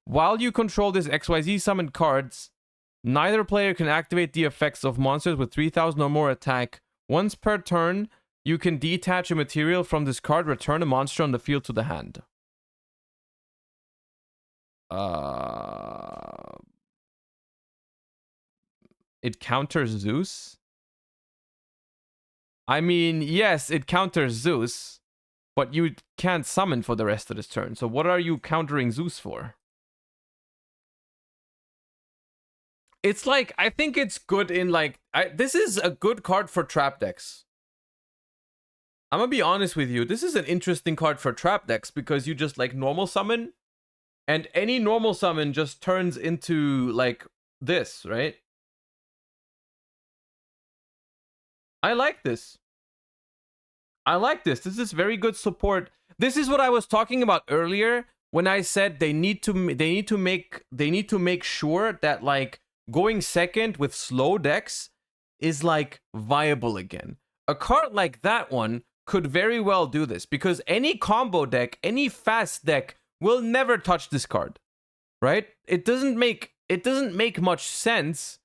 While you control this XYZ summoned cards, neither player can activate the effects of monsters with 3000 or more attack. Once per turn, you can detach a material from this card, return a monster on the field to the hand. It counters Zeus? I mean, yes, it counters Zeus, but you can't summon for the rest of this turn. So what are you countering Zeus for? It's like, I think it's good in like, this is a good card for trap decks. I'm gonna be honest with you. This is an interesting card for trap decks because you just like normal summon and any normal summon just turns into like this, right? I like this. I like this. This is very good support. This is what I was talking about earlier when I said they need to make sure that like going second with slow decks is like viable again. A card like that one could very well do this because any combo deck, any fast deck will never touch this card, right? It doesn't make much sense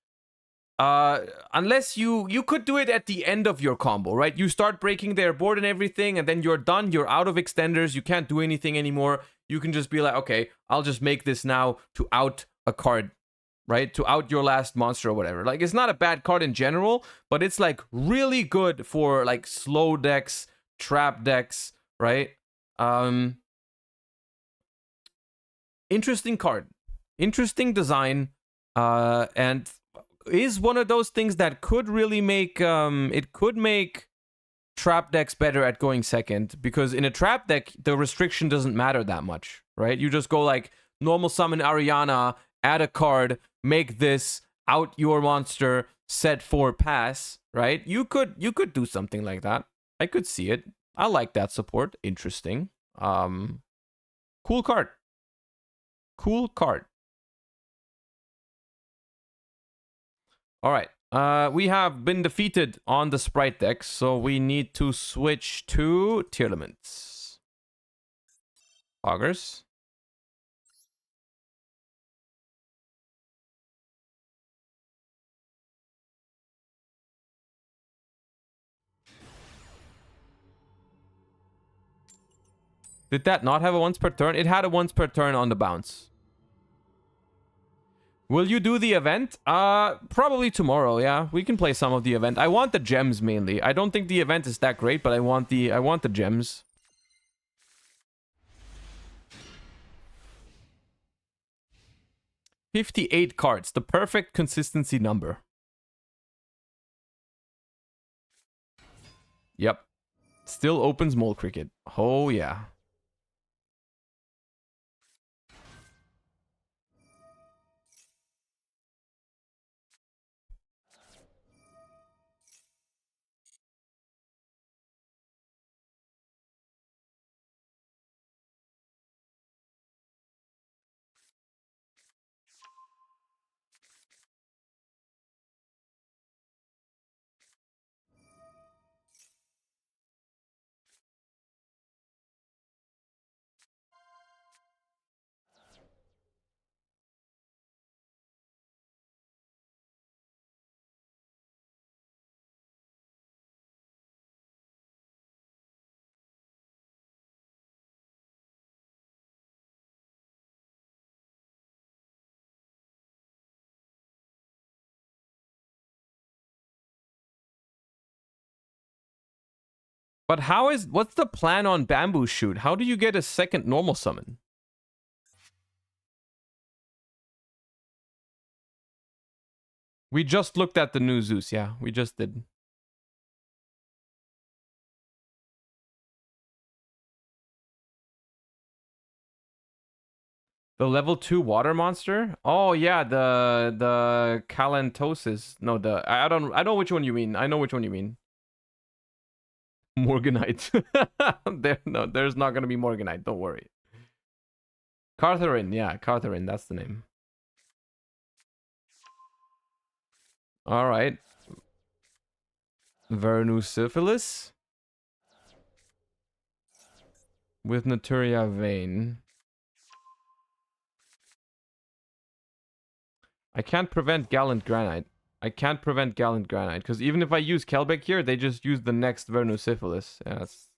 unless you could do it at the end of your combo, right? You start breaking their board and everything, and then you're done. You're out of extenders. You can't do anything anymore. You can just be like, okay, I'll just make this now to out a card, right? To out your last monster or whatever. Like, it's not a bad card in general, but it's like really good for like slow decks, trap decks, right? Interesting card, interesting design, and is one of those things that could really make it could make trap decks better at going second, because in a trap deck the restriction doesn't matter that much, right? You just go like normal summon Ariana, add a card, make this, out your monster, set 4, pass, right? You could do something like that. I could see it. I like that support. Interesting. Cool card. Cool card. All right. We have been defeated on the Sprite deck, so we need to switch to Tearlaments. Augers. Did that not have a once per turn? It had a once per turn on the bounce. Will you do the event? Probably tomorrow, yeah. We can play some of the event. I want the gems mainly. I don't think the event is that great, but I want the gems. $58 cards, the perfect consistency number. Yep. Still opens Mole Cricket. Oh, yeah. But what's the plan on Bamboo Shoot? How do you get a second normal summon? We just looked at the new Zeus, yeah, we just did. The level 2 water monster? Oh yeah, the Calantosis. No, I know which one you mean. I know which one you mean. Morganite. There's not gonna be Morganite, don't worry. Cartharin, yeah, Cartharin, that's the name. Alright. Vernusyphilis. With Naturia Vein. I can't prevent Gallant Granite. Because even if I use Kelbeck here, they just use the next Vernusyphilis. Yeah, that's...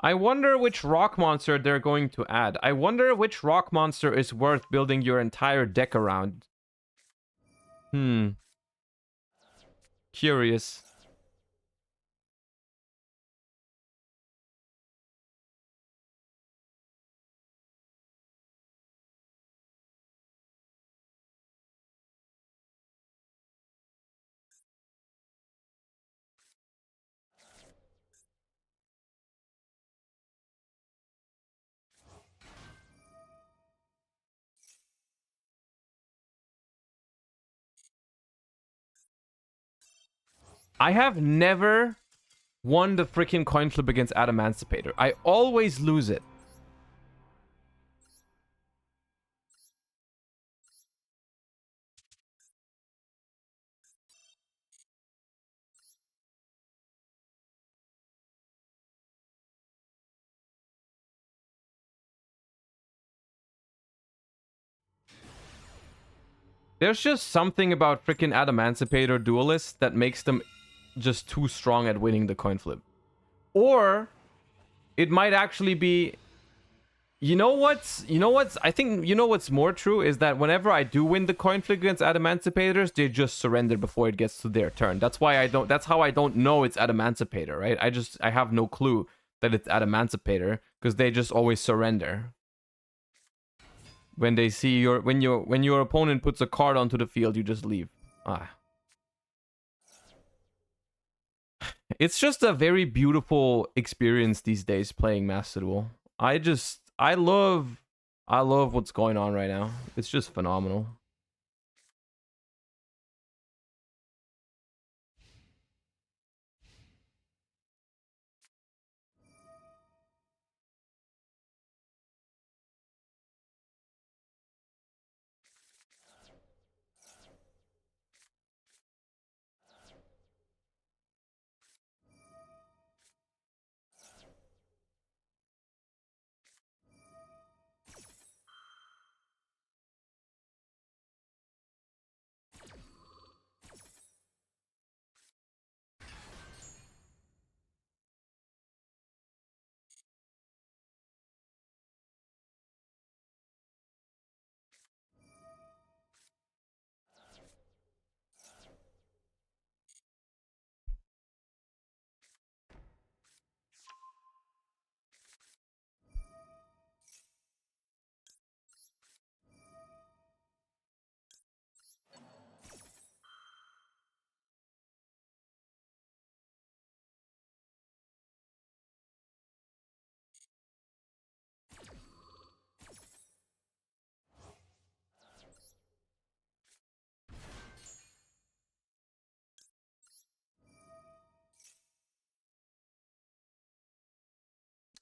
I wonder which rock monster they're going to add. I wonder which rock monster is worth building your entire deck around. Curious. I have never won the freaking coin flip against Adamancipator. I always lose it. There's just something about freaking Adamancipator duelists that makes them just too strong at winning the coin flip. Or it might actually be... I think what's more true is that whenever I do win the coin flip against Adamancipators, they just surrender before it gets to their turn. That's how I don't know it's Adamancipator, right? I have no clue that it's Adamancipator because they just always surrender. When they see when your opponent puts a card onto the field, you just leave. It's just a very beautiful experience these days playing Master Duel. I love what's going on right now. It's just phenomenal.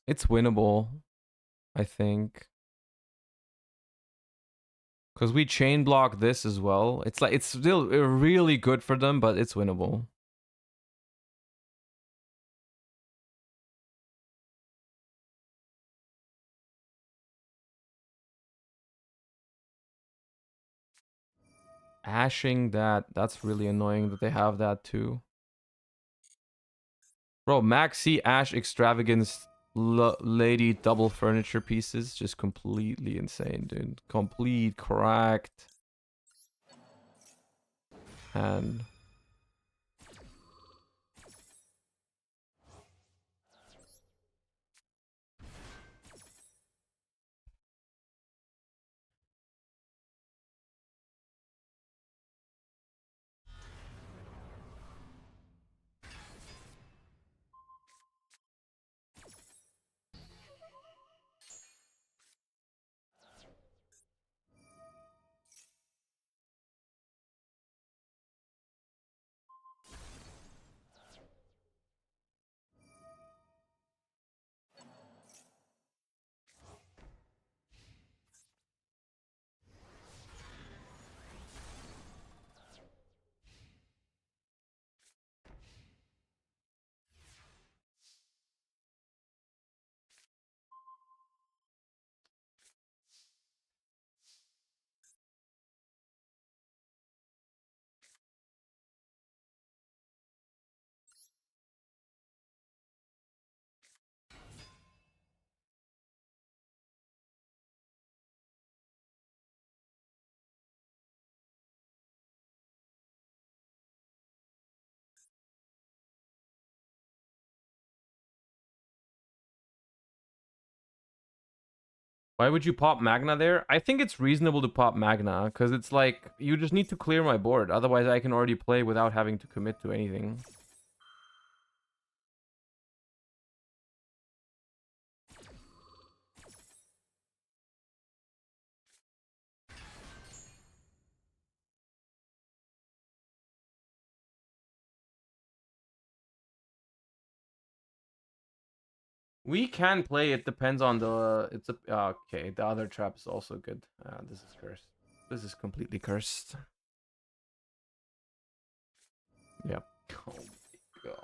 It's winnable, I think. Because we chain block this as well. It's still really good for them, but it's winnable. Ashing that's really annoying that they have that too. Bro, Maxi Ash Extravagance Lady double furniture pieces. Just completely insane, dude. Complete cracked. And why would you pop Magna there? I think it's reasonable to pop Magna, because it's like, you just need to clear my board. Otherwise, I can already play without having to commit to anything. We can play, it depends on the... It's a... okay, the other trap is also good. This is cursed. This is completely cursed. Yep. Oh my god.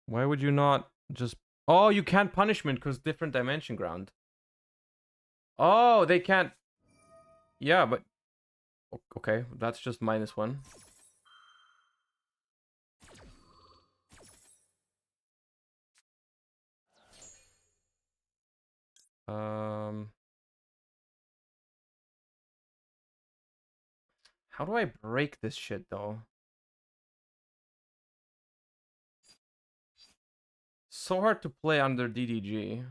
Why would you not just... Oh, you can't punishment because different dimension ground. Oh, they can't... Yeah, but... Okay, that's just -1. How do I break this shit, though? So hard to play under DDG.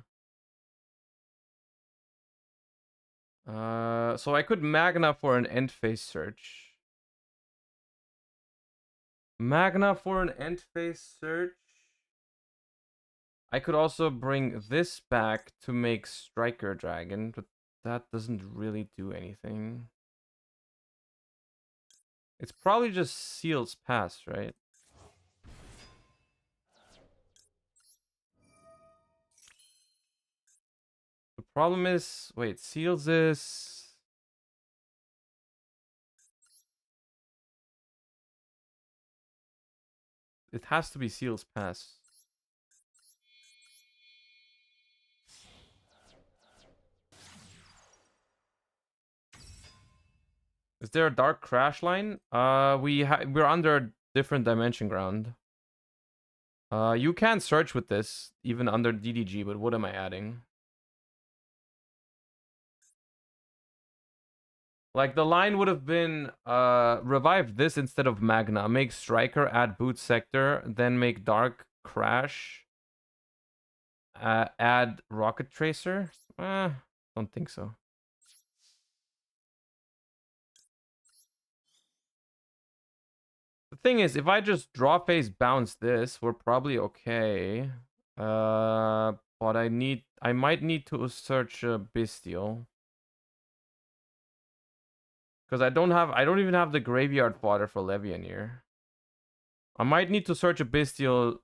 So I could Magna for an end phase search. Magna for an end phase search. I could also bring this back to make Striker Dragon, but that doesn't really do anything. It's probably just Seal's Pass, right? The problem is... Wait, Seals is... It has to be Seal's Pass. Is there a Dark Crash line? We're under a different dimension ground. You can search with this, even under DDG, but what am I adding? Like, the line would have been, revive this instead of Magna. Make Striker, add Boot Sector, then make Dark Crash. Add Rocket Tracer? Don't think so. thing is, if I just draw phase bounce this, we're probably okay. But I might need to search a bestial. Because I don't even have the graveyard fodder for Levian here. I might need to search a bestial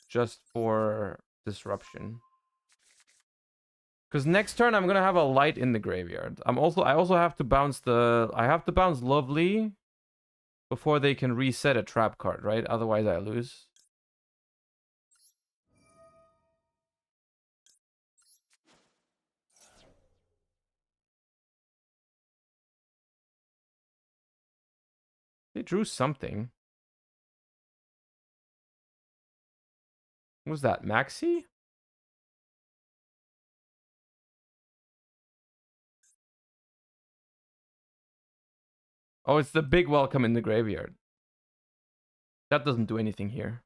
just for disruption. Because next turn I'm gonna have a light in the graveyard. I also have to bounce Lovely before they can reset a trap card, right? Otherwise I lose. They drew something. What was that? Maxi? Oh, it's the big welcome in the graveyard. That doesn't do anything here.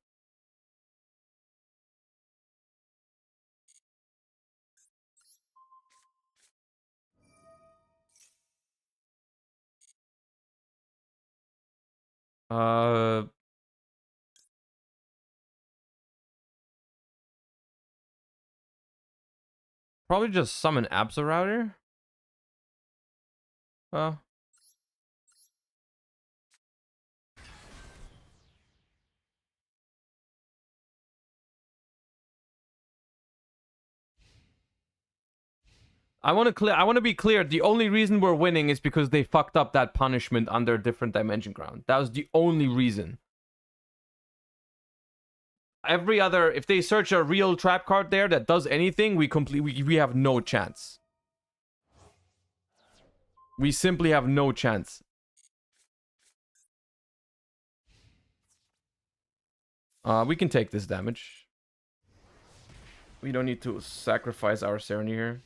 Probably just summon Absorouter. I want to be clear. The only reason we're winning is because they fucked up that punishment under different dimension ground. That was the only reason. Every other, if they search a real trap card there that does anything, we have no chance. We simply have no chance. We can take this damage. We don't need to sacrifice our Serenity here.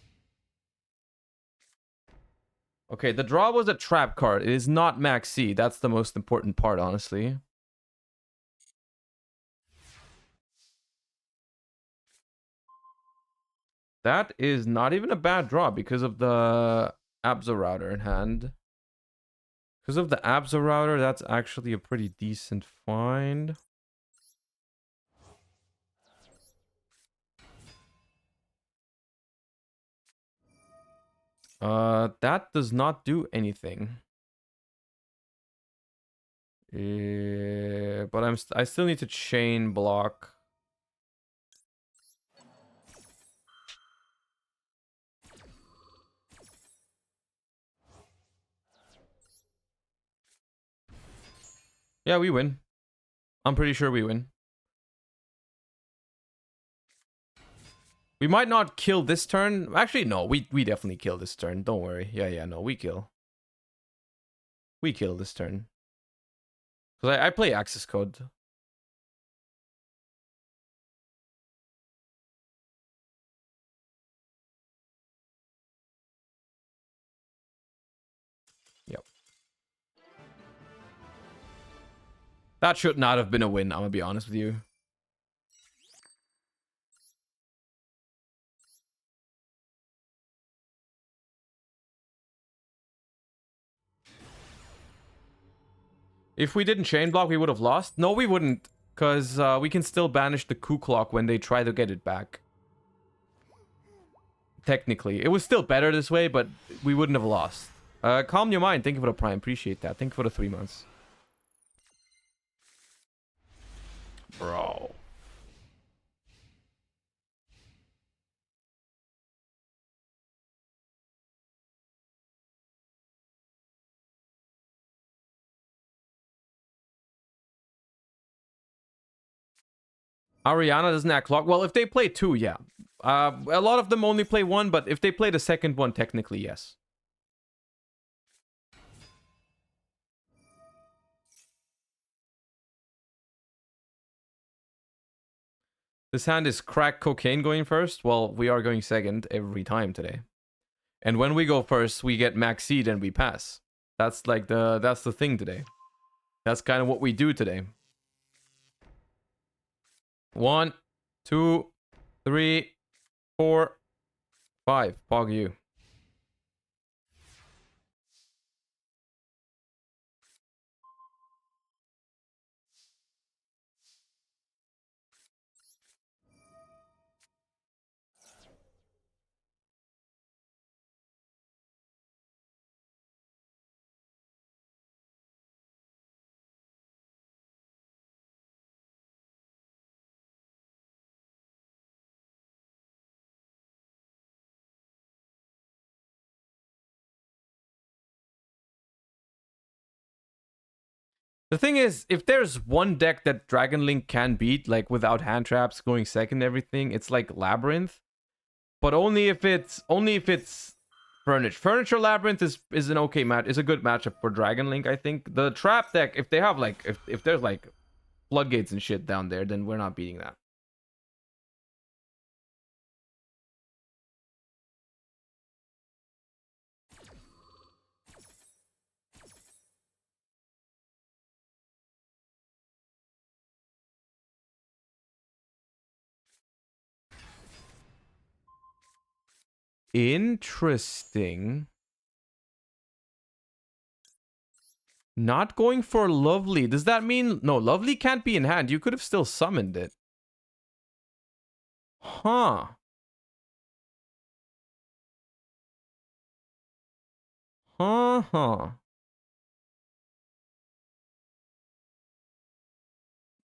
Okay, the draw was a trap card. It is not Max C. That's the most important part, honestly. That is not even a bad draw because of the Absorouter in hand. Because of the Absorouter, that's actually a pretty decent find. That does not do anything. But I still need to chain block. Yeah, we win. I'm pretty sure we win. We might not kill this turn. Actually, no, we definitely kill this turn. Don't worry. Yeah, no, we kill. We kill this turn. Because I play access code. Yep. That should not have been a win, I'm gonna be honest with you. If we didn't chain block, we would have lost. No, we wouldn't. Because we can still banish the coup clock when they try to get it back. Technically. It was still better this way, but we wouldn't have lost. Calm your mind. Thank you for the prime. Appreciate that. Thank you for the 3 months. Bro. Ariana doesn't act clock. Well, if they play 2, yeah. A lot of them only play 1, but if they play the second one, technically, yes. This hand is crack cocaine going first. Well, we are going second every time today. And when we go first, we get max seed and we pass. That's like that's the thing today. That's kind of what we do today. 1, 2, 3, 4, 5. Pog you. The thing is, if there's one deck that Dragon Link can beat, like without hand traps, going second, everything, it's like Labyrinth. But only if it's Furniture. Furniture Labyrinth is an okay match. Is a good matchup for Dragon Link, I think. The trap deck, if they have like if there's like floodgates and shit down there, then we're not beating that. Interesting. Not going for Lovely. Does that mean... No, Lovely can't be in hand. You could have still summoned it. Huh. Huh.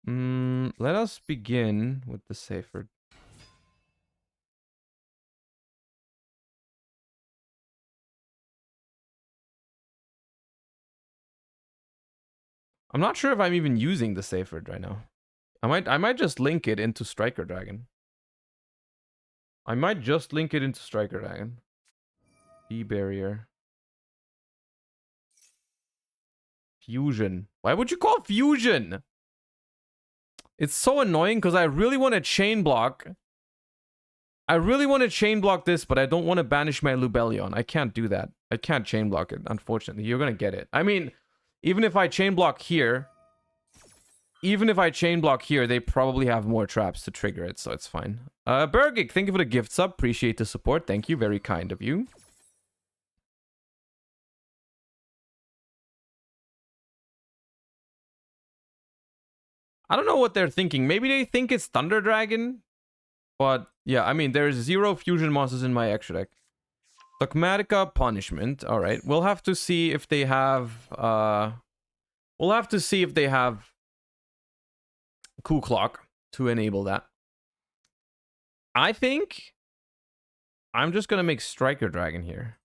Let us begin with the Safer. I'm not sure if I'm even using the Saferd right now. I might just link it into Striker Dragon. I might just link it into Striker Dragon. E-Barrier. Fusion. Why would you call Fusion? It's so annoying because I really want to chain block. I really want to chain block this, but I don't want to banish my Lubellion. I can't do that. I can't chain block it, unfortunately. You're going to get it. I mean, even if I chain block here, they probably have more traps to trigger it, so it's fine. Bergic, thank you for the gift sub. Appreciate the support. Thank you. Very kind of you. I don't know what they're thinking. Maybe they think it's Thunder Dragon. But, yeah, I mean, there's 0 fusion monsters in my extra deck. Dogmatica, Punishment. Alright, we'll have to see if they have... We'll have to see if they have... Cool Clock to enable that. I think... I'm just gonna make Striker Dragon here.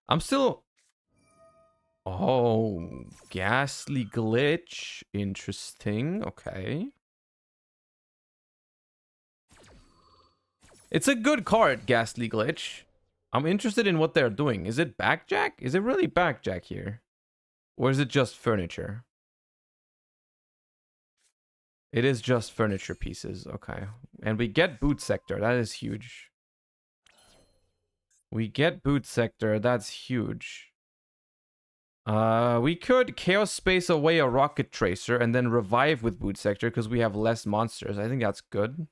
I'm still... Oh, Ghastly Glitch. Interesting. Okay. It's a good card, Ghastly Glitch. I'm interested in what they're doing. Is it Backjack? Is it really Backjack here? Or is it just furniture? It is just furniture pieces. Okay. And we get Boot Sector. That is huge. We get Boot Sector. That's huge. We could Chaos Space away a Rocket Tracer and then revive with Boot Sector because we have less monsters. I think that's good.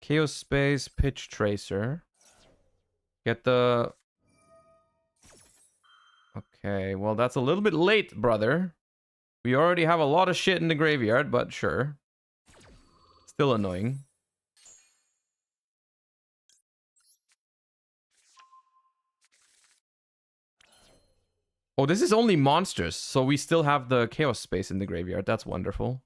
Chaos Space, Pitch Tracer. Get the... Okay, well, that's a little bit late, brother. We already have a lot of shit in the graveyard, but sure. Still annoying. Oh, this is only monsters, so we still have the Chaos Space in the graveyard. That's wonderful.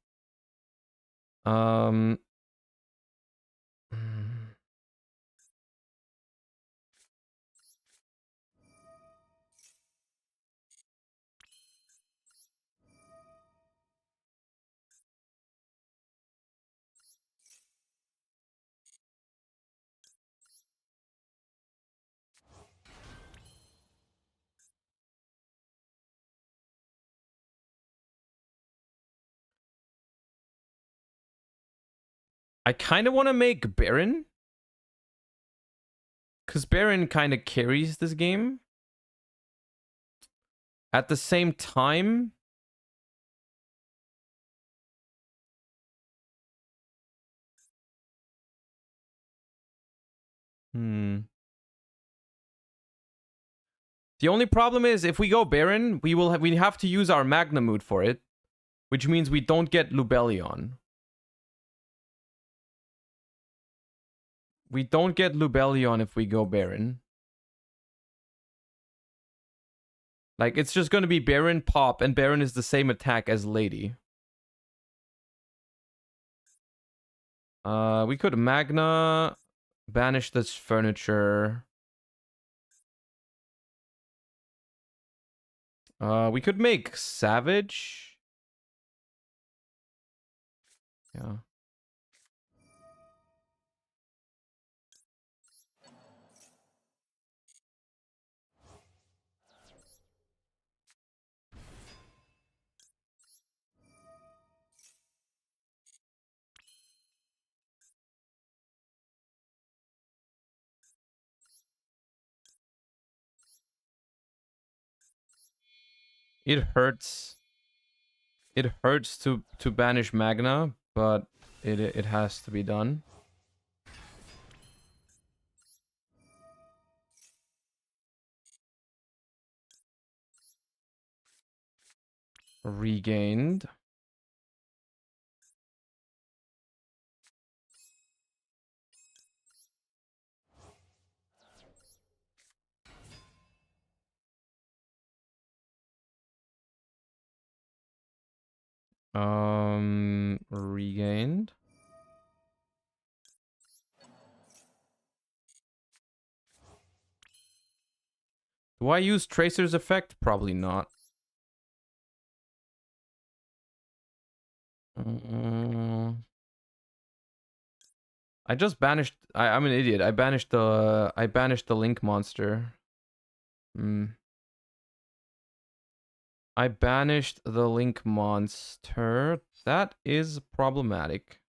I kind of want to make Baron. Because Baron kind of carries this game. At the same time... The only problem is if we go Baron, we have to use our Magna Mood for it, which means we don't get Lubellion. We don't get Lubellion if we go Baron. Like, it's just going to be Baron, Pop, and Baron is the same attack as Lady. We could Magna, banish this furniture. We could make Savage. Yeah. It hurts. It hurts to banish Magna, but it has to be done. Regained. Regained. Do I use Tracer's effect? Probably not. I just banished. I'm an idiot. I banished the Link monster. I banished the Link monster. That is problematic.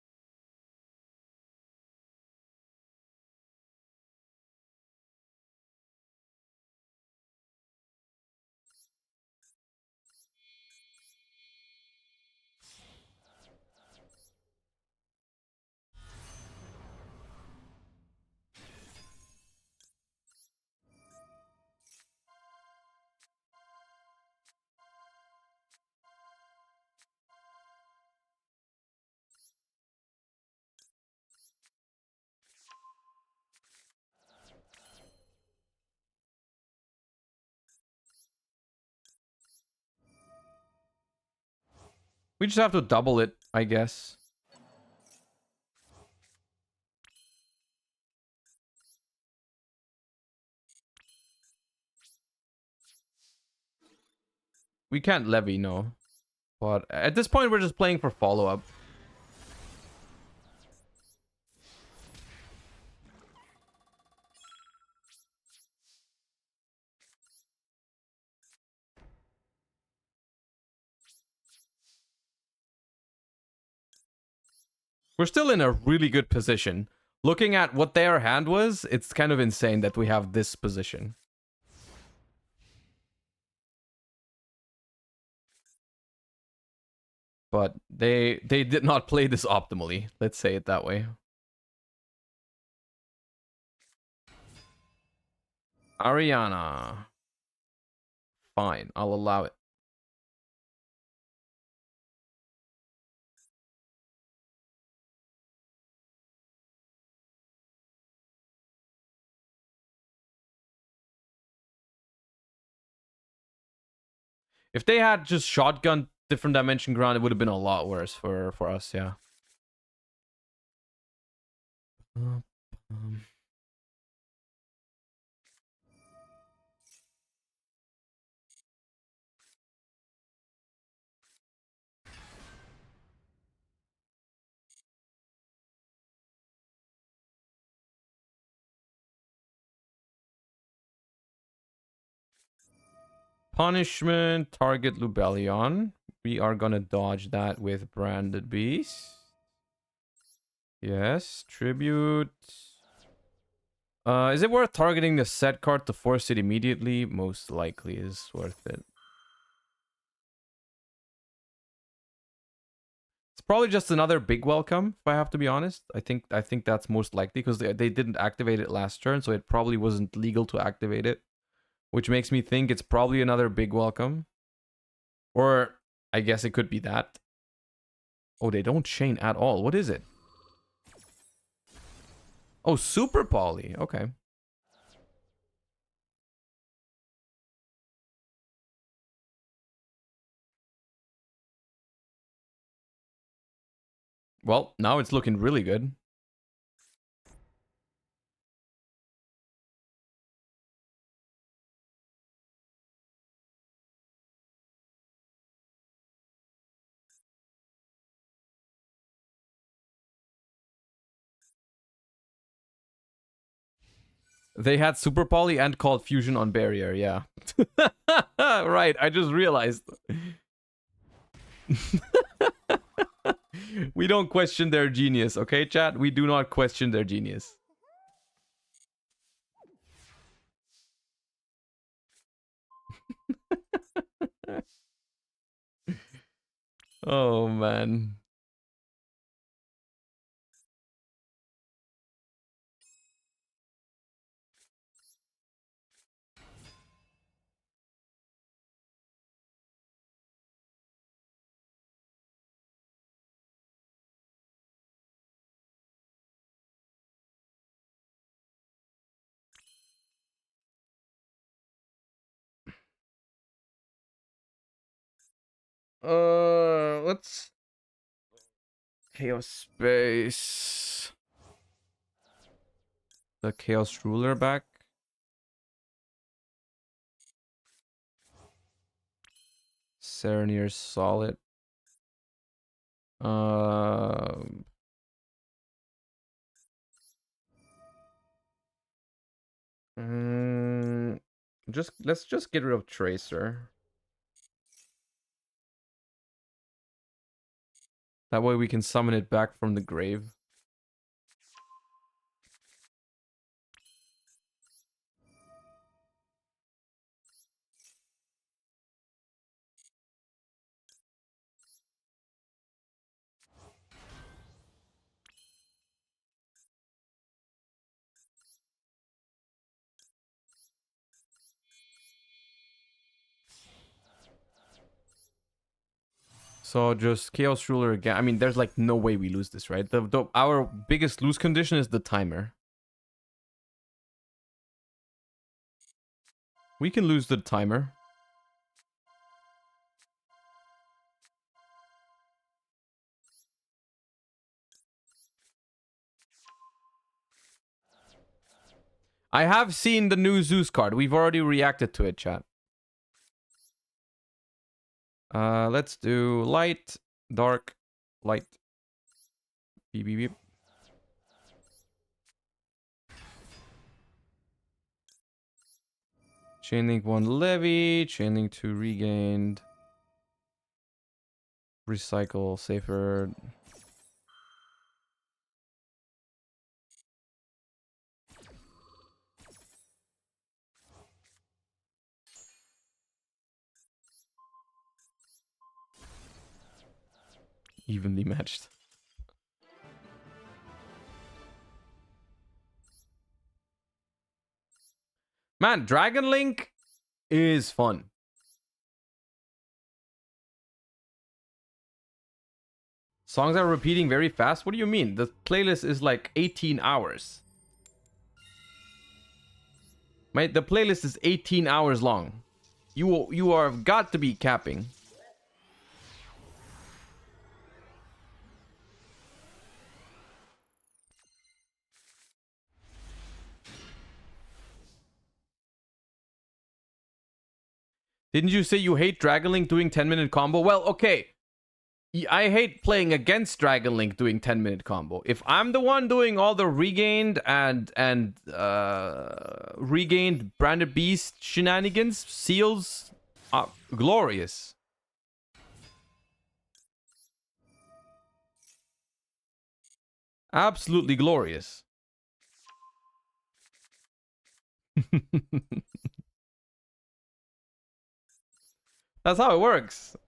We just have to double it, I guess. We can't levy, no. But at this point, we're just playing for follow-up. We're still in a really good position. Looking at what their hand was, it's kind of insane that we have this position. But they did not play this optimally. Let's say it that way. Ariana. Fine, I'll allow it. If they had just shotgun different dimension ground, it would have been a lot worse for us, yeah. Punishment, target Lubellion. We are gonna dodge that with Branded Beast. Yes, tribute. Is it worth targeting the set card to force it immediately? Most likely is worth it. It's probably just another big welcome, if I have to be honest. I think that's most likely because they didn't activate it last turn, so it probably wasn't legal to activate it. Which makes me think it's probably another big welcome. Or I guess it could be that. Oh, they don't chain at all. What is it? Oh, super poly. Okay. Well, now it's looking really good. They had super poly and called fusion on barrier, yeah. Right, I just realized. We don't question their genius, okay, chat? We do not question their genius. Oh, man. Let's... Chaos Space. The Chaos Ruler back. Serenir solid. Let's just get rid of Tracer. That way we can summon it back from the grave. So just Chaos Ruler again. I mean, there's like no way we lose this, right? Our biggest lose condition is the timer. We can lose the timer. I have seen the new Zeus card. We've already reacted to it, chat. Let's do light, dark, light. Beep, beep, beep. Chainlink 1 levy, chainlink 2 regained. Recycle, safer. Evenly matched. Man, Dragon Link is fun. Songs are repeating very fast? What do you mean? The playlist is like 18 hours. The playlist is 18 hours long. You are got to be capping. Didn't you say you hate Dragon Link doing 10-minute combo? Well, okay. I hate playing against Dragon Link doing 10-minute combo. If I'm the one doing all the regained and regained Branded Beast shenanigans, seals, glorious. Absolutely glorious. That's how it works.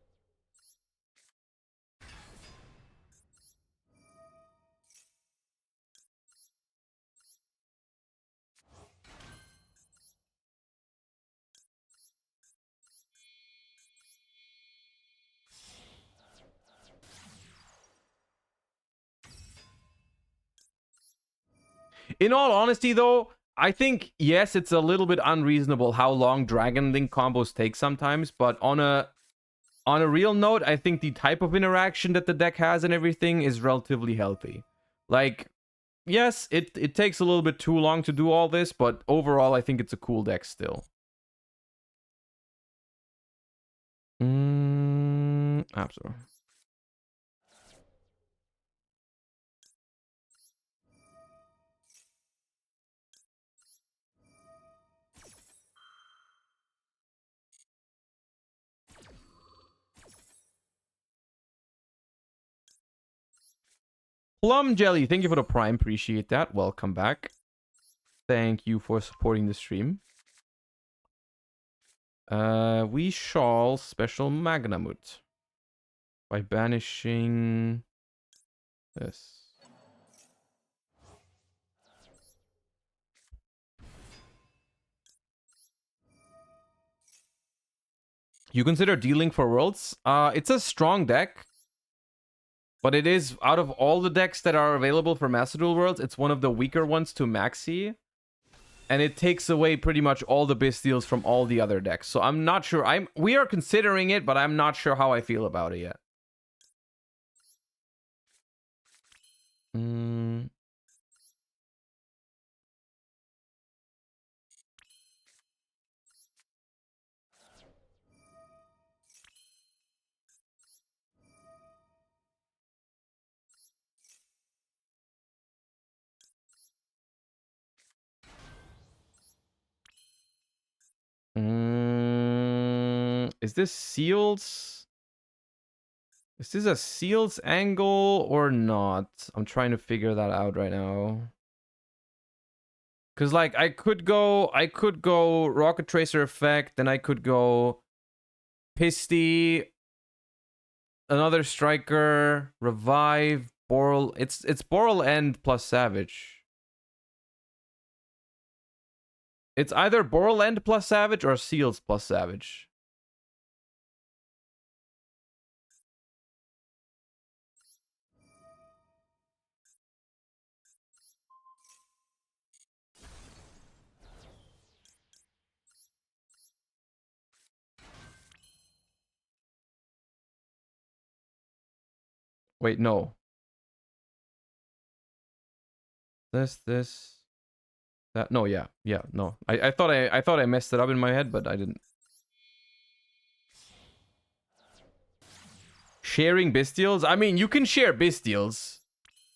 In all honesty, though, I think, yes, it's a little bit unreasonable how long Dragon Link combos take sometimes, but on a real note, I think the type of interaction that the deck has and everything is relatively healthy. Like, yes, it takes a little bit too long to do all this, but overall, I think it's a cool deck still. Absolutely. Plum Jelly, thank you for the Prime. Appreciate that. Welcome back. Thank you for supporting the stream. We shall special Magnamut by banishing this. You consider dealing for worlds? It's a strong deck. But it is, out of all the decks that are available for Master Duel Worlds, it's one of the weaker ones to maxi. And it takes away pretty much all the Bystials from all the other decks. So I'm not sure. We are considering it, but I'm not sure how I feel about it yet. Is this Seals? Is this a Seals angle or not? I'm trying to figure that out right now. Cause like I could go Rocket Tracer effect, then I could go Pisty, another striker, revive, Boral. It's Boral End plus Savage. It's either Boral End plus Savage or Seals plus Savage. Wait, no. This, that. No, yeah, no. I thought I messed it up in my head, but I didn't. Sharing Bystials? I mean, you can share Bystials,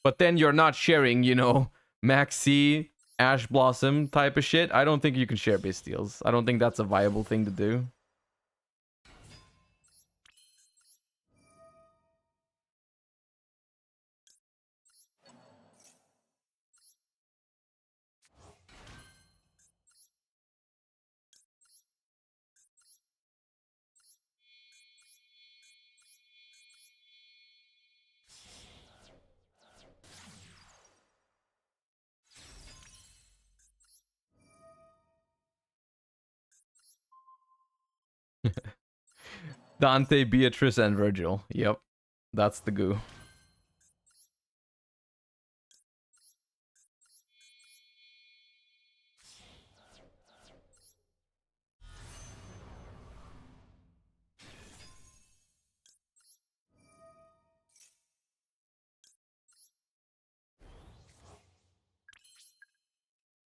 but then you're not sharing, you know, Maxi, Ash Blossom type of shit. I don't think you can share Bystials. I don't think that's a viable thing to do. Dante, Beatrice, and Virgil. Yep. That's the goo.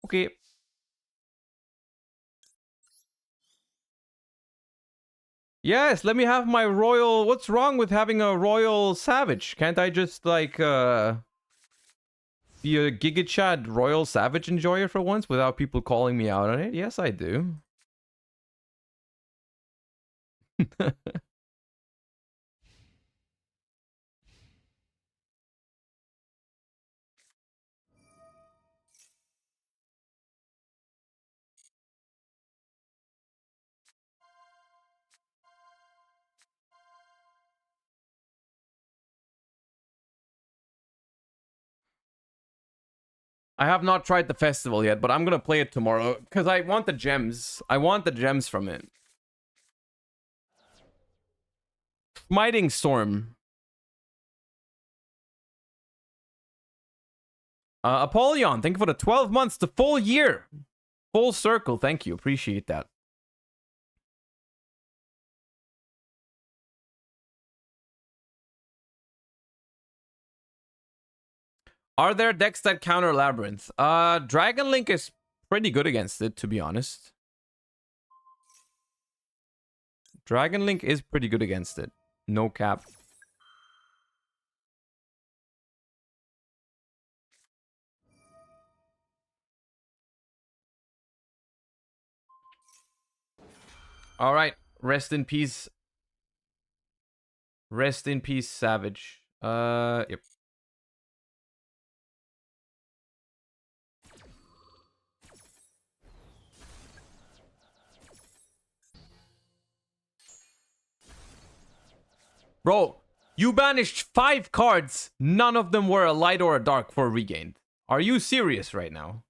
Okay. Yes, let me have my royal... What's wrong with having a royal savage? Can't I just, like, be a Giga Chad royal savage enjoyer for once without people calling me out on it? Yes, I do. I have not tried the festival yet, but I'm gonna play it tomorrow because I want the gems. I want the gems from it. Smiting Storm. Apollyon, thank you for the 12 months to full year. Full circle, thank you. Appreciate that. Are there decks that counter Labyrinth? Dragon Link is pretty good against it, to be honest. Dragon Link is pretty good against it. No cap. All right. Rest in peace. Rest in peace, Savage. Yep. Bro, you banished 5 cards. None of them were a light or a dark for regained. Are you serious right now?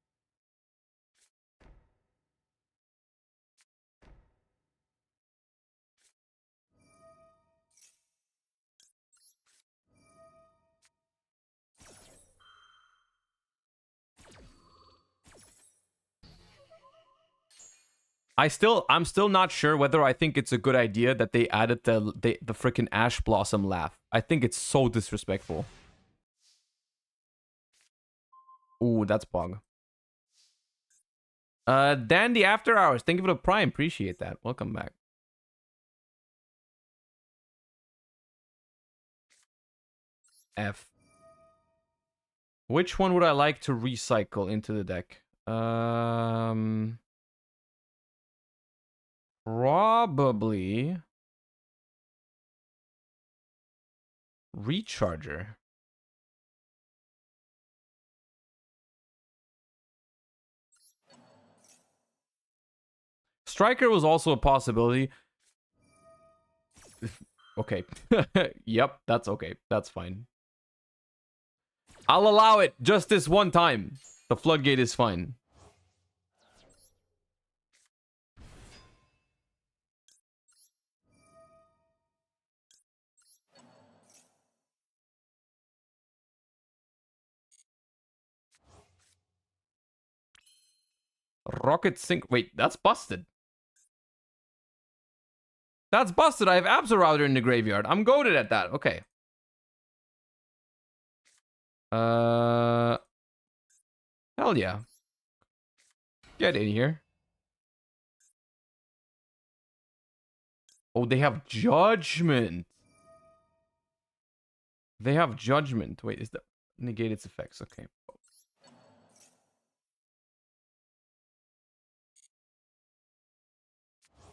I'm still not sure whether I think it's a good idea that they added the freaking Ash Blossom laugh. I think it's so disrespectful. Ooh, that's Pog. Dandy After Hours, thank you for the Prime. Appreciate that. Welcome back. F. Which one would I like to recycle into the deck? Probably Recharger. Striker was also a possibility. Okay. Yep, that's okay. That's fine. I'll allow it just this one time. The floodgate is fine. Rocket Sync. Wait, that's busted. That's busted. I have Absorouter in the graveyard. I'm goated at that. Okay. Hell yeah. Get in here. Oh, they have Judgment. They have Judgment. Wait, is that negate its effects? Okay.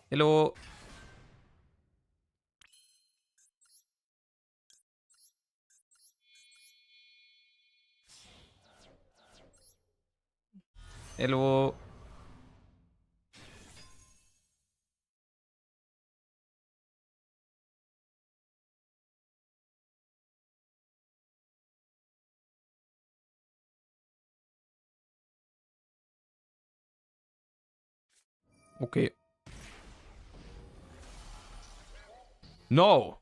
Hello. Hello. Okay. No.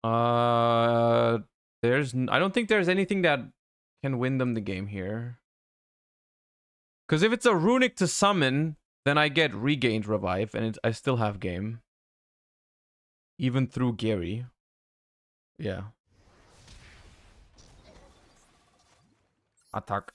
I don't think there's anything that can win them the game here. Because if it's a runic to summon, then I get regained revive, and I still have game. Even through Gary. Yeah. Attack.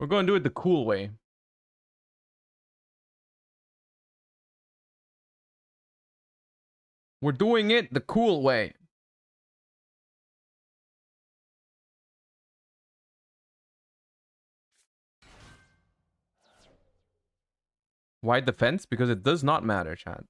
We're going to do it the cool way. We're doing it the cool way. Why defense? Because it does not matter, chat.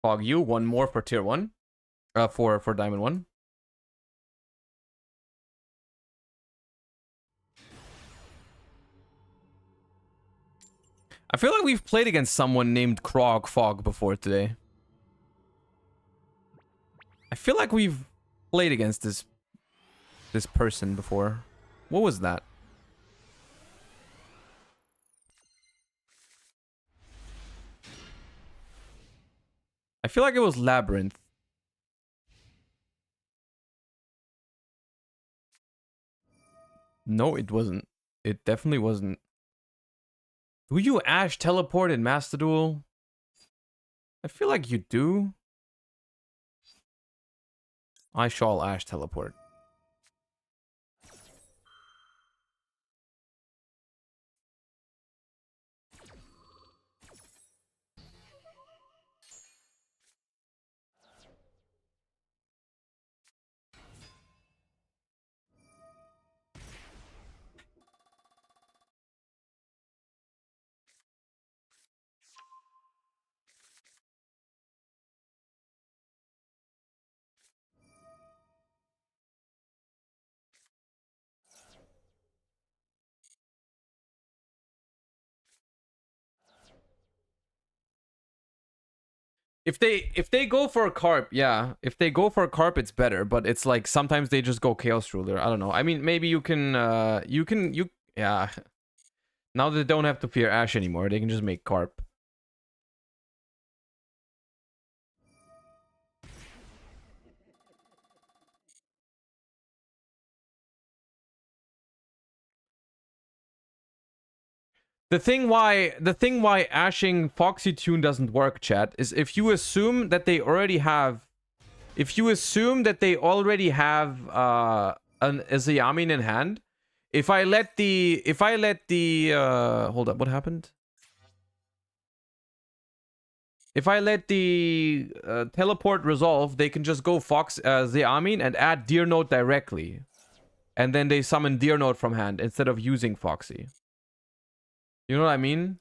Fog you, one more for tier 1. For diamond 1. I feel like we've played against someone named Krog Fog before today. I feel like we've played against this person before. What was that? I feel like it was Labyrinth. No, it wasn't. It definitely wasn't. Do you Ash teleport in Master Duel? I feel like you do. I shall Ash teleport. If they go for a carp, yeah. If they go for a carp, it's better. But it's like sometimes they just go chaos ruler. I don't know. I mean, maybe you can yeah. Now they don't have to fear Ash anymore. They can just make carp. The thing why ashing Foxy Tune doesn't work, chat, is if you assume that they already have a Zayamin in hand. If I let the hold up, what happened? If I let the teleport resolve, they can just go Fox Zayamin and add Deer Note directly. And then they summon Deer Note from hand instead of using Foxy. You know what I mean?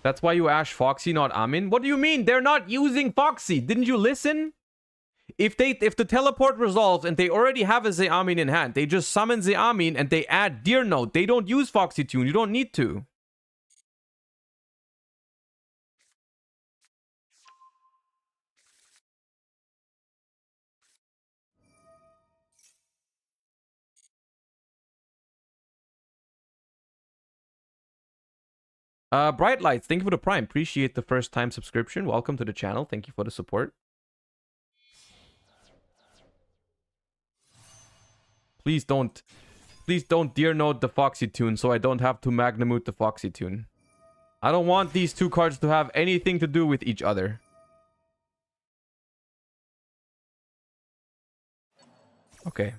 That's why you Ash Foxy, not Amin. What do you mean? They're not using Foxy. Didn't you listen? If the teleport resolves and they already have a Zayamin in hand, they just summon Zayamin and they add Deer Note. They don't use Foxy Tune. You don't need to. Bright Lights, thank you for the Prime. Appreciate the first time subscription. Welcome to the channel. Thank you for the support. Please don't Deer Note the Foxy Tune so I don't have to Magnamute the Foxy Tune. I don't want these two cards to have anything to do with each other. Okay.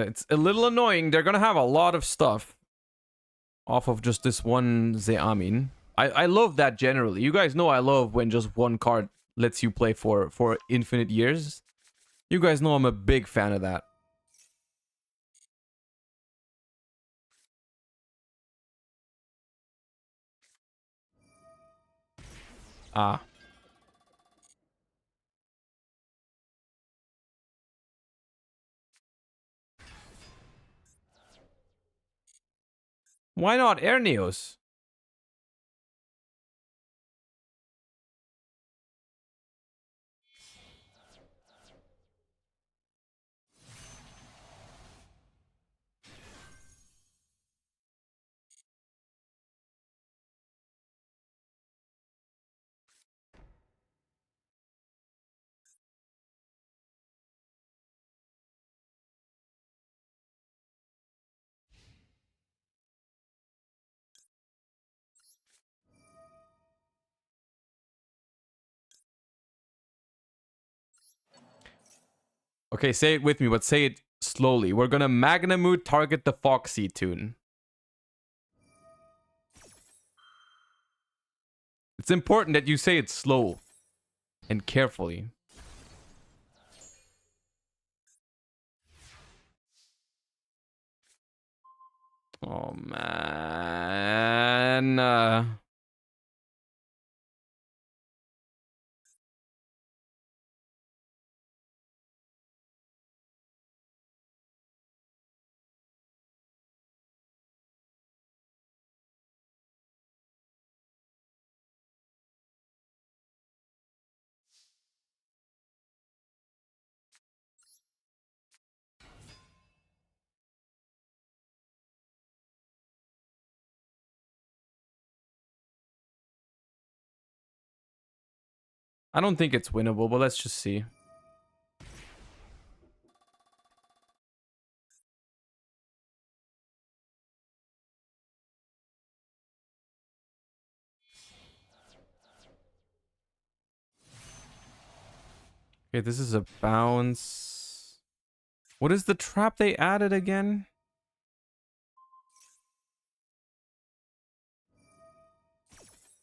It's a little annoying. They're gonna have a lot of stuff off of just this one Zeamin. I love that generally. You guys know I love when just one card lets you play for infinite years. You guys know I'm a big fan of that. Ah. Why not Ernios? Okay, say it with me, but say it slowly. We're gonna Magnamood target the Foxy tune. It's important that you say it slow and carefully. Oh, man. I don't think it's winnable, but let's just see. Okay, this is a bounce. What is the trap they added again?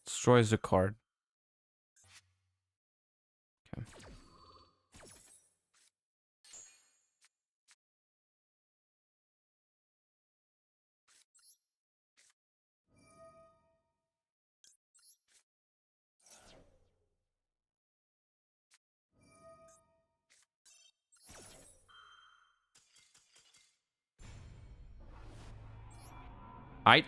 Destroys a card. Okay. Aight.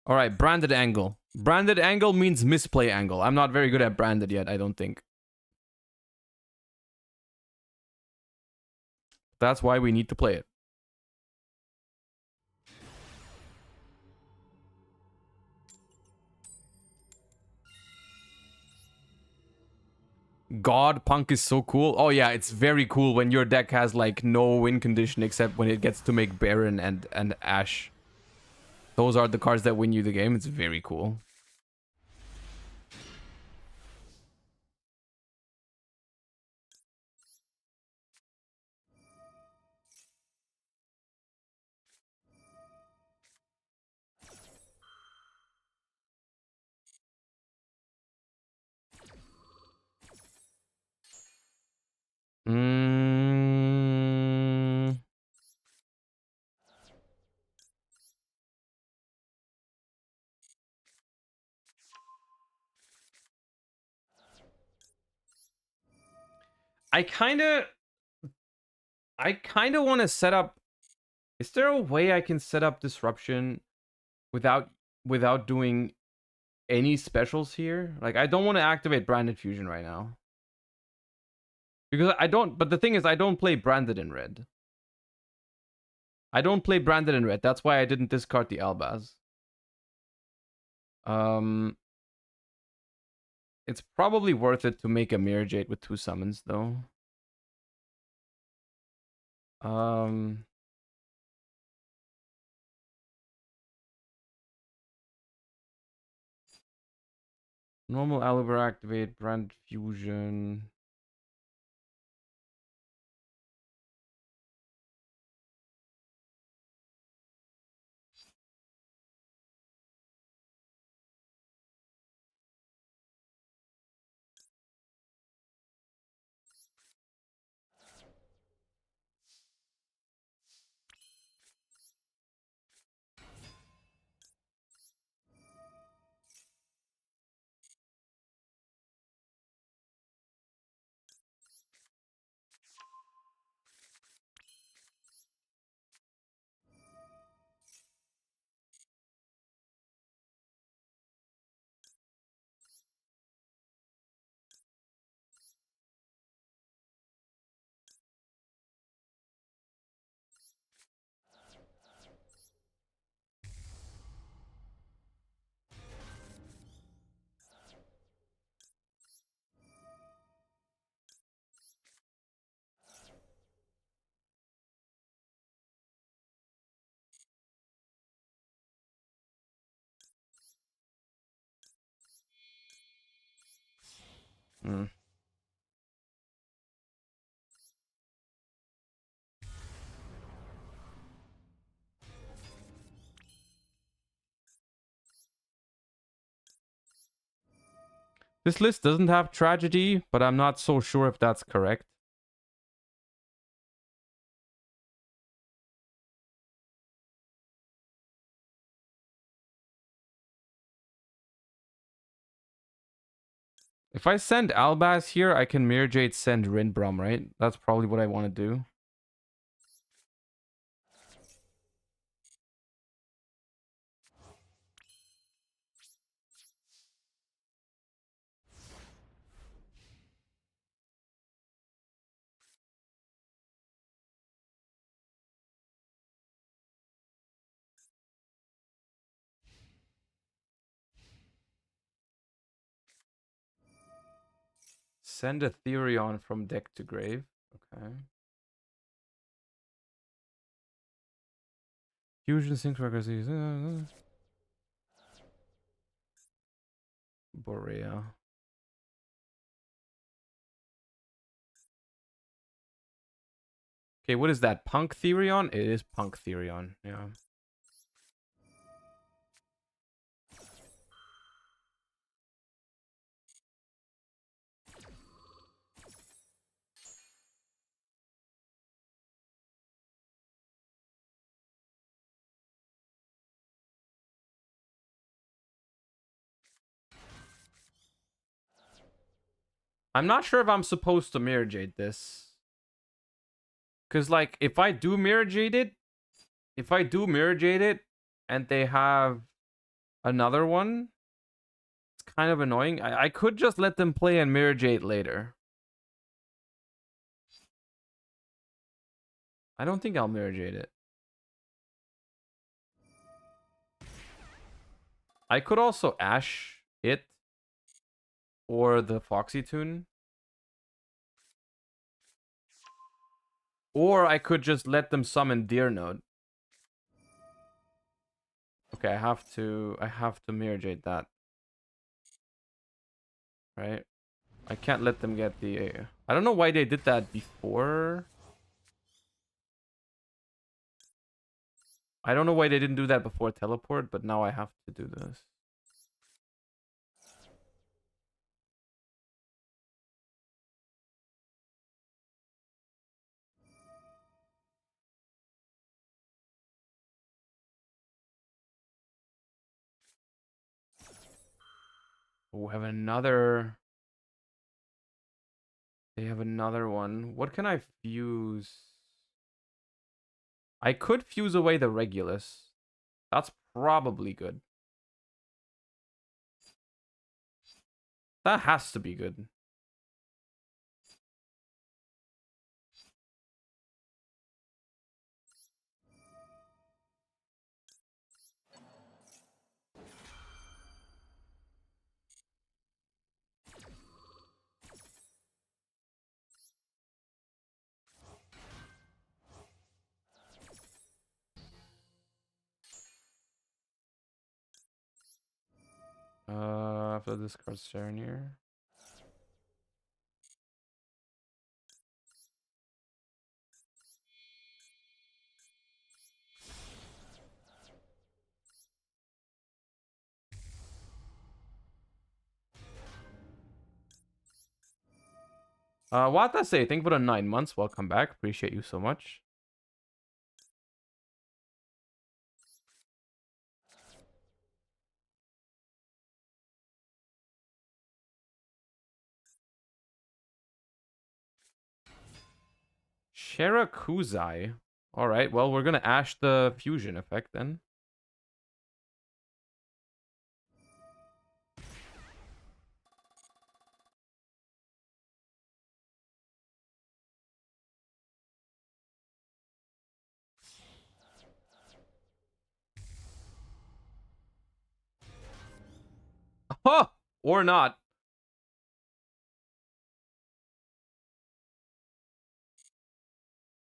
All right, branded angle. Branded angle means misplay angle. I'm not very good at branded yet, I don't think. That's why we need to play it. God Punk is so cool. Oh yeah, it's very cool when your deck has like no win condition except when it gets to make Baron and Ash. Those are the cards that win you the game. It's very cool. Mm. I kind of want to set up. Is there a way I can set up disruption without doing any specials here? Like I don't want to activate branded fusion right now. Because I don't, but the thing is I don't play branded in red. I don't play branded in red. That's why I didn't discard the Albaz. It's probably worth it to make a Mirror Jade with 2 summons though. Normal Aliber activate, brand fusion. Hmm. This list doesn't have tragedy, but I'm not so sure if that's correct. If I send Albaz here, I can Mirror Jade send Rinbrum, right? That's probably what I want to do. Send a Therion from deck to grave. Okay. Fusion Synchro. Borea. Okay, what is that? Punk Therion? It is Punk Therion, yeah. I'm not sure if I'm supposed to Mirror Jade this. Because, like, if I do Mirror Jade it, and they have another one, it's kind of annoying. I could just let them play and Mirror Jade later. I don't think I'll Mirror Jade it. I could also Ash it or the Foxy Tune. Or I could just let them summon Deer Node. Okay, I have to Mirror Jade that. Right? I can't let them get the... I don't know why they did that before. I don't know why they didn't do that before teleport, but now I have to do this. Oh, have another... They have another one. What can I fuse? I could fuse away the Regulus. That's probably good. That has to be good. have to discard Serenir. What I say? Thank you for the 9 months. Welcome back. Appreciate you so much. Shirakuzai. All right. Well, we're gonna ash the fusion effect then. Huh! Or not.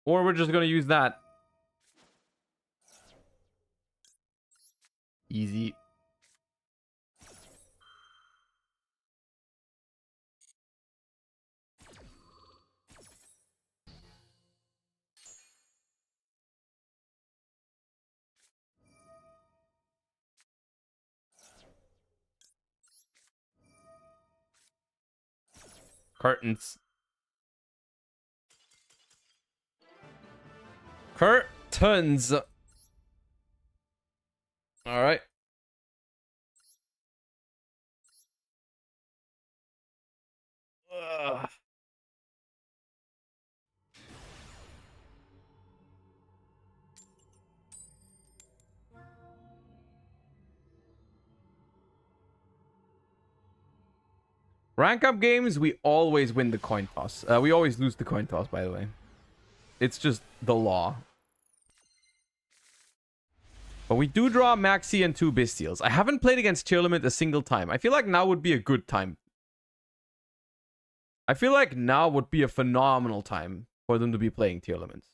Or we're just gonna use that. Easy. Curtains. Curtains. All right. Ugh. Rank up games, we always win the coin toss. We always lose the coin toss, by the way. It's just the law. But we do draw Maxi and 2 Bestials. I haven't played against Tier Limit a single time. I feel like now would be a good time. I feel like now would be a phenomenal time for them to be playing Tier Limits.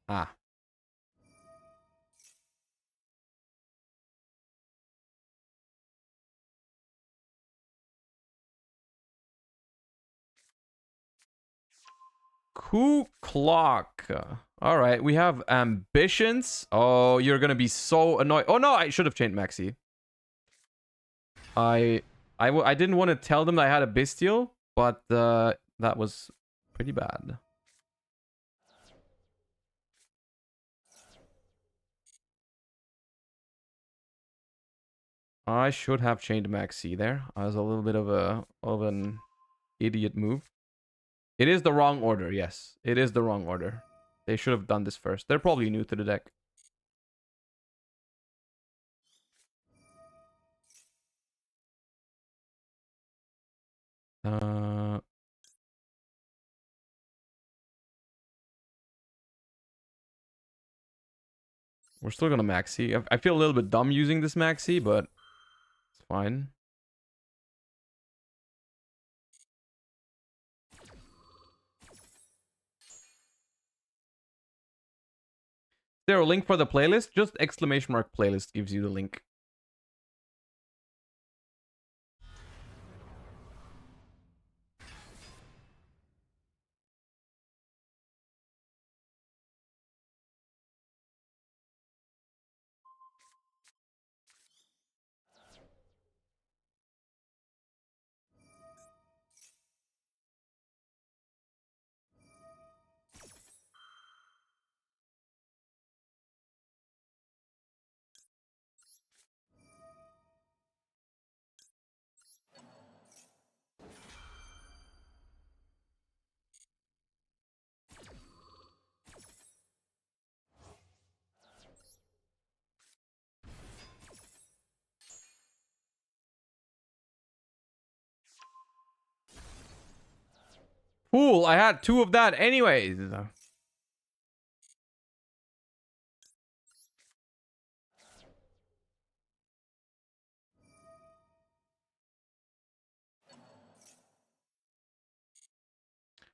Ah. Coup clock. All right, we have ambitions. Oh, you're gonna be so annoyed. Oh no, I should have changed Maxi. I didn't want to tell them that I had a Bestial, but that was pretty bad. I should have chained Maxi there. I was a little bit of an idiot move. It is the wrong order, yes. It is the wrong order. They should have done this first. They're probably new to the deck. We're still gonna Maxi. I feel a little bit dumb using this Maxi, but it's fine. Is there a link for the playlist? Just exclamation mark playlist gives you the link. Cool, I had 2 of that anyways. All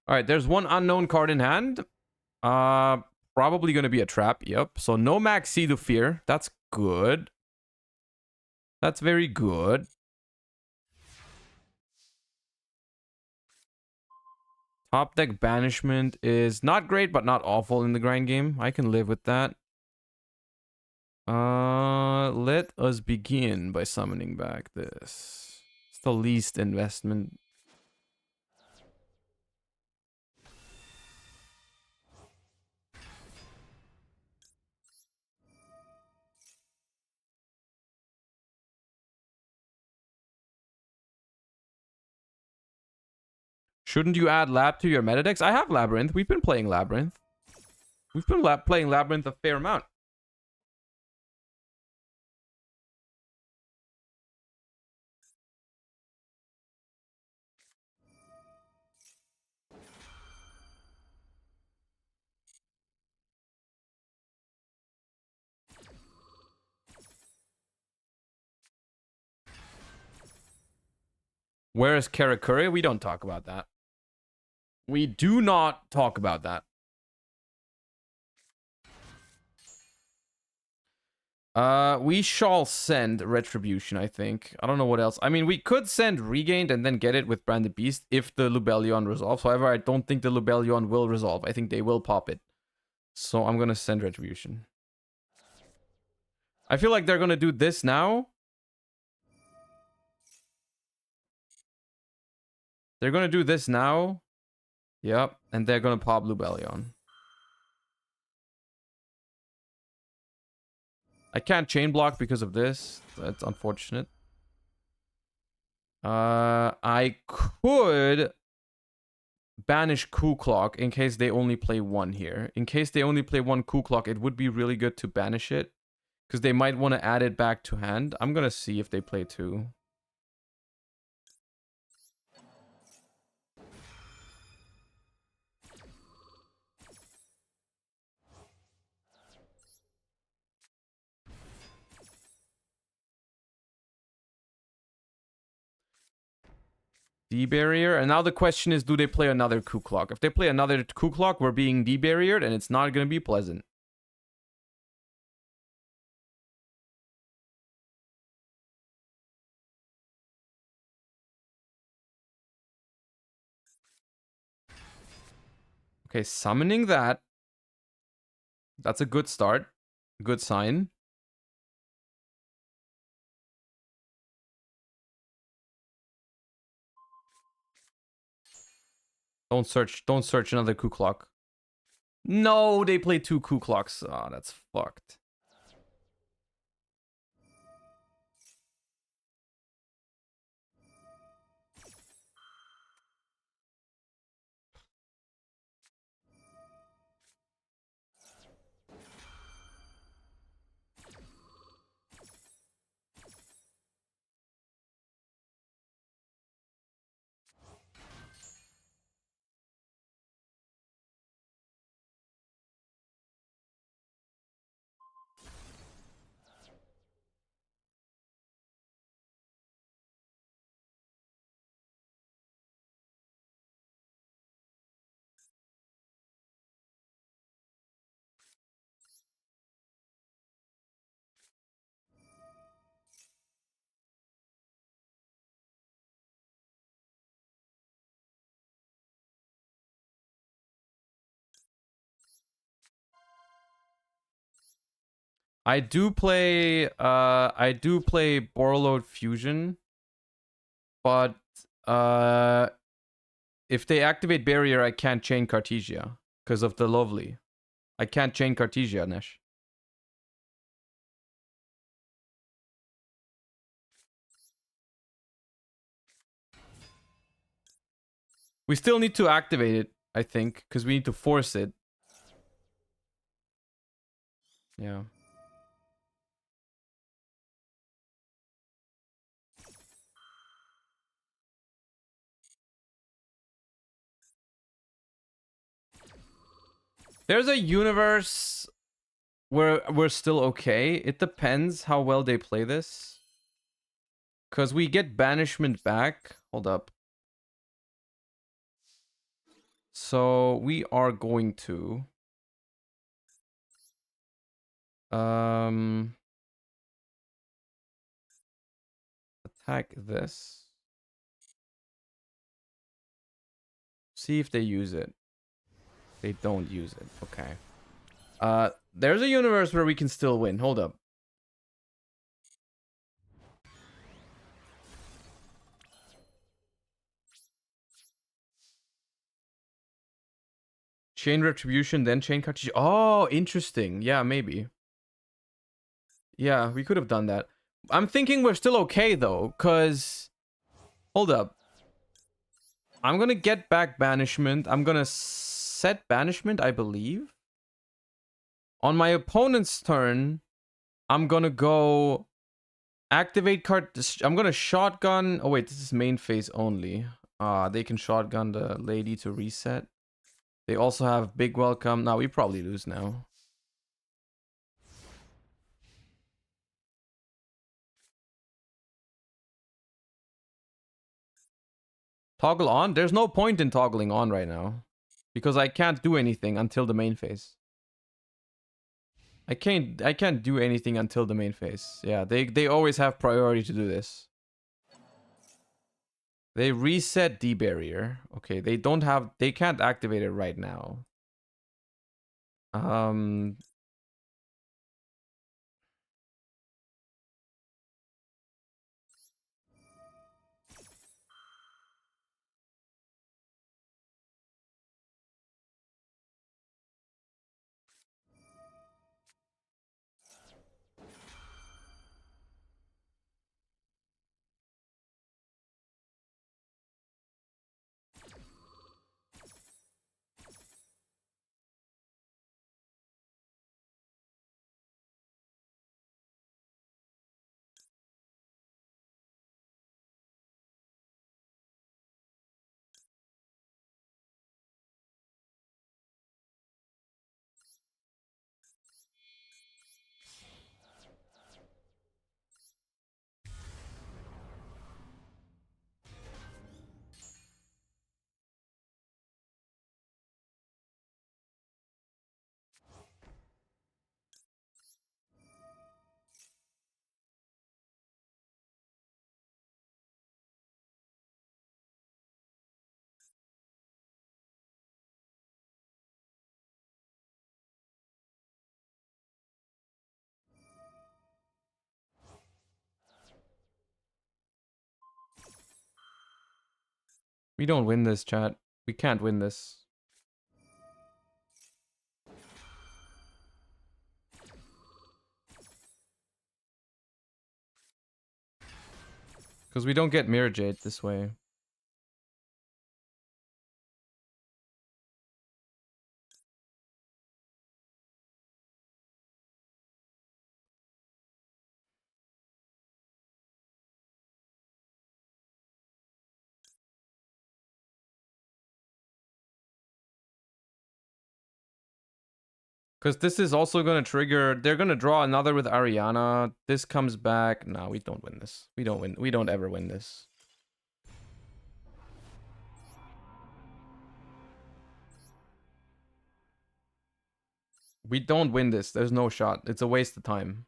right, there's one unknown card in hand. probably going to be a trap. Yep. So no max Seed of Fear. That's good. That's very good. Top deck Banishment is not great, but not awful in the grind game. I can live with that. Let us begin by summoning back this. It's the least investment. Shouldn't you add Lab to your meta decks? I have Labyrinth. We've been playing Labyrinth. We've been playing Labyrinth a fair amount. Where is Karakuri? We don't talk about that. We do not talk about that. We shall send Retribution, I think. I don't know what else. I mean, we could send Regained and then get it with Branded Beast if the Lubellion resolves. However, I don't think the Lubellion will resolve. I think they will pop it. So I'm gonna send Retribution. I feel like they're gonna do this now. They're gonna do this now. Yep, and they're gonna pop Lubellion. I can't chain block because of this. That's unfortunate. I could banish Coup Clock in case they only play one here. In case they only play one Coup Clock, it would be really good to banish it. Because they might want to add it back to hand. I'm gonna see if they play two. D-barrier. And now the question is, do they play another Coup Clock? If they play another Coup Clock, we're being D-barriered and it's not going to be pleasant. Okay, summoning that. That's a good start. Good sign. Don't search another Coup Clock. No, they play two Coup Clocks. Oh, that's fucked. I do play Borreload Fusion, but if they activate Barrier, I can't chain Cartesia because of the Lovely. I can't chain Cartesia, Nesh. We still need to activate it, I think, because we need to force it. Yeah. There's a universe where we're still okay. It depends how well they play this. Because we get banishment back. Hold up. So we are going to Attack this. See if they use it. They don't use it. Okay. There's a universe where we can still win. Hold up. Chain Retribution, then Chain Kachi. Oh, interesting. Yeah, maybe. Yeah, we could have done that. I'm thinking we're still okay, though, because... Hold up. I'm gonna get back Banishment. I'm gonna set Banishment, I believe. On my opponent's turn, I'm gonna go... Activate card... I'm gonna shotgun... Oh, wait, this is main phase only. They can shotgun the lady to reset. They also have Big Welcome. Now, we probably lose now. Toggle on? There's no point in toggling on right now. Because I can't do anything until the main phase. I can't do anything until the main phase. Yeah, they always have priority to do this. They reset D barrier. Okay, they can't activate it right now. We don't win this, chat. We can't win this. Because we don't get Mirror Jade this way. Because this is also going to trigger... They're going to draw another with Ariana. This comes back. No, we don't win this. We don't win. We don't ever win this. We don't win this. There's no shot. It's a waste of time.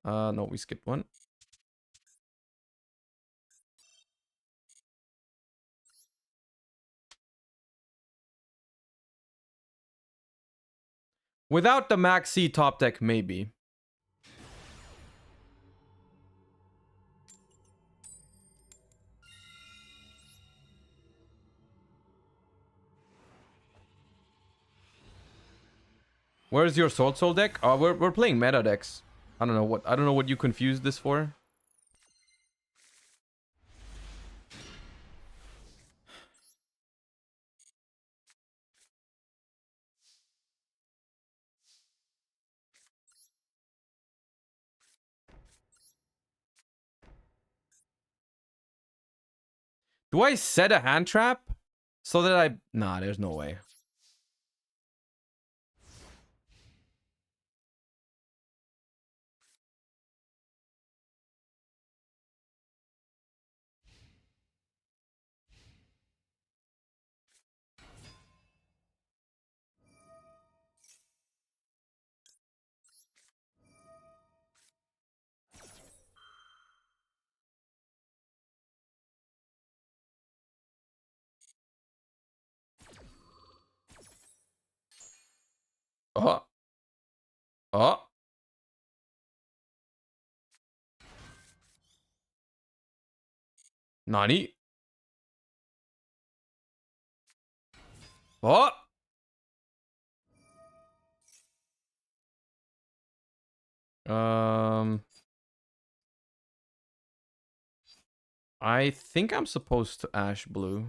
No, we skipped one. Without the Max C top deck, maybe. Where's your Soul deck? We're playing meta decks. I don't know what you confused this for. Do I set a hand trap so that I... Nah, there's no way. Oh. Oh. Nani? Oh. I think I'm supposed to ash blue.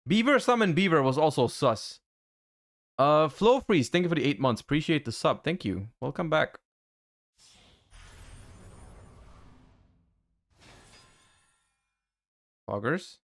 Beaver summon Beaver was also sus. Flow Freeze, thank you for the 8 months. Appreciate the sub. Thank you. Welcome back. Foggers.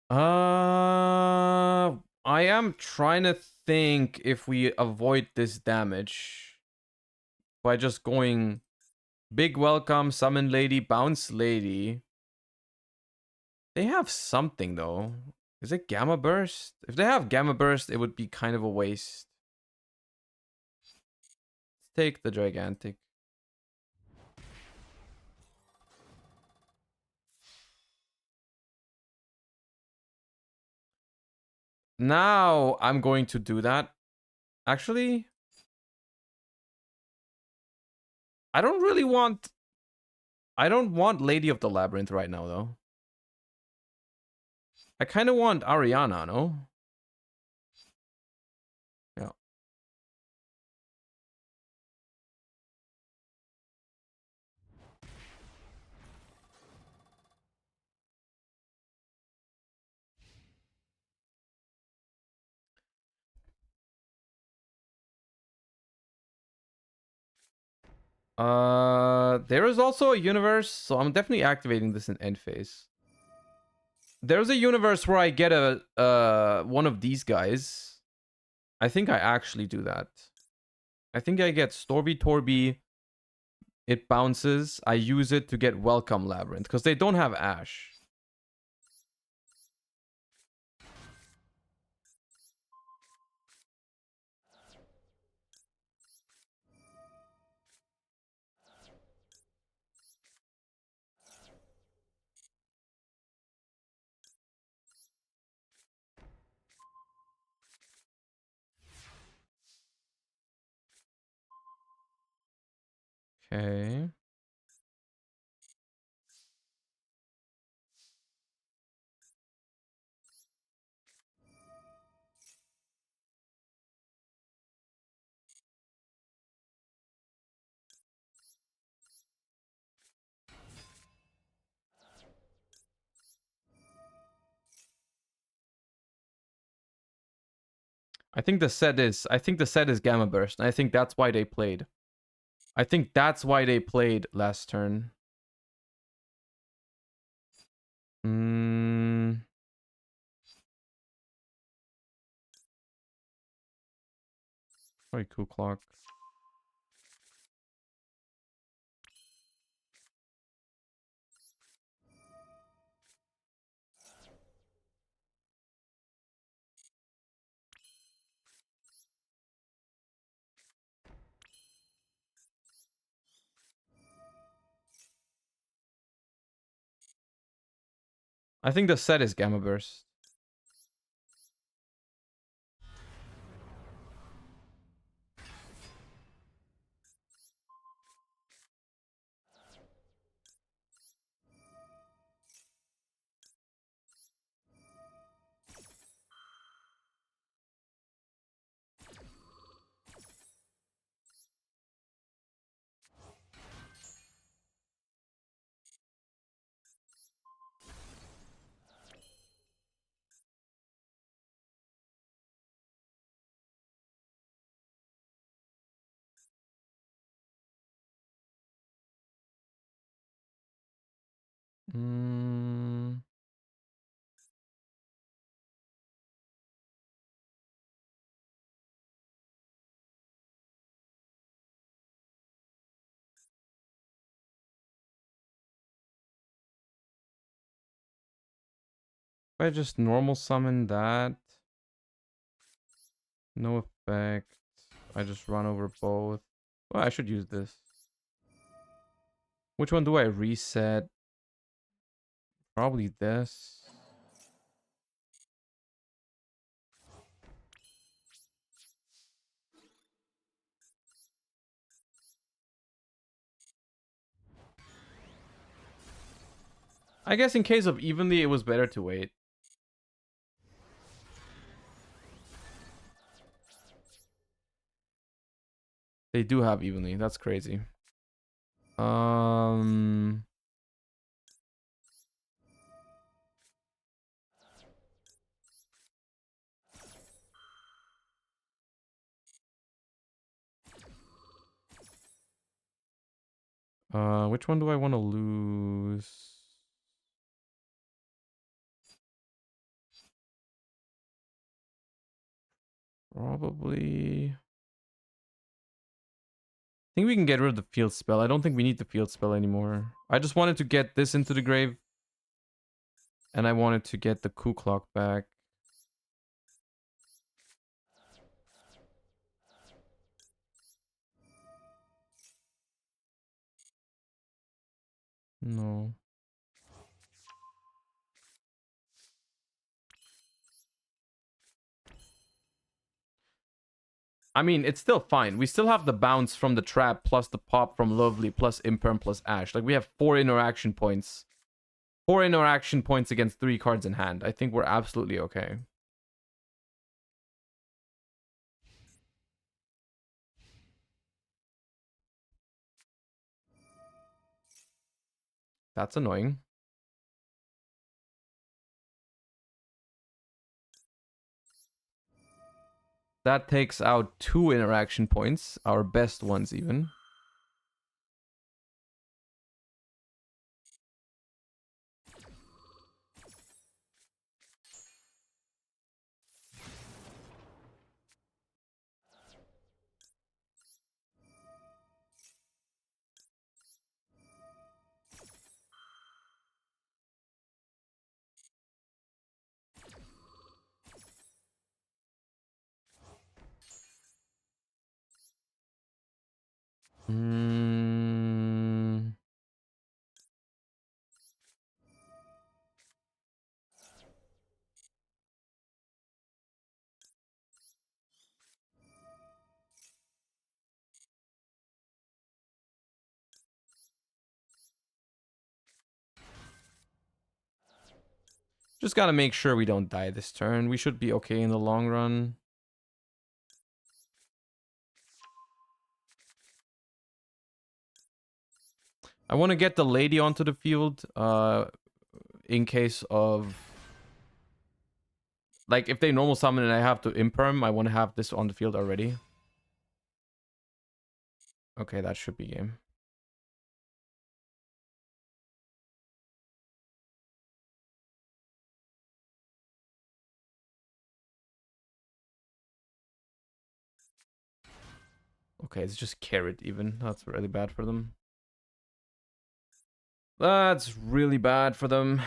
I am trying to think if we avoid this damage by just going big welcome, summon lady, bounce lady. They have something though. Is it Gamma Burst? If they have Gamma Burst, it would be kind of a waste. Let's take the Gigantic. Now I'm going to do that. Actually, I don't really want... I don't want Lady of the Labyrinth right now, though. I kind of want Ariana, no? Yeah. There is also a universe, so I'm definitely activating this in end phase. There's a universe where I get a one of these guys. I think I actually do that. I think I get Storby Torby. It bounces. I use it to get Welcome Labyrinth because they don't have Ash. Okay. I think the set is Gamma Burst, and I think that's why they played. I think that's why they played last turn. Very cool clock. I think the set is Gamma Burst. Hmm. If I just normal summon that, no effect. I just run over both. Well, I should use this. Which one do I reset? Probably this. I guess in case of evenly, it was better to wait. They do have evenly. That's crazy. Which one do I want to lose? Probably. I think we can get rid of the field spell. I don't think we need the field spell anymore. I just wanted to get this into the grave. And I wanted to get the coup clock back. No. I mean, it's still fine. We still have the bounce from the trap, plus the pop from Lovely, plus Imperm, plus Ash. Like, we have 4 interaction points. 4 interaction points against 3 cards in hand. I think we're absolutely okay. That's annoying. That takes out 2 interaction points, our best ones even. Hmm. Just gotta make sure we don't die this turn. We should be okay in the long run. I want to get the lady onto the field in case of... Like, if they normal summon and I have to imperm, I want to have this on the field already. Okay, that should be game. Okay, it's just carrot even. That's really bad for them. That's really bad for them.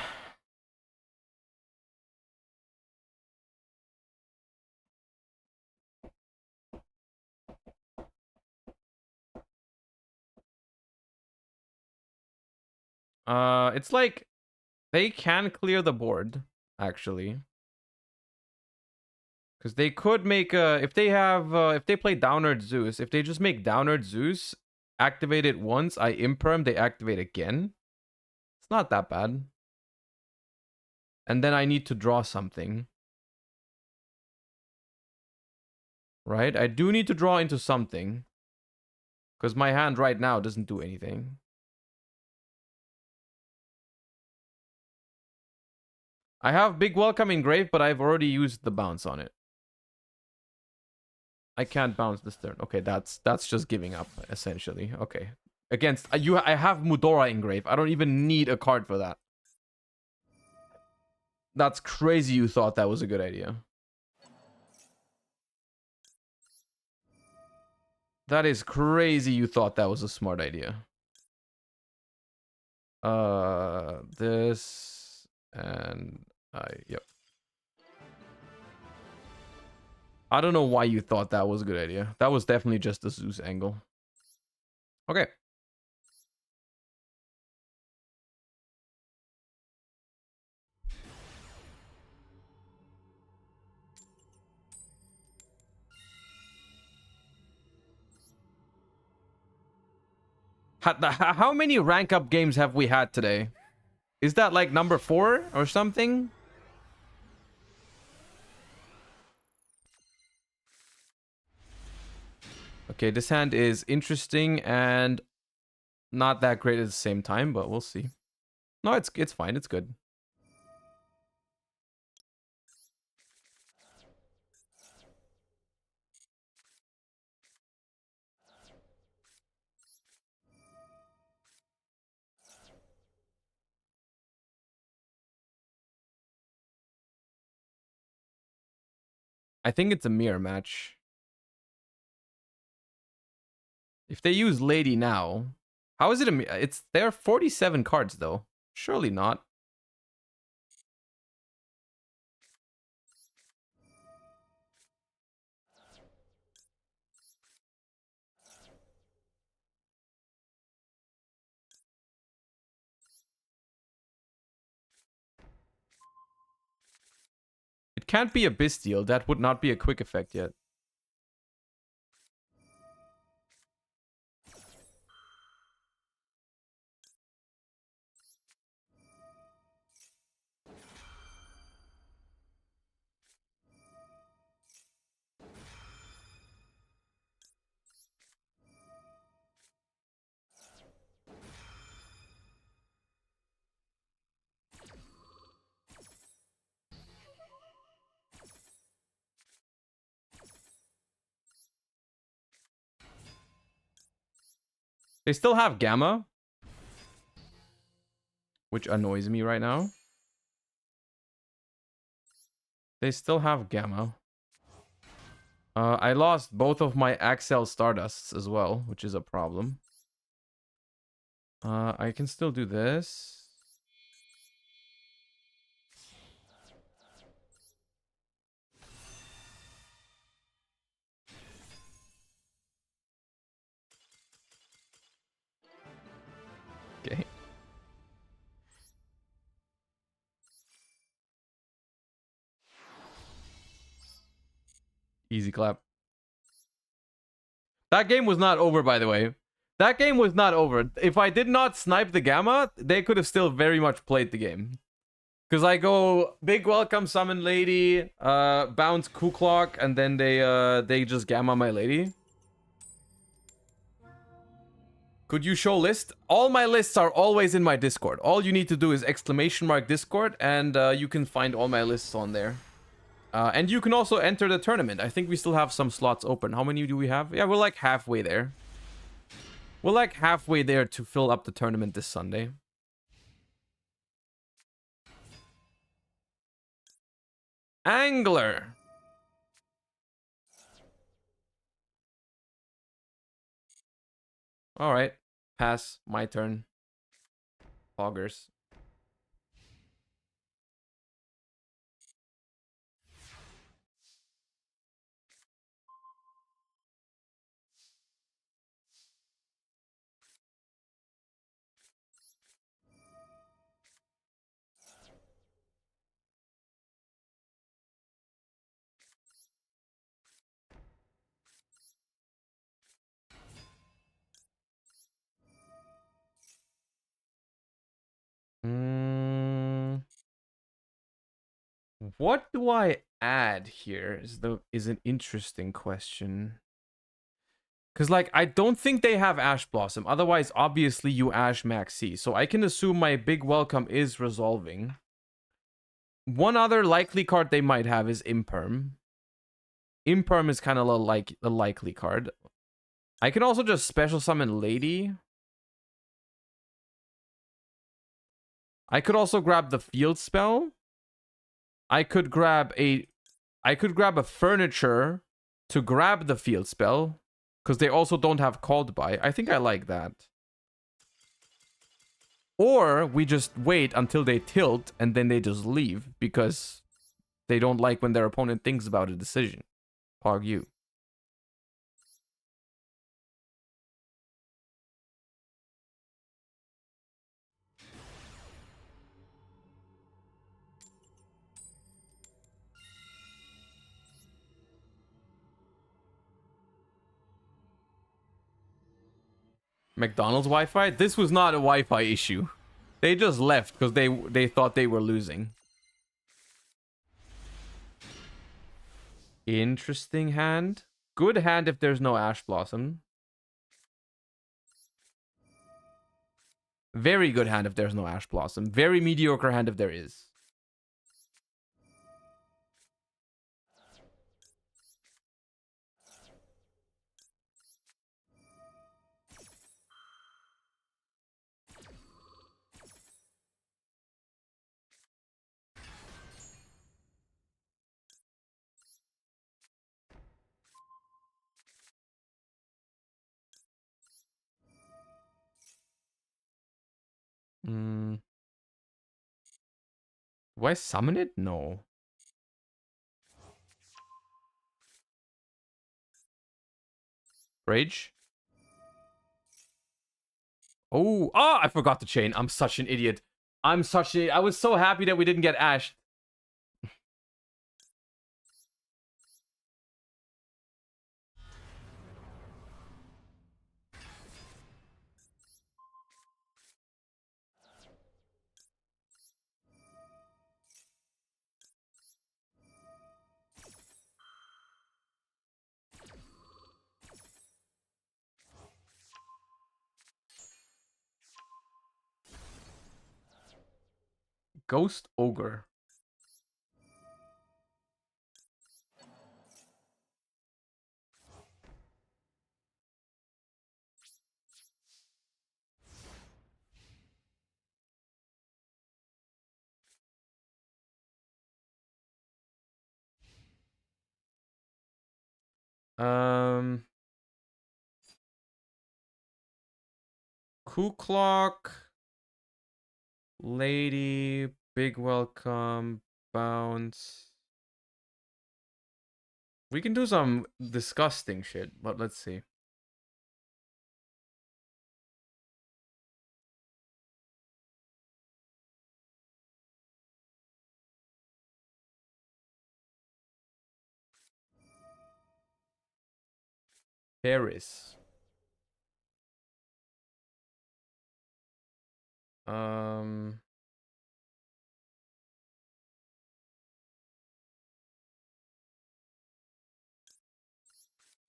It's like they can clear the board, actually. Because they could make if they have if they play Downward Zeus, if they just make Downward Zeus, activate it once, I imperm, they activate again. It's not that bad. And then I need to draw something. Right? I do need to draw into something. Because my hand right now doesn't do anything. I have Big Welcome engraved, but I've already used the bounce on it. I can't bounce this turn. Okay, that's just giving up, essentially. Okay. Against I have Mudora engraved. I don't even need a card for that. That's crazy you thought that was a good idea. That is crazy you thought that was a smart idea. This and yep. I don't know why you thought that was a good idea. That was definitely just a Zeus angle. Okay. How many rank up games have we had today? Is that like number 4 or something? Okay, this hand is interesting and not that great at the same time, but we'll see. No, it's fine. It's good. I think it's a mirror match. If they use Lady now, how is it a... It's... There are 47 cards, though. Surely not. It can't be a Bestial. That would not be a quick effect yet. They still have Gamma, which annoys me right now. They still have Gamma. I lost both of my Axel Stardusts as well, which is a problem. I can still do this. Okay. Easy clap. That game was not over, by the way. That game was not over. If I did not snipe the Gamma, they could have still very much played the game. Because I go big welcome, summon lady, bounce Ku-Clock, and then they just Gamma my lady. Could you show list? All my lists are always in my Discord. All you need to do is ! Discord, and you can find all my lists on there. And you can also enter the tournament. I think we still have some slots open. How many do we have? Yeah, we're like halfway there. We're like halfway there to fill up the tournament this Sunday. Angler. All right. Pass. My turn. Foggers. What do I add here is an interesting question. Because, like, I don't think they have Ash Blossom. Otherwise, obviously, you Ash Maxi. So I can assume my big welcome is resolving. One other likely card they might have is Imperm. Imperm is kind of like a likely card. I can also just special summon Lady. I could also grab the field spell. I could grab a furniture to grab the field spell, because they also don't have called by. I think I like that. Or we just wait until they tilt and then they just leave because they don't like when their opponent thinks about a decision. Pog you. McDonald's Wi-Fi? This was not a Wi-Fi issue. They just left because they thought they were losing. Interesting hand. Good hand if there's no Ash Blossom. Very good hand if there's no Ash Blossom. Very mediocre hand if there is. Do I summon it? No. Rage? Oh, I forgot to chain. I'm such an idiot. I was so happy that we didn't get Ash. Ghost Ogre. Coup Clock. Lady. Big welcome. Bounce. We can do some disgusting shit, but let's see. Paris.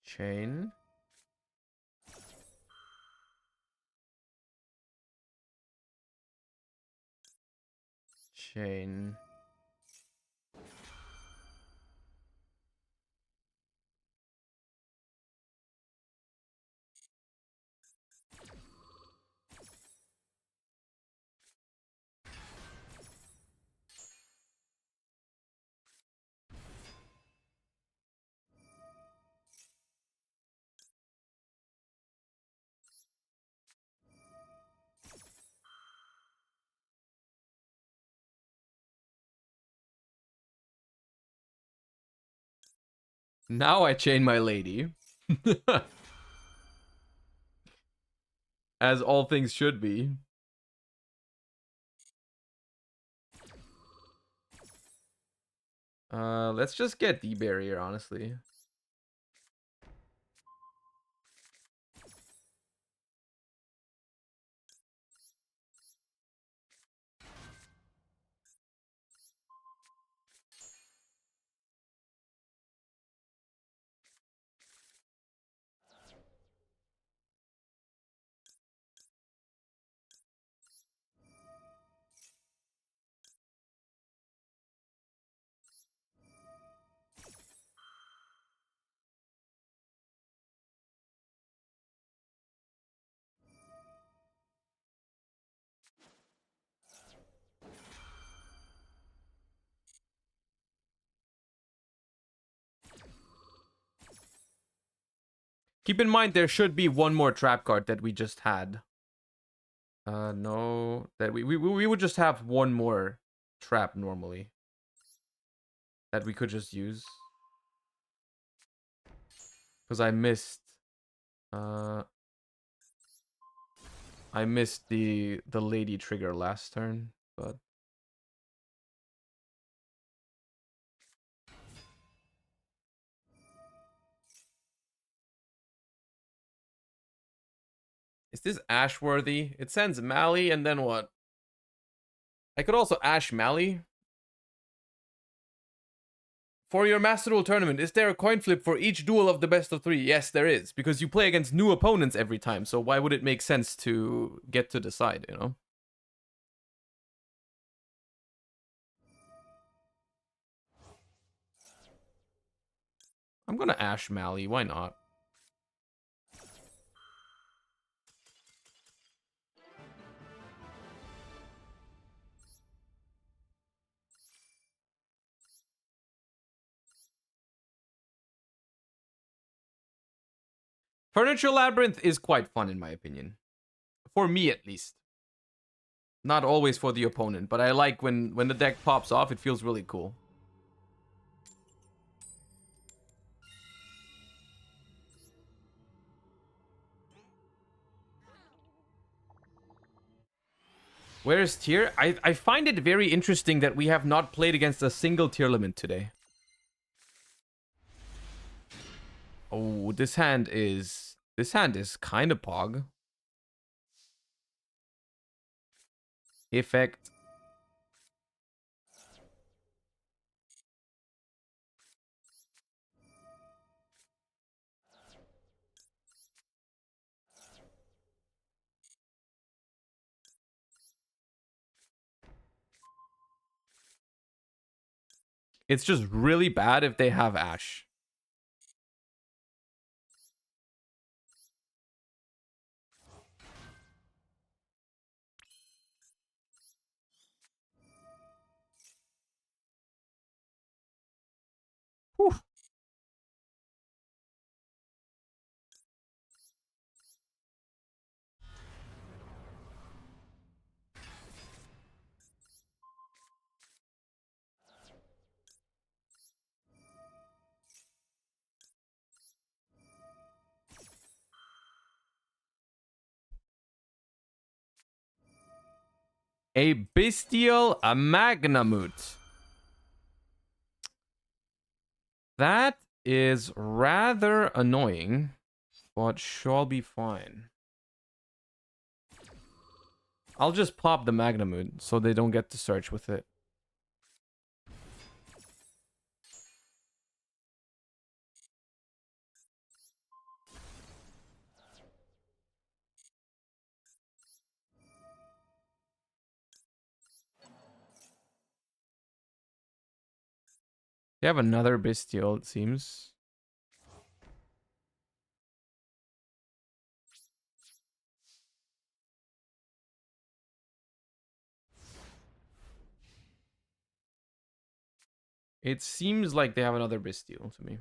Chain. Chain. Now I chain my lady. As all things should be. Let's just get the barrier, honestly. Keep in mind there should be one more trap card that we just had. No, that we would just have one more trap normally that we could just use. Because I missed the lady trigger last turn, but is this Ash worthy? It sends Mally and then what? I could also Ash Mally. For your Master Duel tournament, is there a coin flip for each duel of the best of 3? Yes, there is, because you play against new opponents every time, so why would it make sense to get to decide, you know? I'm gonna Ash Mally, why not? Furniture Labyrinth is quite fun in my opinion. For me at least. Not always for the opponent, but I like when the deck pops off, it feels really cool. Where's tier? I find it very interesting that we have not played against a single tier limit today. Oh, this hand is kind of pog. Effect. It's just really bad if they have Ash. Whew. A Bestial Magnamut. That is rather annoying, but shall be fine. I'll just pop the Magnamut so they don't get to search with it. They have another Bestial, it seems. It seems like they have another Bestial to me.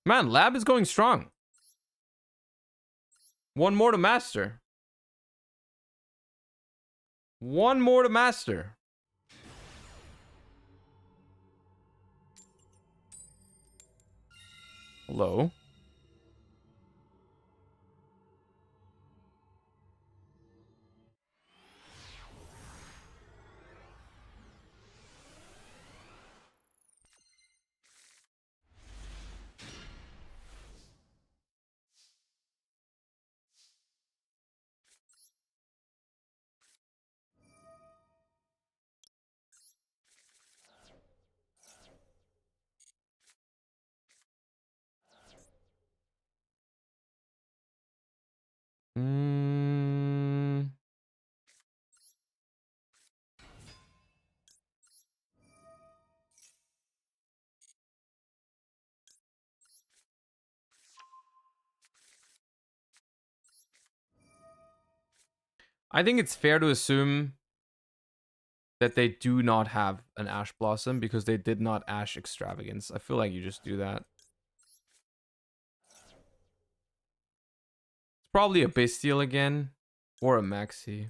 Man, Lab is going strong. One more to master. One more to master. Hello. I think it's fair to assume that they do not have an Ash Blossom because they did not Ash Extravagance. I feel like you just do that. It's probably a Bestial again or a Maxi.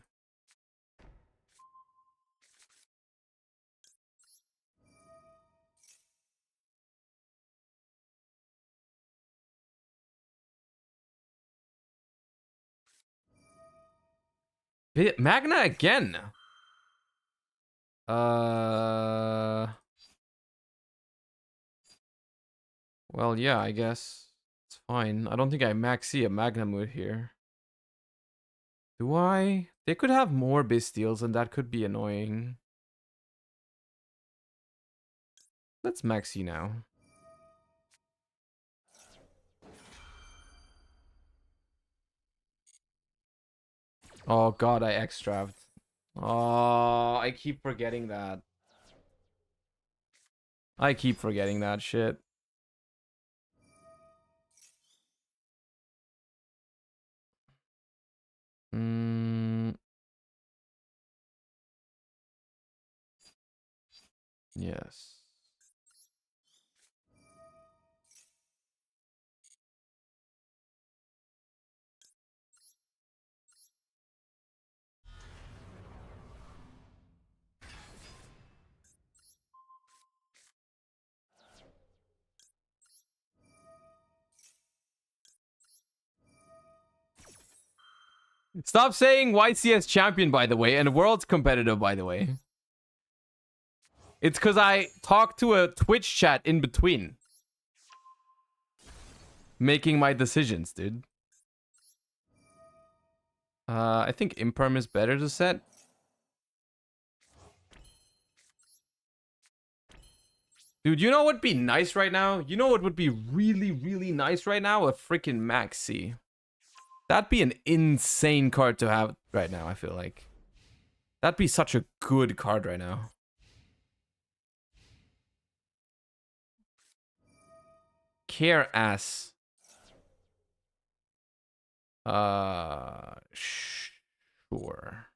Magna again. Well, yeah, I guess it's fine. I don't think I maxi a Magna mood here. Do I? They could have more Bestials and that could be annoying. Let's maxi now. Oh god, I extraved. Oh, I keep forgetting that. I keep forgetting that shit. Yes. Stop saying YCS champion, by the way, and world's competitive, by the way. It's because I talk to a Twitch chat in between. Making my decisions, dude. I think Imperm is better to set. Dude, you know what would be nice right now? You know what would be really, really nice right now? A freaking Maxi. That'd be an insane card to have right now, I feel like. That'd be such a good card right now. Care ass. Sure.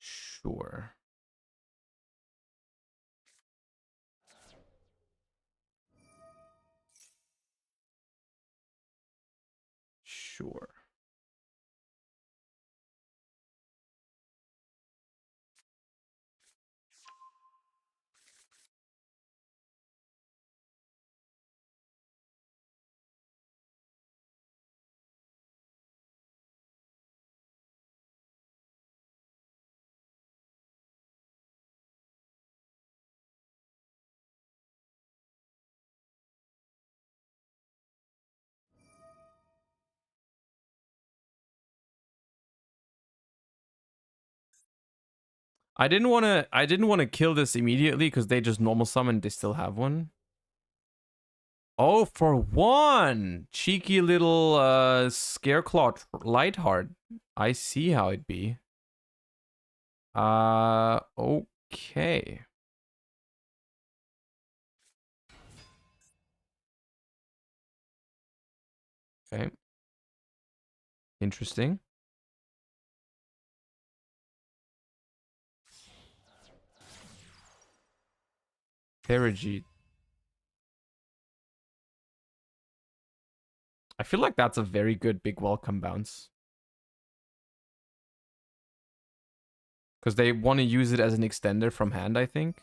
Sure. Sure. I didn't want to kill this immediately because they just normal summon, they still have one. Oh, for one. Cheeky little Scareclaw Lightheart. I see how it be. Okay. Okay. Interesting. Perigete. I feel like that's a very good big welcome bounce. Because they want to use it as an extender from hand, I think.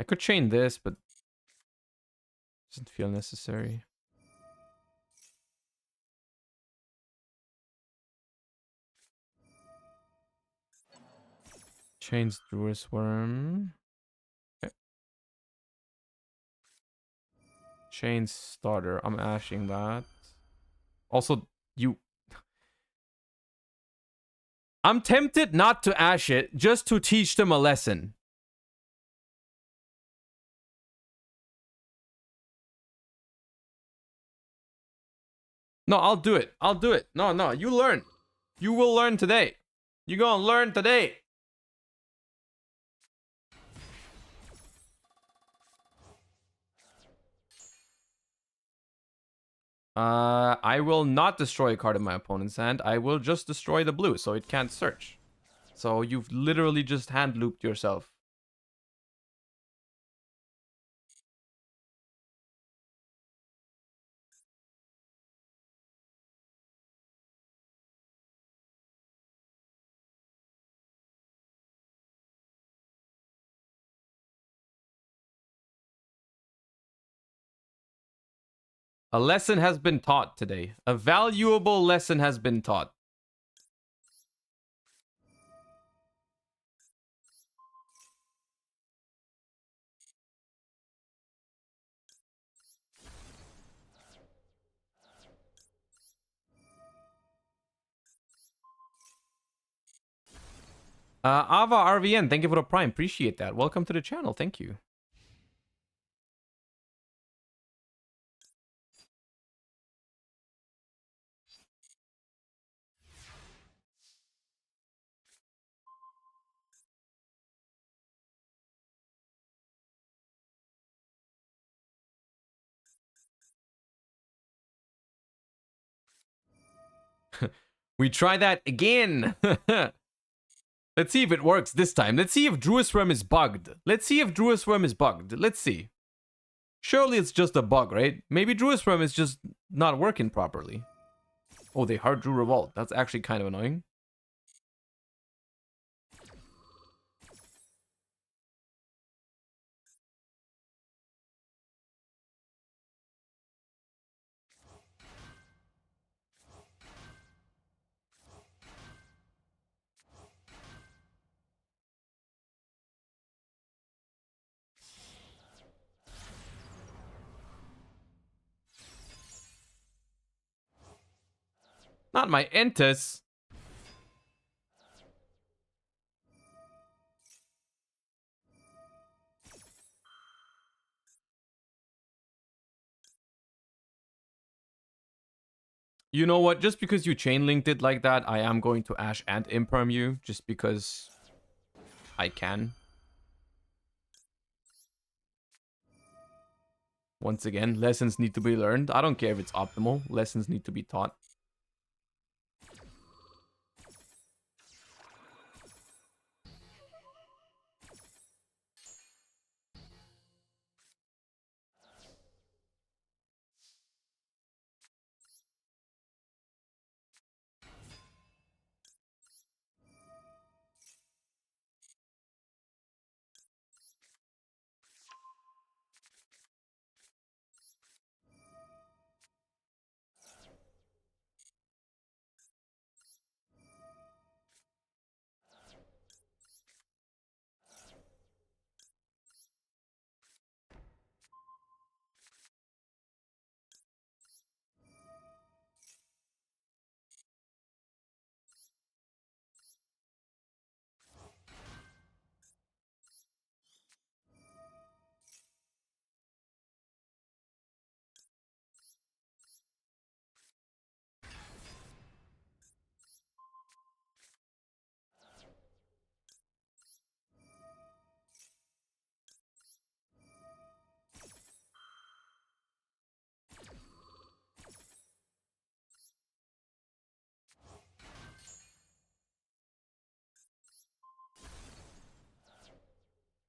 I could chain this, but doesn't feel necessary. Chains Druid's Worm. Okay. Chains Starter. I'm ashing that. Also, I'm tempted not to ash it, just to teach them a lesson. No, I'll do it. I'll do it. No, no, you learn. You will learn today. You gonna learn today. I will not destroy a card in my opponent's hand. I will just destroy the blue, so it can't search. So you've literally just hand looped yourself. A lesson has been taught today. A valuable lesson has been taught. Ava RVN, thank you for the prime. Appreciate that. Welcome to the channel. Thank you. We try that again. Let's see if it works this time. Let's see if Duelist Realm is bugged. Let's see if Duelist Realm is bugged. Let's see. Surely it's just a bug, right? Maybe Duelist Realm is just not working properly. Oh, they hard drew Revolt. That's actually kind of annoying. Not my Entus. You know what? Just because you chain linked it like that, I am going to Ash and Imperm you. Just because I can. Once again, lessons need to be learned. I don't care if it's optimal. Lessons need to be taught.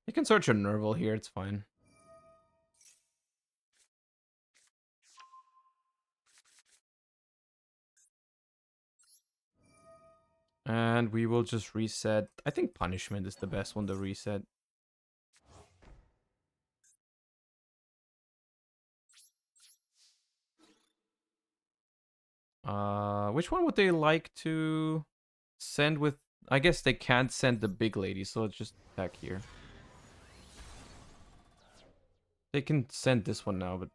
You can search your Nerval here, it's fine. And we will just reset. I think Punishment is the best one to reset. Which one would they like to send with? I guess they can't send the big lady, so let's just attack here. They can send this one now, but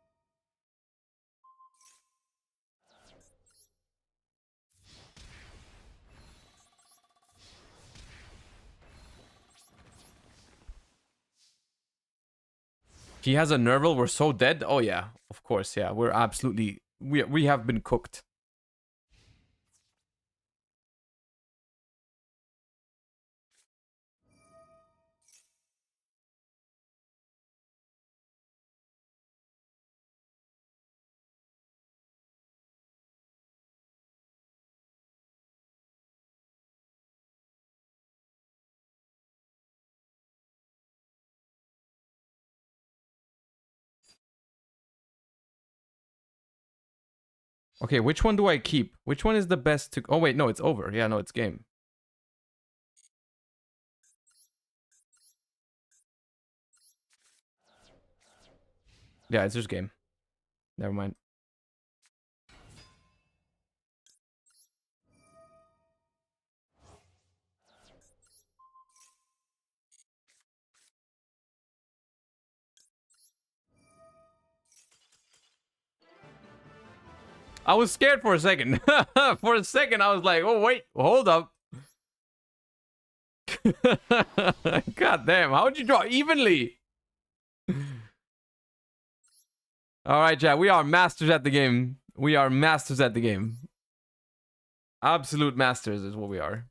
he has a Nerval. We're so dead. Oh yeah, of course. Yeah, we're absolutely we have been cooked. Okay, which one do I keep? Which one is the best to... Oh, wait, no, it's over. Yeah, no, it's game. Yeah, it's just game. Never mind. I was scared for a second. For a second, I was like, oh, wait, hold up. God damn, how would you draw evenly? All right, chat, we are masters at the game. We are masters at the game. Absolute masters is what we are.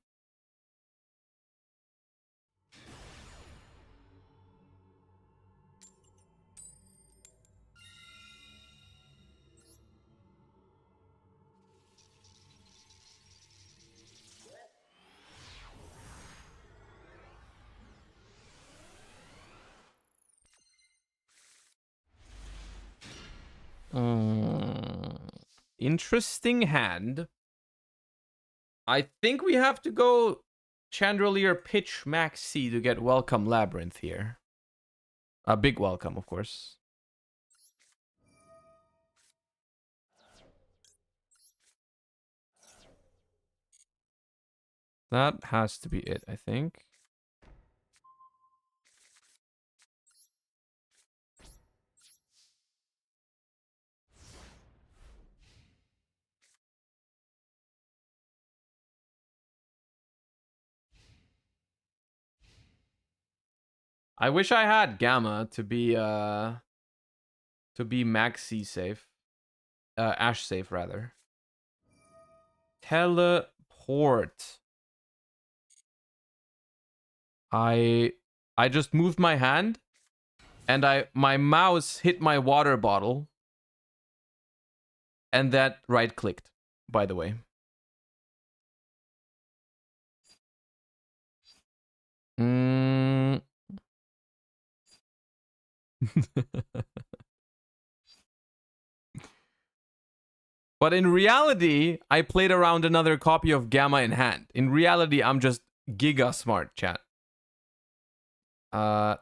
Interesting hand. I think we have to go Chandelier Pitch Max C to get Welcome Labyrinth here. A big welcome, of course. That has to be it, I think. I wish I had Gamma to be Maxi safe. Ash safe rather. Teleport. I just moved my hand and my mouse hit my water bottle. And that right clicked, by the way. But in reality, I played around another copy of Gamma in hand. In reality, I'm just giga smart, chat. I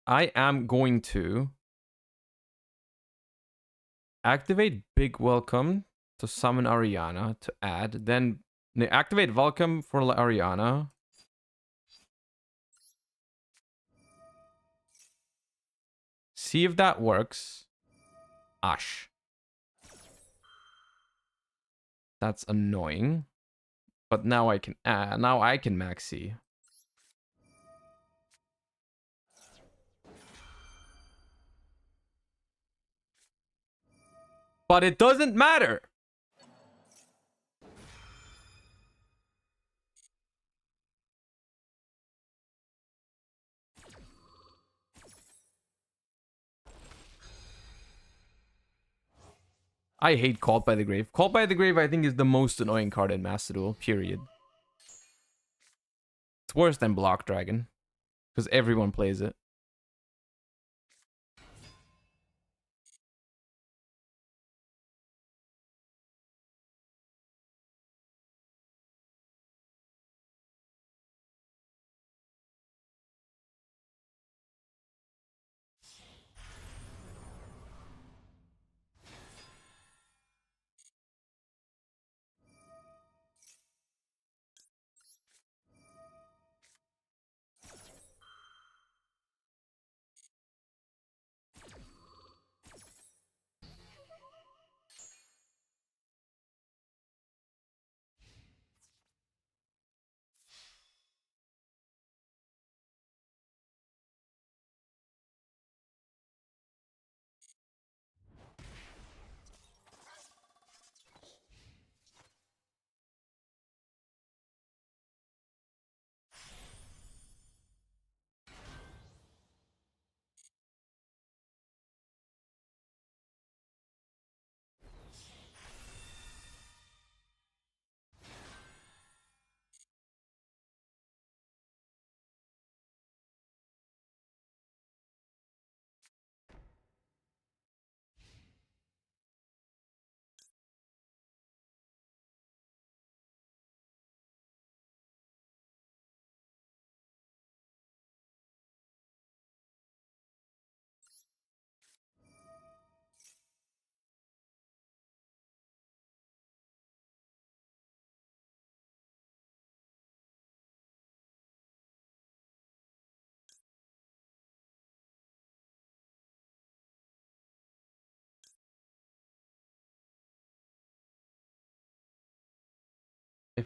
am going to activate Big Welcome to summon Ariana to add. Then activate Welcome for Ariana. See if that works. Ash. That's annoying. But now I can maxi. But it doesn't matter. I hate Called by the Grave. Called by the Grave, I think, is the most annoying card in Master Duel, period. It's worse than Block Dragon. Because everyone plays it.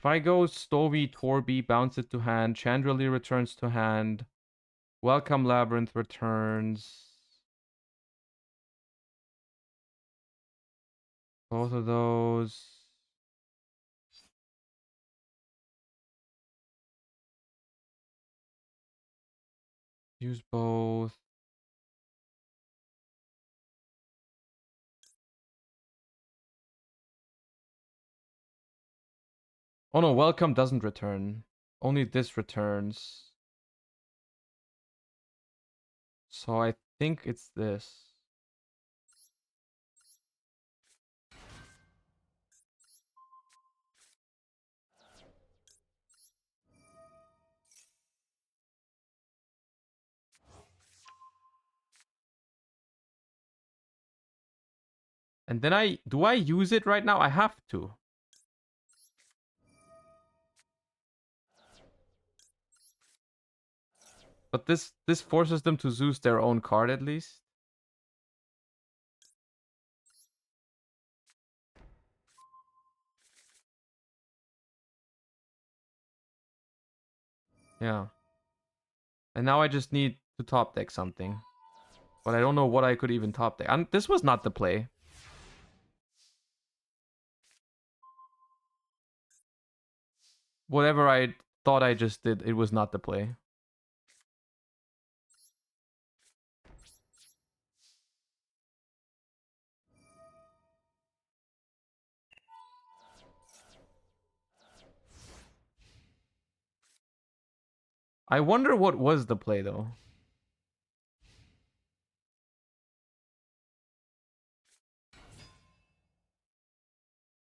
if I go Stovey, Torby, bounce it to hand, Chandrali returns to hand, Welcome Labyrinth returns. Both of those. Use both. Oh no, Welcome doesn't return. Only this returns. So I think it's this. And then do I use it right now? I have to. But this forces them to Zeus their own card at least. Yeah. And now I just need to top deck something. But I don't know what I could even top deck. This was not the play. Whatever I thought I just did, it was not the play. I wonder what was the play though.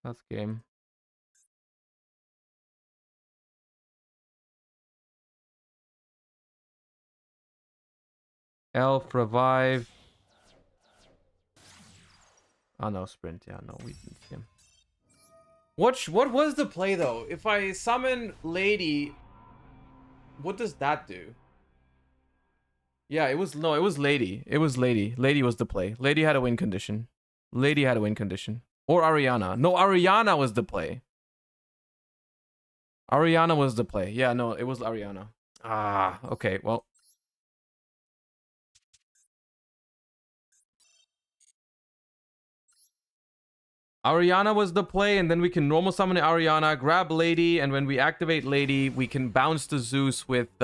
That's game. Elf, revive. Oh no, sprint. Yeah, no, we didn't see him. What was the play though? If I summon Lady, what does that do? Yeah, it was Lady. It was Lady. Lady was the play. Lady had a win condition. Lady had a win condition. Or Ariana. No, Ariana was the play. Ariana was the play. Yeah, no, it was Ariana. Ah, okay, well. Ariana was the play, and then we can normal summon Ariana, grab Lady, and when we activate Lady, we can bounce to Zeus with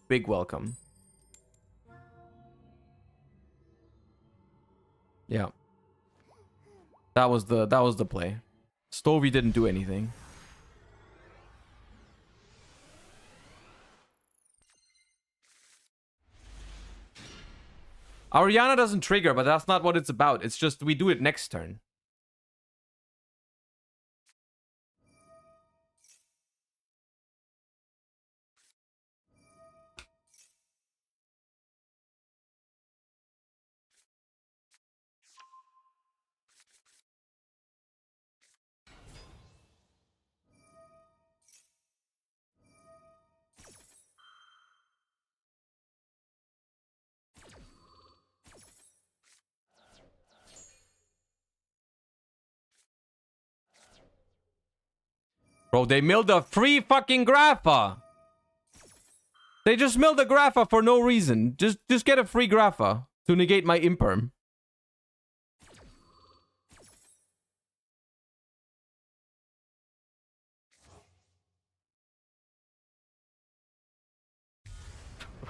Big Welcome. Yeah. That was the play. Stovey didn't do anything. Ariana doesn't trigger, but that's not what it's about. It's just we do it next turn. Bro, they milled a free fucking Grapha. They just milled a Grapha for no reason. Just get a free Grapha to negate my Imperm.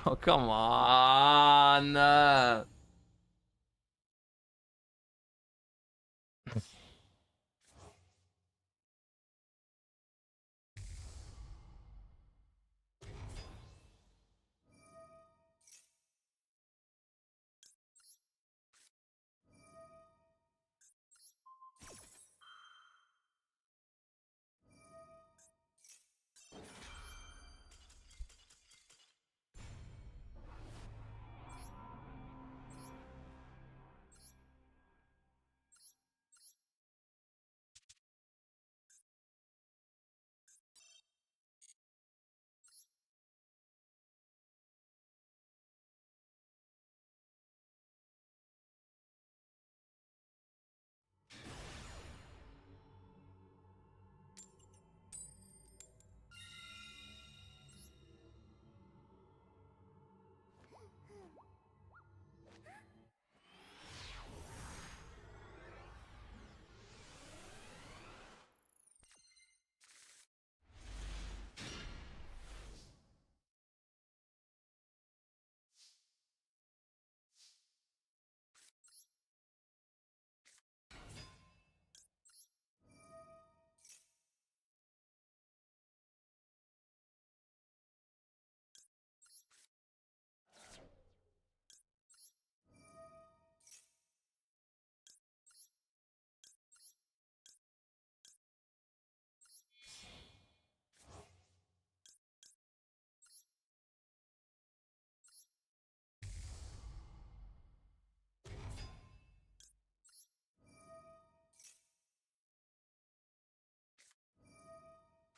Oh, come on.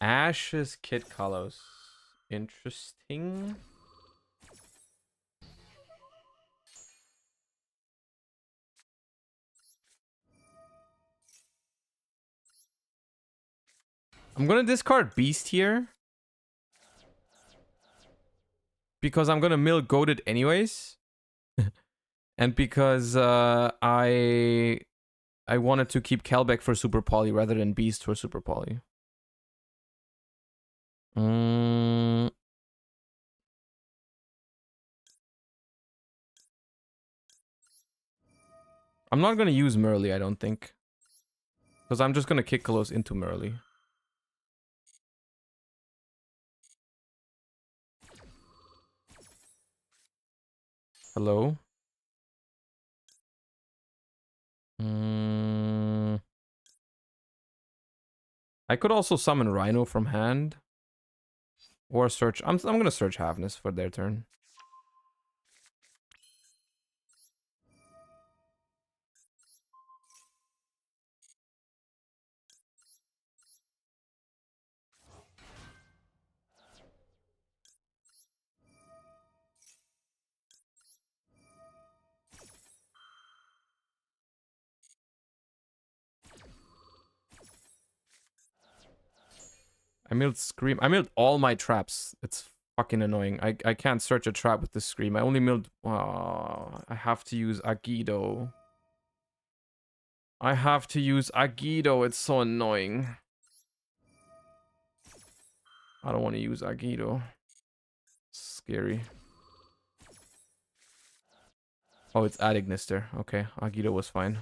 Ashes Kit Kalos. Interesting. I'm gonna discard Beast here. Because I'm gonna mill Goated anyways. And because I wanted to keep Kelbeck for Super Poly rather than Beast for Super Poly. I'm not gonna use Merly, I don't think. Because I'm just gonna kick Kalos into Merly. Hello? I could also summon Rhino from hand. Or search. I'm gonna search Havness for their turn. I milled Scream. I milled all my traps. It's fucking annoying. I can't search a trap with the Scream. I only milled... Oh, I have to use Agido. I have to use Agido. It's so annoying. I don't want to use Agido. Scary. Oh, it's Adignister. Okay, Agido was fine.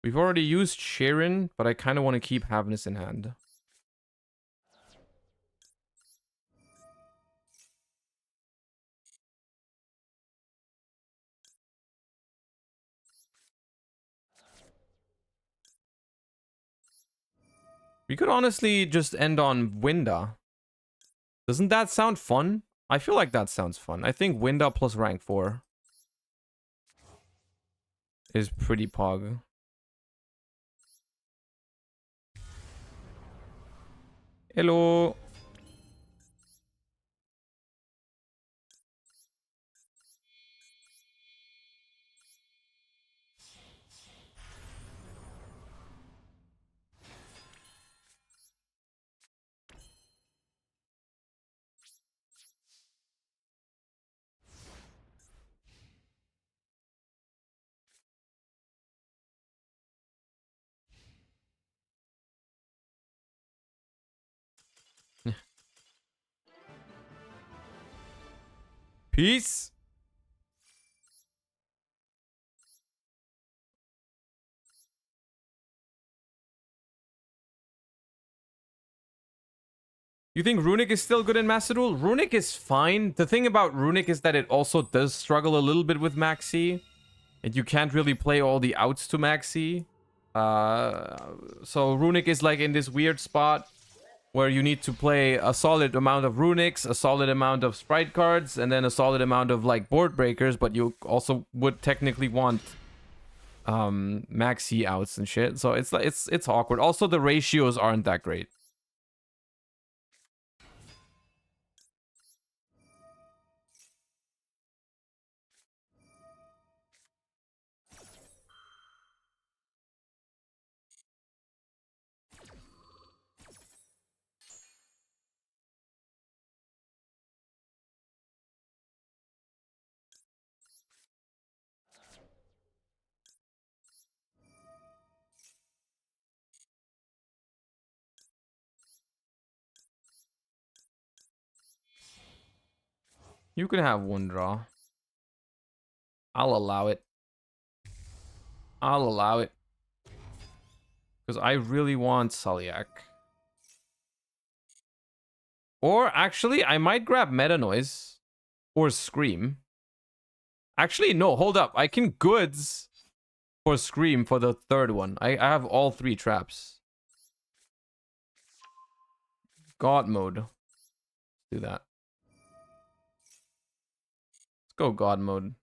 We've already used Sharon, but I kind of want to keep Havness in hand. We could honestly just end on Winda. Doesn't that sound fun? I feel like that sounds fun. I think Winda plus rank 4 is pretty pog. Hello. Peace. You think Runic is still good in Master Duel? Runic is fine. The thing about Runic is that it also does struggle a little bit with Maxi. And you can't really play all the outs to Maxi. So Runic is like in this weird spot where you need to play a solid amount of Runics, a solid amount of Sprite cards, and then a solid amount of like board breakers, but you also would technically want Maxi outs and shit. So it's like it's awkward. Also the ratios aren't that great. You can have one draw. I'll allow it. I'll allow it. Because I really want Sulliak. Or actually, I might grab Meta Noise. Or Scream. Actually, no, hold up. I can goods for Scream for the third one. I have all 3 traps. God mode. Do that. go God mode.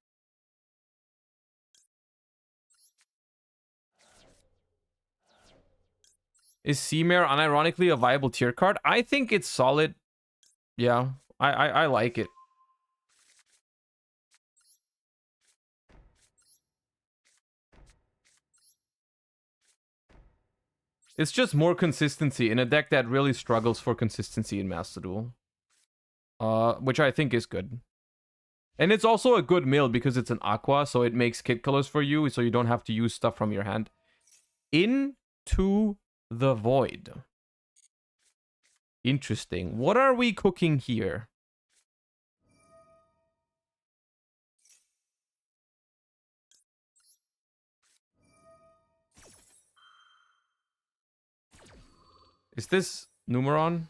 Is Seamare unironically a viable tier card? I think it's solid. Yeah, I like it. It's just more consistency in a deck that really struggles for consistency in Master Duel. Which I think is good. And it's also a good mill because it's an aqua, so it makes kit colors for you, so you don't have to use stuff from your hand. Into the Void. Interesting. What are we cooking here? Is this Numeron?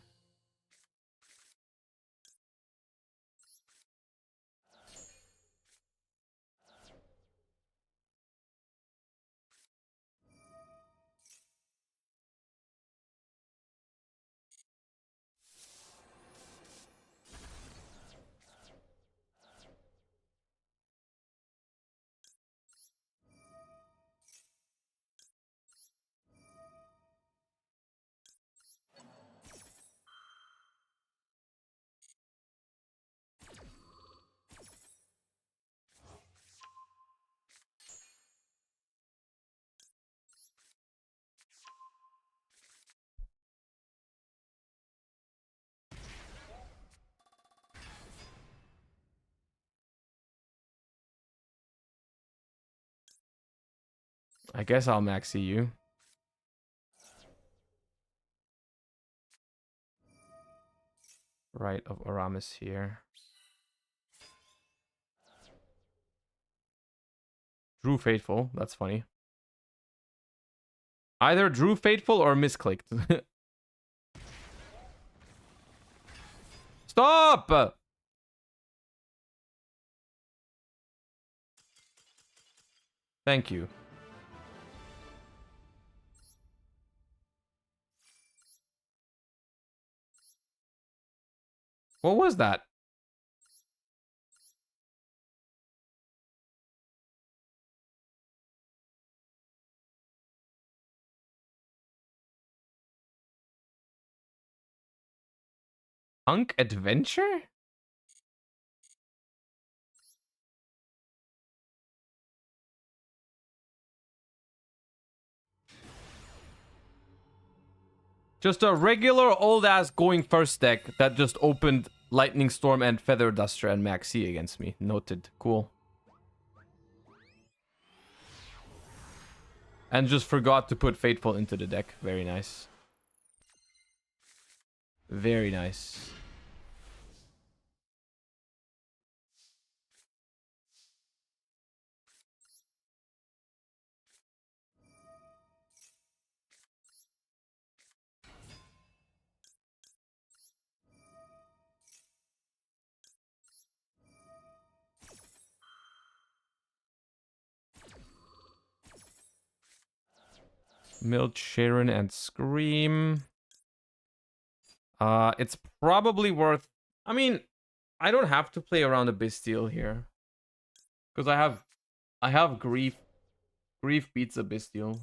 I guess I'll maxi you. Right of Aramis here. Drew Faithful. That's funny. Either Drew Faithful or misclicked. Stop! Thank you. What was that? Punk Adventure? Just a regular old-ass going first deck that just opened Lightning Storm and Feather Duster and Maxi against me. Noted. Cool. And just forgot to put Fateful into the deck. Very nice. Very nice. Mild Sharon and Scream. It's probably worth... I mean, I don't have to play around a Bastille here. Because I have Grief. Grief beats a Bastille.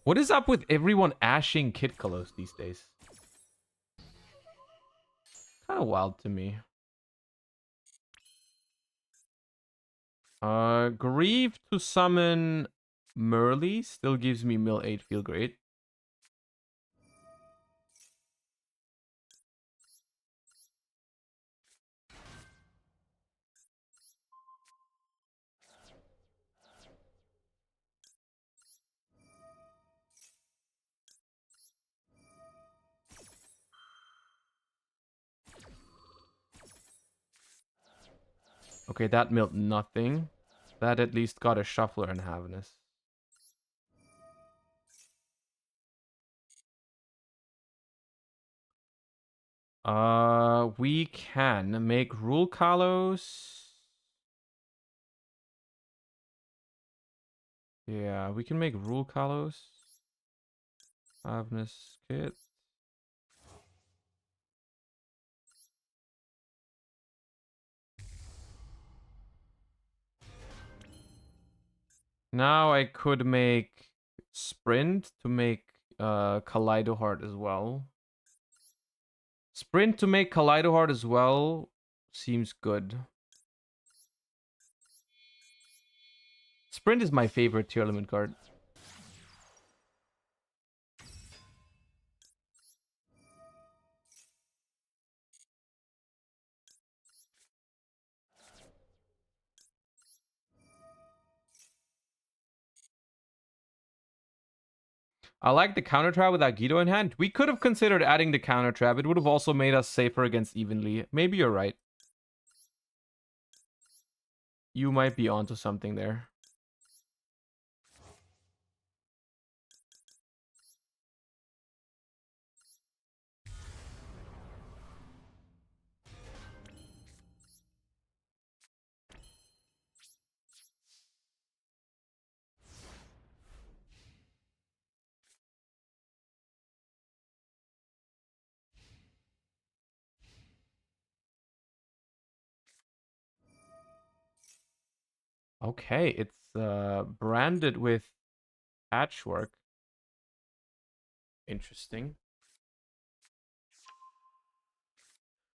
What is up with everyone ashing kit colors these days? Kind of wild to me. Grieve to summon Merly still gives me mill 8 feel great. Okay, that milled nothing. That at least got a shuffler and Havness. We can make Rule Kalos. Yeah, we can make Rule Kalos. Havness Kit. Now I could make Sprint to make Kaleido Heart as well. Sprint to make Kaleido Heart as well seems good. Sprint is my favorite tier element card. I like the counter trap with Agido in hand. We could have considered adding the counter trap. It would have also made us safer against evenly. Maybe you're right. You might be onto something there. Okay, it's branded with patchwork. Interesting.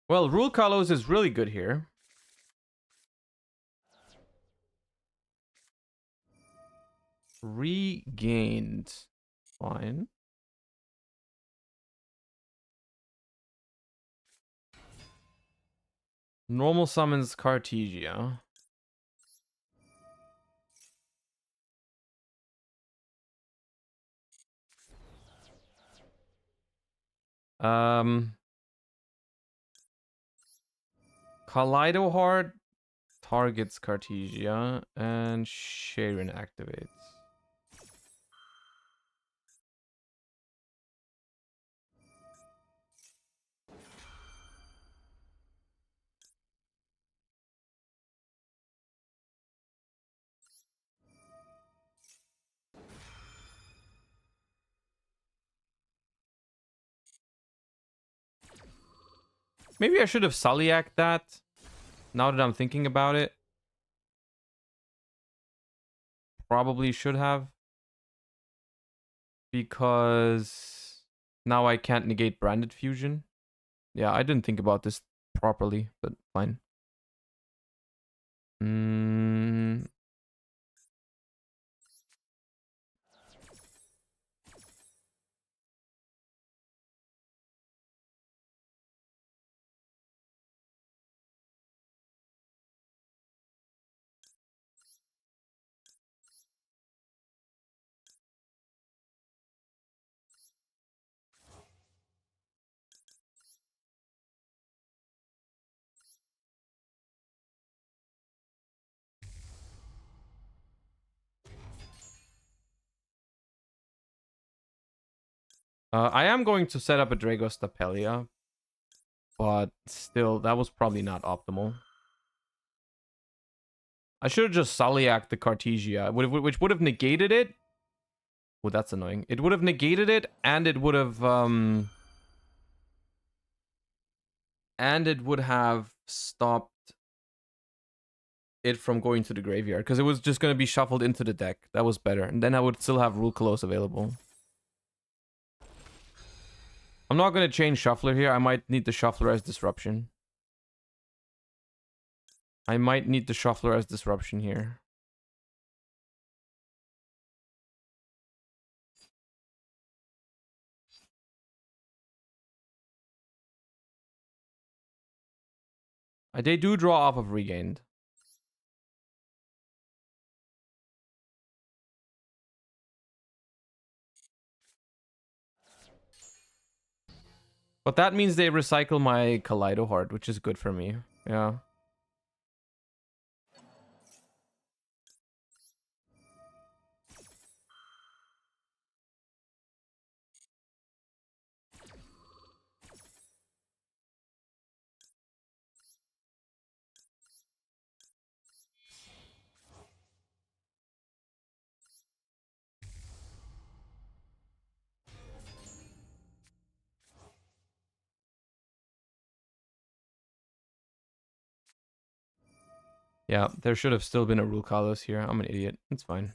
Well, Rule Kalos is really good here. Regained. Fine. Normal summons Cartesia. Kaleido Heart targets Cartesia and Sharon activates. Maybe I should have Sulliac that. Now that I'm thinking about it. Probably should have. Because now I can't negate Branded Fusion. Yeah, I didn't think about this properly, but fine. I am going to set up a Dragos Tapelia, but still, that was probably not optimal. I should have just Sulliac the Cartesia, which would have negated it. Oh, that's annoying. It would have negated it, and it would have stopped it from going to the graveyard, because it was just going to be shuffled into the deck. That was better, and then I would still have Rule Kalos available. I'm not going to change Shuffler here. I might need the Shuffler as Disruption. I might need the Shuffler as Disruption here. They do draw off of Regained. But that means they recycle my Kaleido Heart, which is good for me. Yeah. Yeah, there should have still been a Rule Kalos here. I'm an idiot. It's fine.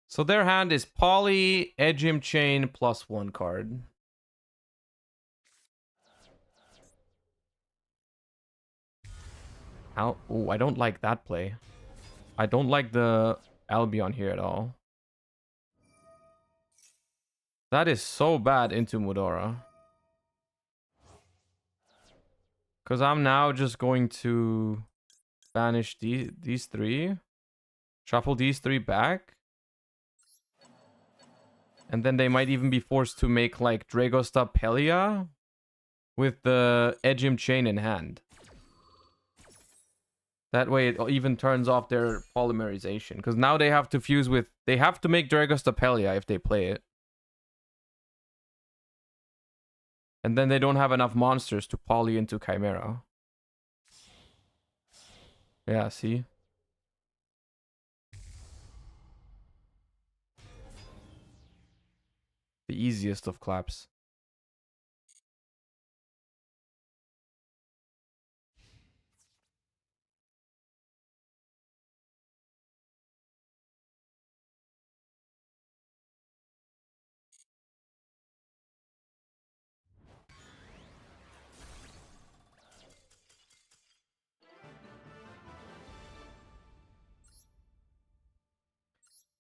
So their hand is Poly, Edgim Chain, +1 card. How? Oh, I don't like that play. I don't like the Albion here at all. That is so bad into Mudora. Because I'm now just going to banish these three. Shuffle these three back. And then they might even be forced to make like Dragosta Pelia with the Edgim Chain in hand. That way it even turns off their polymerization. Because now they have to fuse with... They have to make Dragosta Pelia if they play it. And then they don't have enough monsters to poly into Chimera. Yeah, see? The easiest of claps.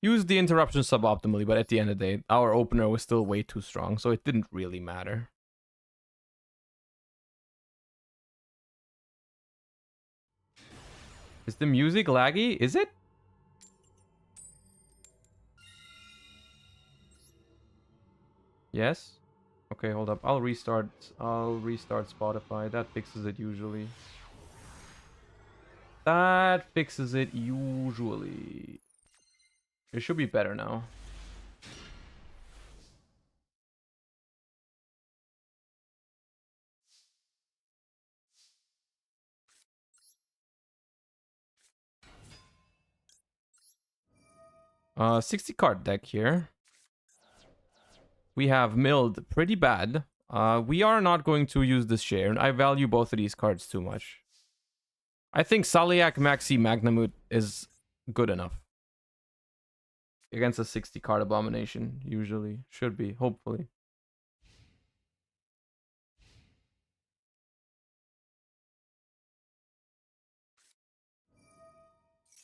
Used the interruption suboptimally, but at the end of the day, our opener was still way too strong, so it didn't really matter. Is the music laggy? Is it? Yes? Okay, hold up. I'll restart Spotify. That fixes it usually. That fixes it usually. It should be better now. 60 card deck here. We have milled pretty bad. We are not going to use this share. I value both of these cards too much. I think Saliak Maxi Magnamut is good enough. Against a 60 card abomination, usually. Should be, hopefully.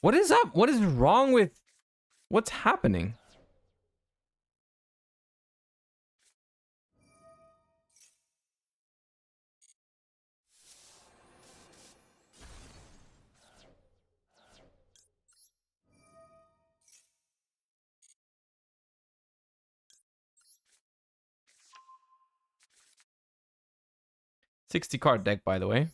What is up? What is wrong with... What's happening? $60 card deck, by the way.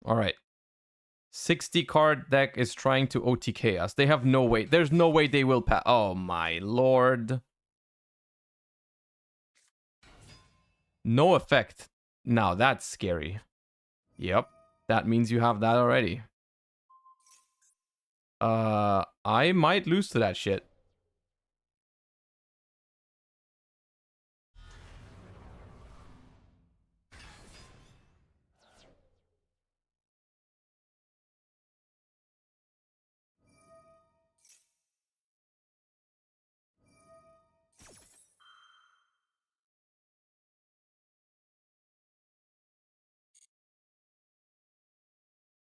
All right. 60 card deck is trying to OTK us. They have no way. There's no way they will pass. Oh my lord. No effect. Now that's scary. Yep. That means you have that already. I might lose to that shit.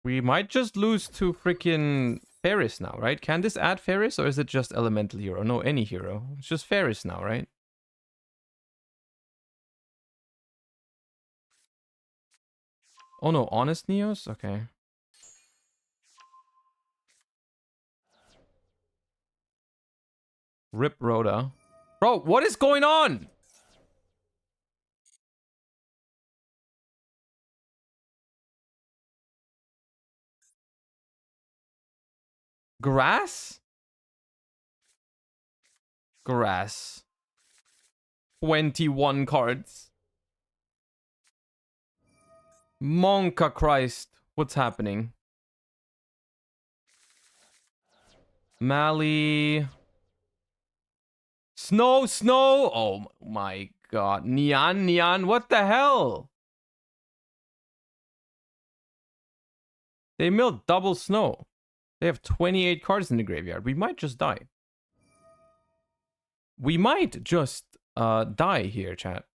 We might just lose to freaking Ferris now, right? Can this add Ferris or is it just Elemental Hero? No, any hero. It's just Ferris now, right? Oh no, Honest Neos? Okay. Rip Rhoda. Bro, what is going on? Grass? Grass. 21 cards. Monka Christ. What's happening? Mali. Snow, snow. Oh my god. Neon, neon. What the hell? They milled double snow. They have 28 cards in the graveyard. We might just die. We might just die here, chat.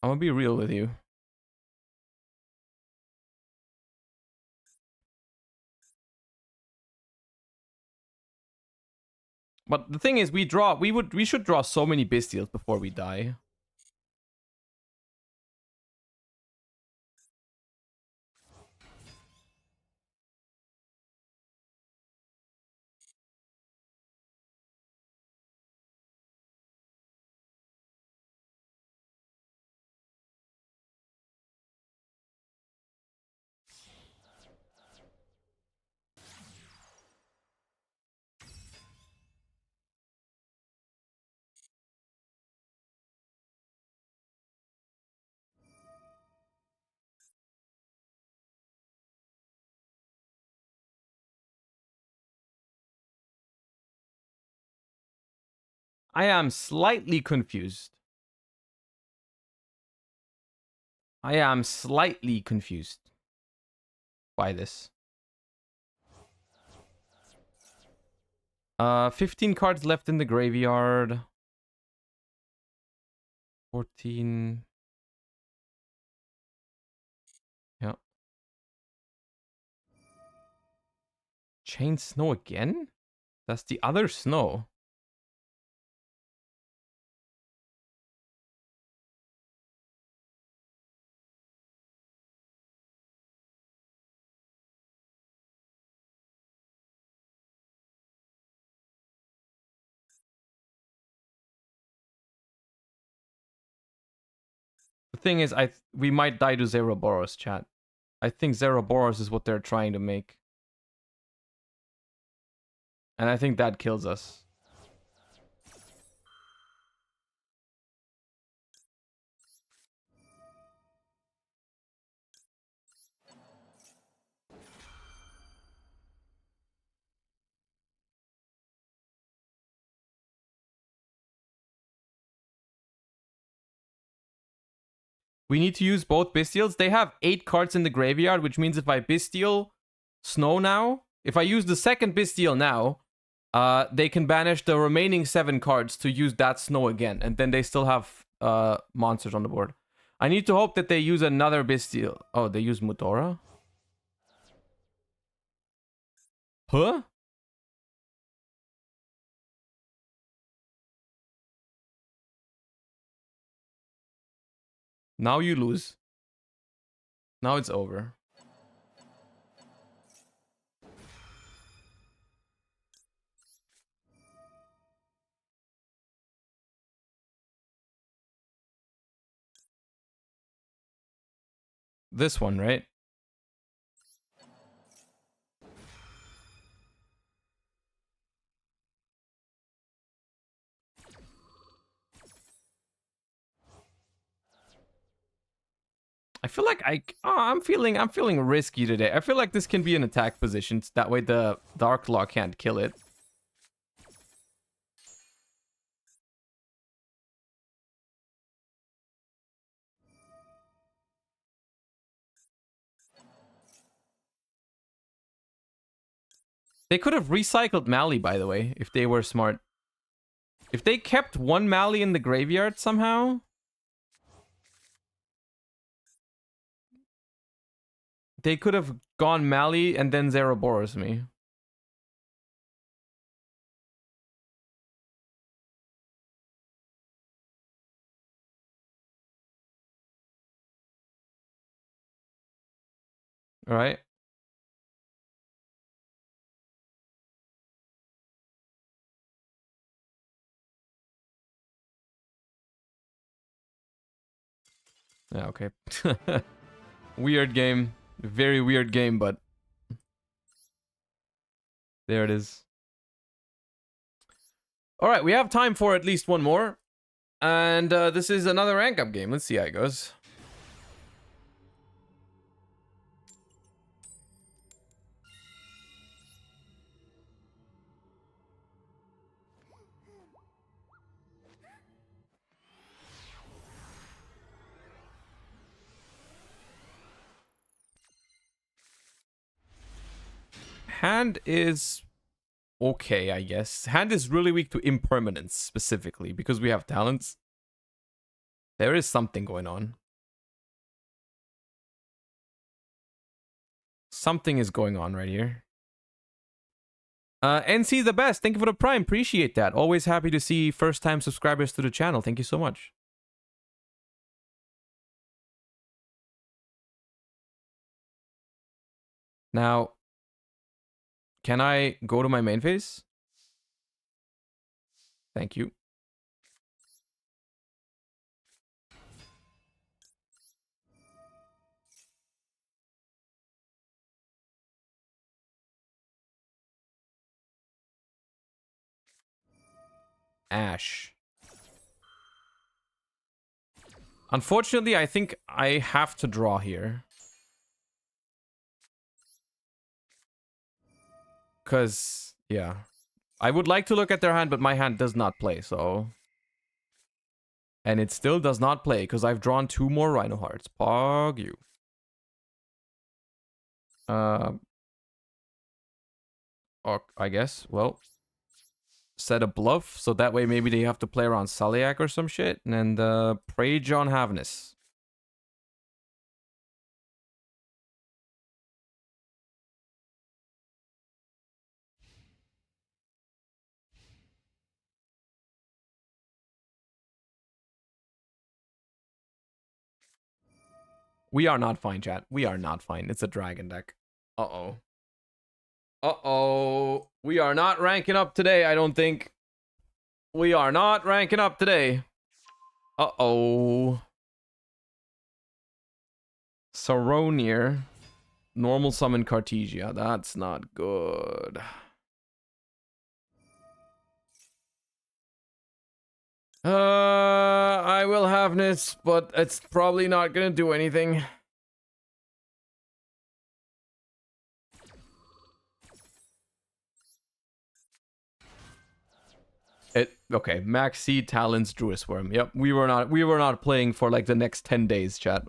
I'm gonna be real with you. But the thing is, we should draw so many Bestials before we die. I am slightly confused. I am slightly confused by this. 15 cards left in the graveyard. 14. Yeah. Chain snow again? That's the other snow. The thing is, we might die to Zeroboros, chat. I think Zeroboros is what they're trying to make. And I think that kills us. We need to use both Bestials. They have 8 cards in the graveyard, which means if I Bestial Snow now, if I use the second Bestial now, they can banish the remaining 7 cards to use that Snow again, and then they still have monsters on the board. I need to hope that they use another Bestial. Oh, they use Mutora? Huh? Now you lose. Now it's over. This one, right? I feel like I'm feeling risky today. I feel like this can be an attack position. That way the Dark Law can't kill it. They could have recycled Mali, by the way, if they were smart. If they kept one Mali in the graveyard somehow, they could have gone Mali and then Zeroboros me. All right. Yeah, okay. Weird game. Very weird game, but there it is. All right, we have time for at least one more. And this is another rank up game. Let's see how it goes. Hand is okay, I guess. Hand is really weak to impermanence, specifically, because we have talents. There is something going on. Something is going on right here. NC the best. Thank you for the prime. Appreciate that. Always happy to see first-time subscribers to the channel. Thank you so much. Now, can I go to my main phase? Thank you. Ash. Unfortunately, I think I have to draw here. Because, yeah. I would like to look at their hand, but my hand does not play, so... And it still does not play, because I've drawn 2 more Rhino Hearts. Pog you. Or, I guess, well... Set a bluff, so that way maybe they have to play around Saliak or some shit. And Prage on Havness. We are not fine, chat. We are not fine. It's a dragon deck. Uh-oh. Uh-oh. We are not ranking up today, I don't think. We are not ranking up today. Uh-oh. Saronir. Normal summon Cartesia. That's not good. I will have this, but it's probably not gonna do anything. Okay, Maxi Talons Druid Worm. Yep, we were not playing for like the next 10 days, chat.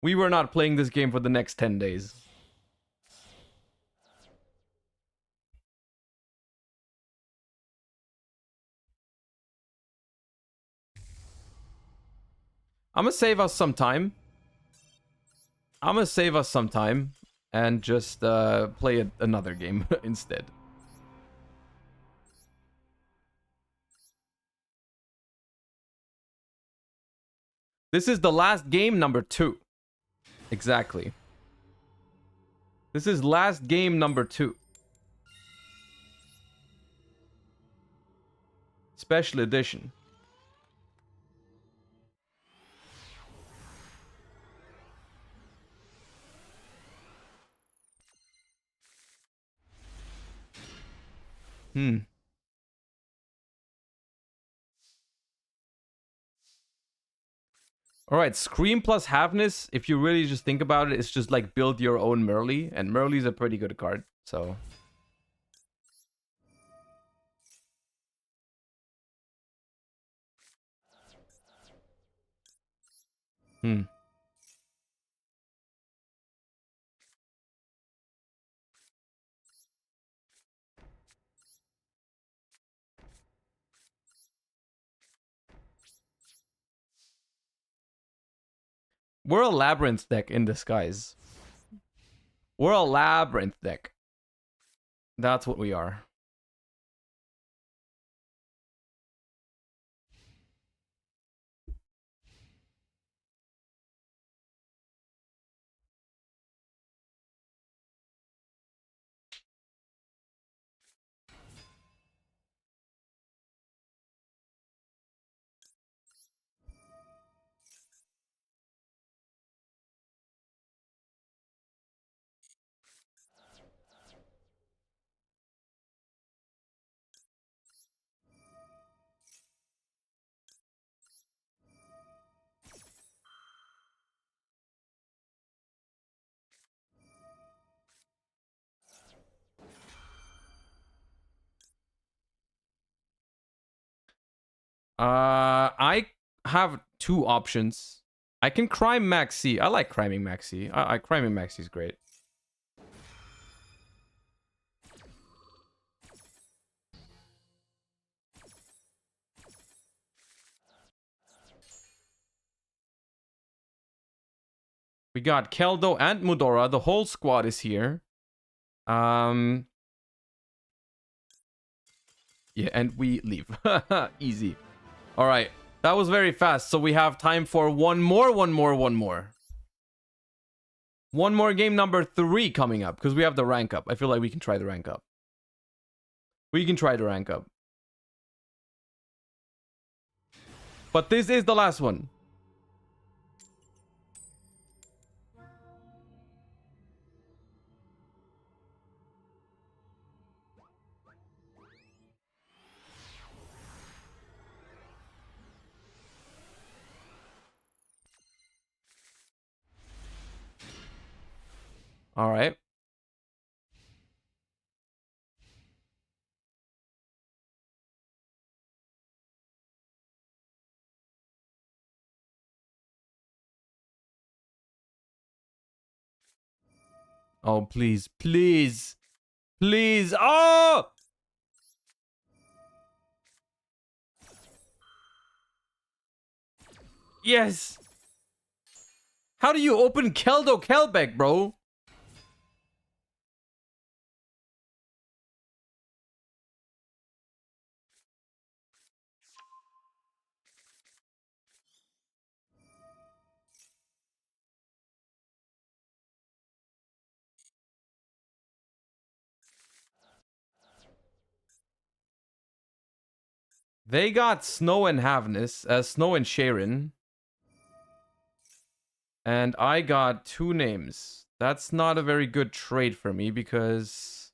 We were not playing this game for the next 10 days. I'm gonna save us some time. And just play another game instead. This is the last game number 2. Exactly. This is last game number 2. Special edition. Alright, Scream plus Havness, if you really just think about it, it's just like build your own Merly, and Merly's a pretty good card, so... We're a Labyrinth deck in disguise. We're a Labyrinth deck. That's what we are. I have 2 options. I can crime Maxi. I like criming Maxi. Criming Maxi is great. We got Keldo and Mudora. The whole squad is here. Yeah, and we leave. Easy. All right. That was very fast. So we have time for one more. One more game number 3 coming up. Because we have the rank up. I feel like we can try the rank up. But this is the last one. All right. Oh, please. Please. Please. Oh! Yes. How do you open Keldo Kelbeck, bro? They got Snow and Havness, Snow and Sharon. And I got 2 names. That's not a very good trade for me because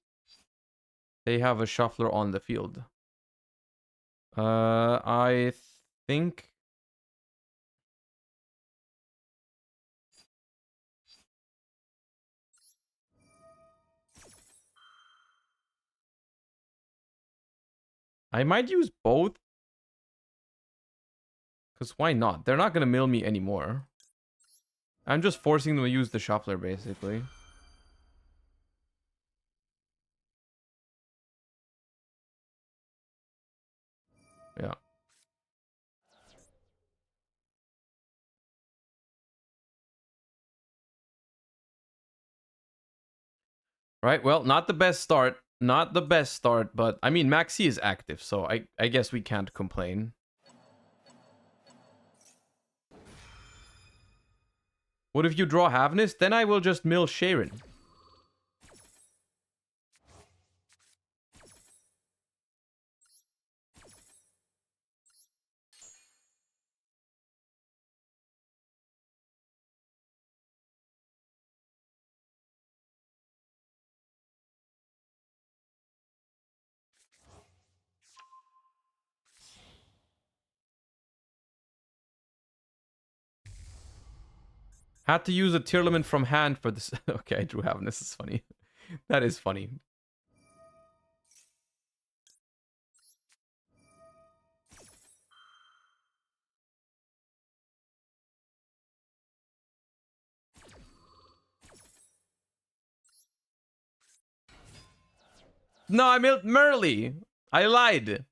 they have a shuffler on the field. I think I might use both. Because why not? They're not going to mill me anymore. I'm just forcing them to use the shuffler, basically. Yeah. Right, well, not the best start. Not the best start, but I mean, Maxi is active, so I guess we can't complain. What if you draw Havness? Then I will just mill Sharon. Had to use a Tearlament from hand for this. Okay, I drew Havness. Is funny. That is funny. No, I milled Merly. I lied.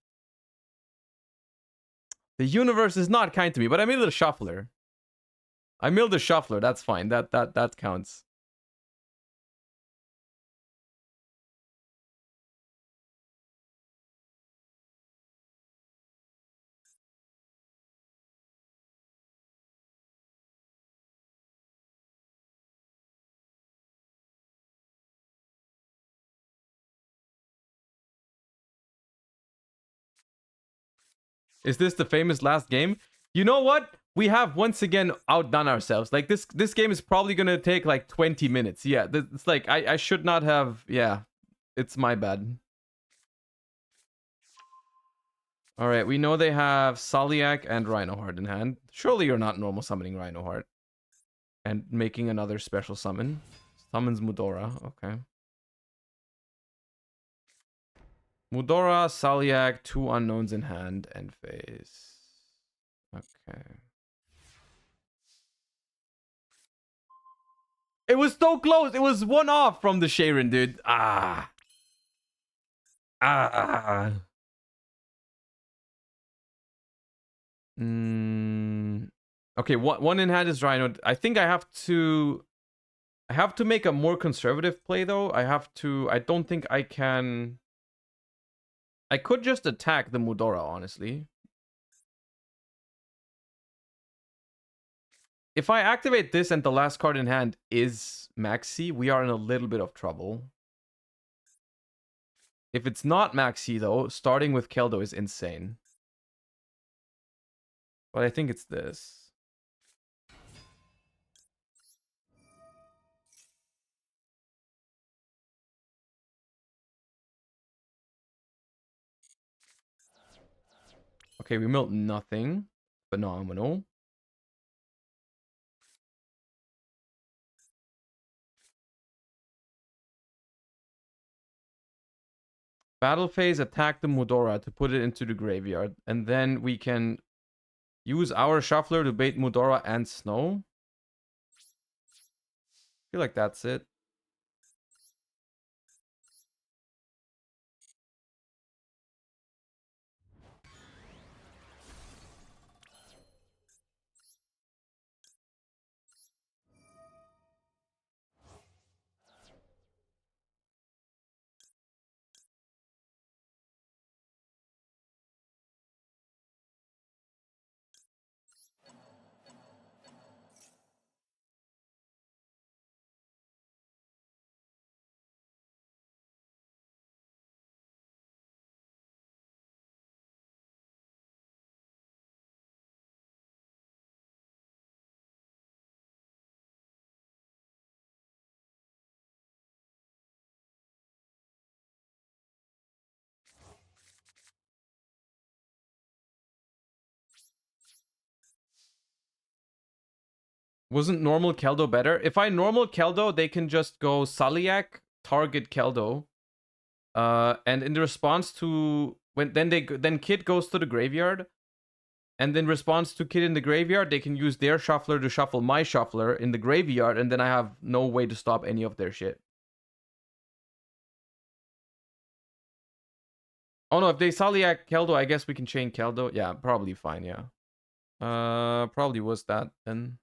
The universe is not kind to me, but I milled a shuffler. I milled a shuffler. That's fine. That counts. Is this the famous last game? You know what? We have once again outdone ourselves. Like this game is probably gonna take like 20 minutes. Yeah, it's like I should not have. Yeah, it's my bad. All right, we know they have Soliak and Rhinoheart in hand. Surely you're not normal summoning Rhinoheart and making another special summon. Summons Mudora. Okay. Mudora, Soliak, 2 unknowns in hand, and phase. Okay. It was so close. It was 1 off from the Sharon, dude. Ah. Ah. Okay, one in hand is Rhino. I think I have to make a more conservative play though. I don't think I can. I could just attack the Mudora, honestly. If I activate this and the last card in hand is Maxi, we are in a little bit of trouble. If it's not Maxi though, starting with Keldo is insane. But I think it's this. Okay, we milled nothing. Phenomenal. Battle phase, attack the Mudora to put it into the graveyard. And then we can use our Shuffler to bait Mudora and Snow. I feel like that's it. Wasn't normal Keldo better? If I normal Keldo, they can just go Saliak, target Keldo. And in the response to then Kid goes to the graveyard. And in response to Kid in the graveyard, they can use their Shuffler to shuffle my Shuffler in the graveyard, and then I have no way to stop any of their shit. Oh no, if they Saliak Keldo, I guess we can chain Keldo. Yeah, probably fine, yeah. Probably was that then.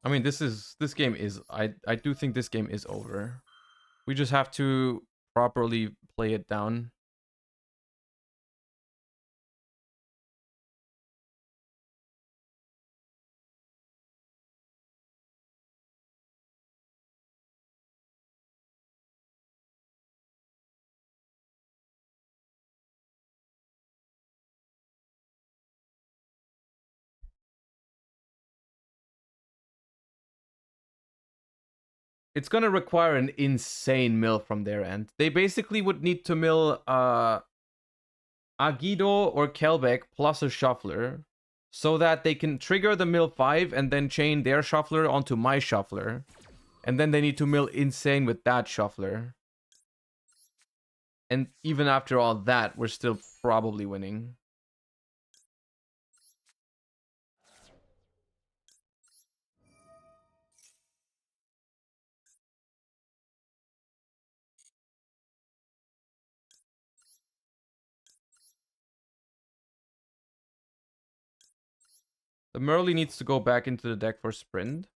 I mean, this game is I do think this game is over. We just have to properly play it down. It's gonna require an insane mill from their end. They basically would need to mill Agido or Kelbeck plus a Shuffler so that they can trigger the mill 5 and then chain their Shuffler onto my Shuffler. And then they need to mill insane with that Shuffler. And even after all that, we're still probably winning. The Merly needs to go back into the deck for Sprint.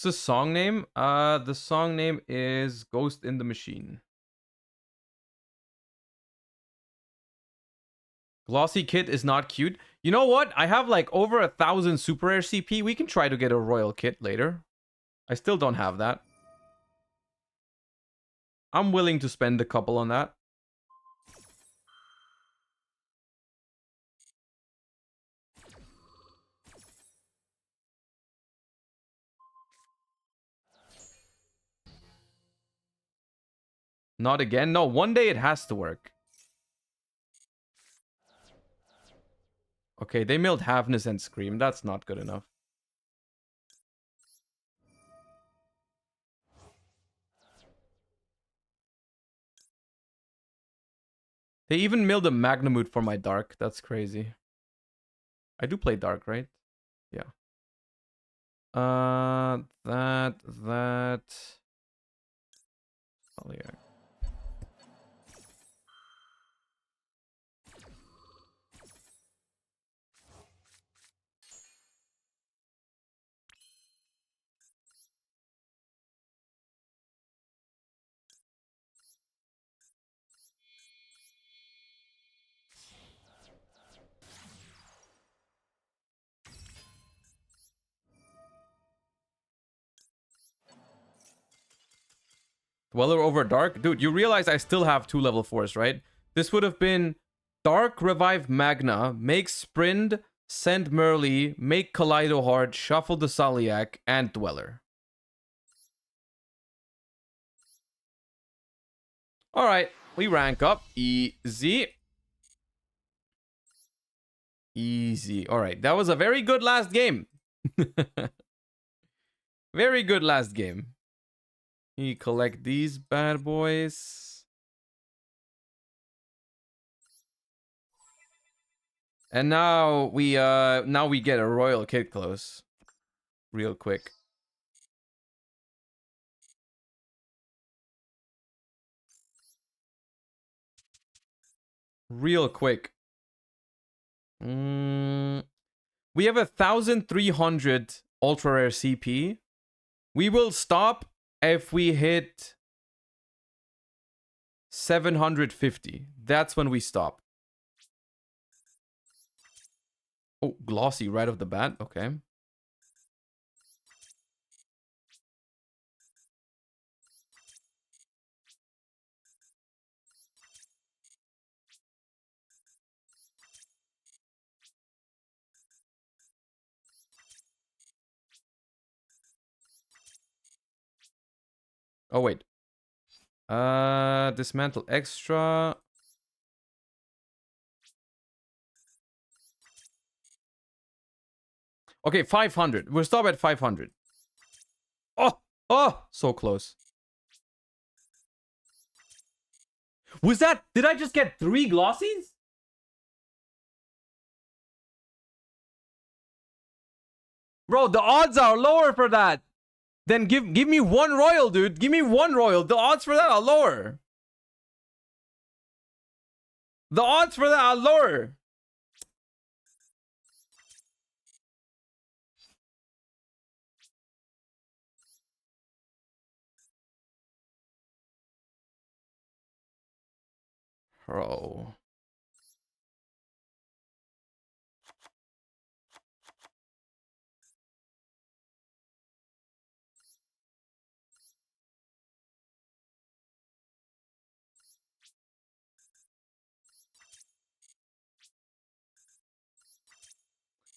What's the song name? The song name is Ghost in the Machine. Glossy kit is not cute. You know what? I have like over 1,000 super rare CP. We can try to get a royal kit later. I still don't have that. I'm willing to spend a couple on that. Not again? No, one day it has to work. Okay, they milled Havness and Scream. That's not good enough. They even milled a Magnamute for my Dark. That's crazy. I do play Dark, right? Yeah. That. Oh, yeah. Dweller over Dark? Dude, you realize I still have 2 level 4s, right? This would have been Dark, Revive Magna, make Sprint, send Merly, make Kaleido Hard, shuffle the Saliak, and Dweller. Alright, we rank up. Easy. Easy. Alright, that was a very good last game. Very good last game. You collect these bad boys. And now we get a royal kit close. Real quick. Real quick. We have 1,300 ultra rare CP. We will stop if we hit 750. That's when we stop. Oh, glossy right off the bat. Okay. Oh, wait. Dismantle extra. Okay, 500. We'll stop at 500. Oh, so close. Was that... Did I just get 3 glossies? Bro, the odds are lower for that. Then give me 1 royal, dude. Give me 1 royal. The odds for that are lower. The odds for that are lower. Bro.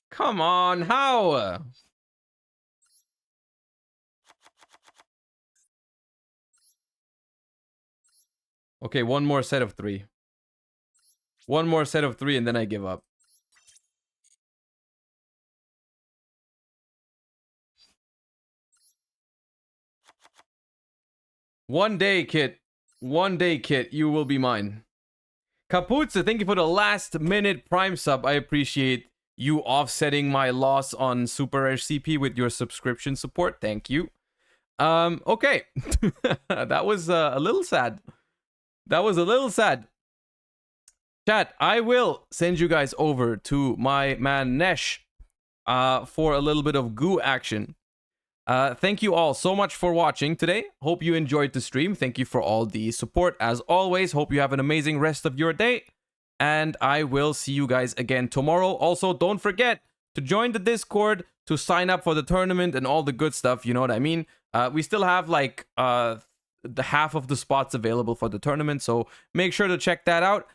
Come on, how? Okay, 1 more set of 3. 1 more set of 3 and then I give up. One day, Kit. One day, Kit, you will be mine. Kaputsa, thank you for the last minute Prime sub. I appreciate you offsetting my loss on Super Rare CP with your subscription support. Thank you. Okay. That was a little sad. That was a little sad. Chat, I will send you guys over to my man Nesh for a little bit of goo action. Thank you all so much for watching today. Hope you enjoyed the stream. Thank you for all the support as always. Hope you have an amazing rest of your day. and I will see you guys again tomorrow. Also, don't forget to join the Discord to sign up for the tournament and all the good stuff. You know what I mean? We still have like the half of the spots available for the tournament, so make sure to check that out.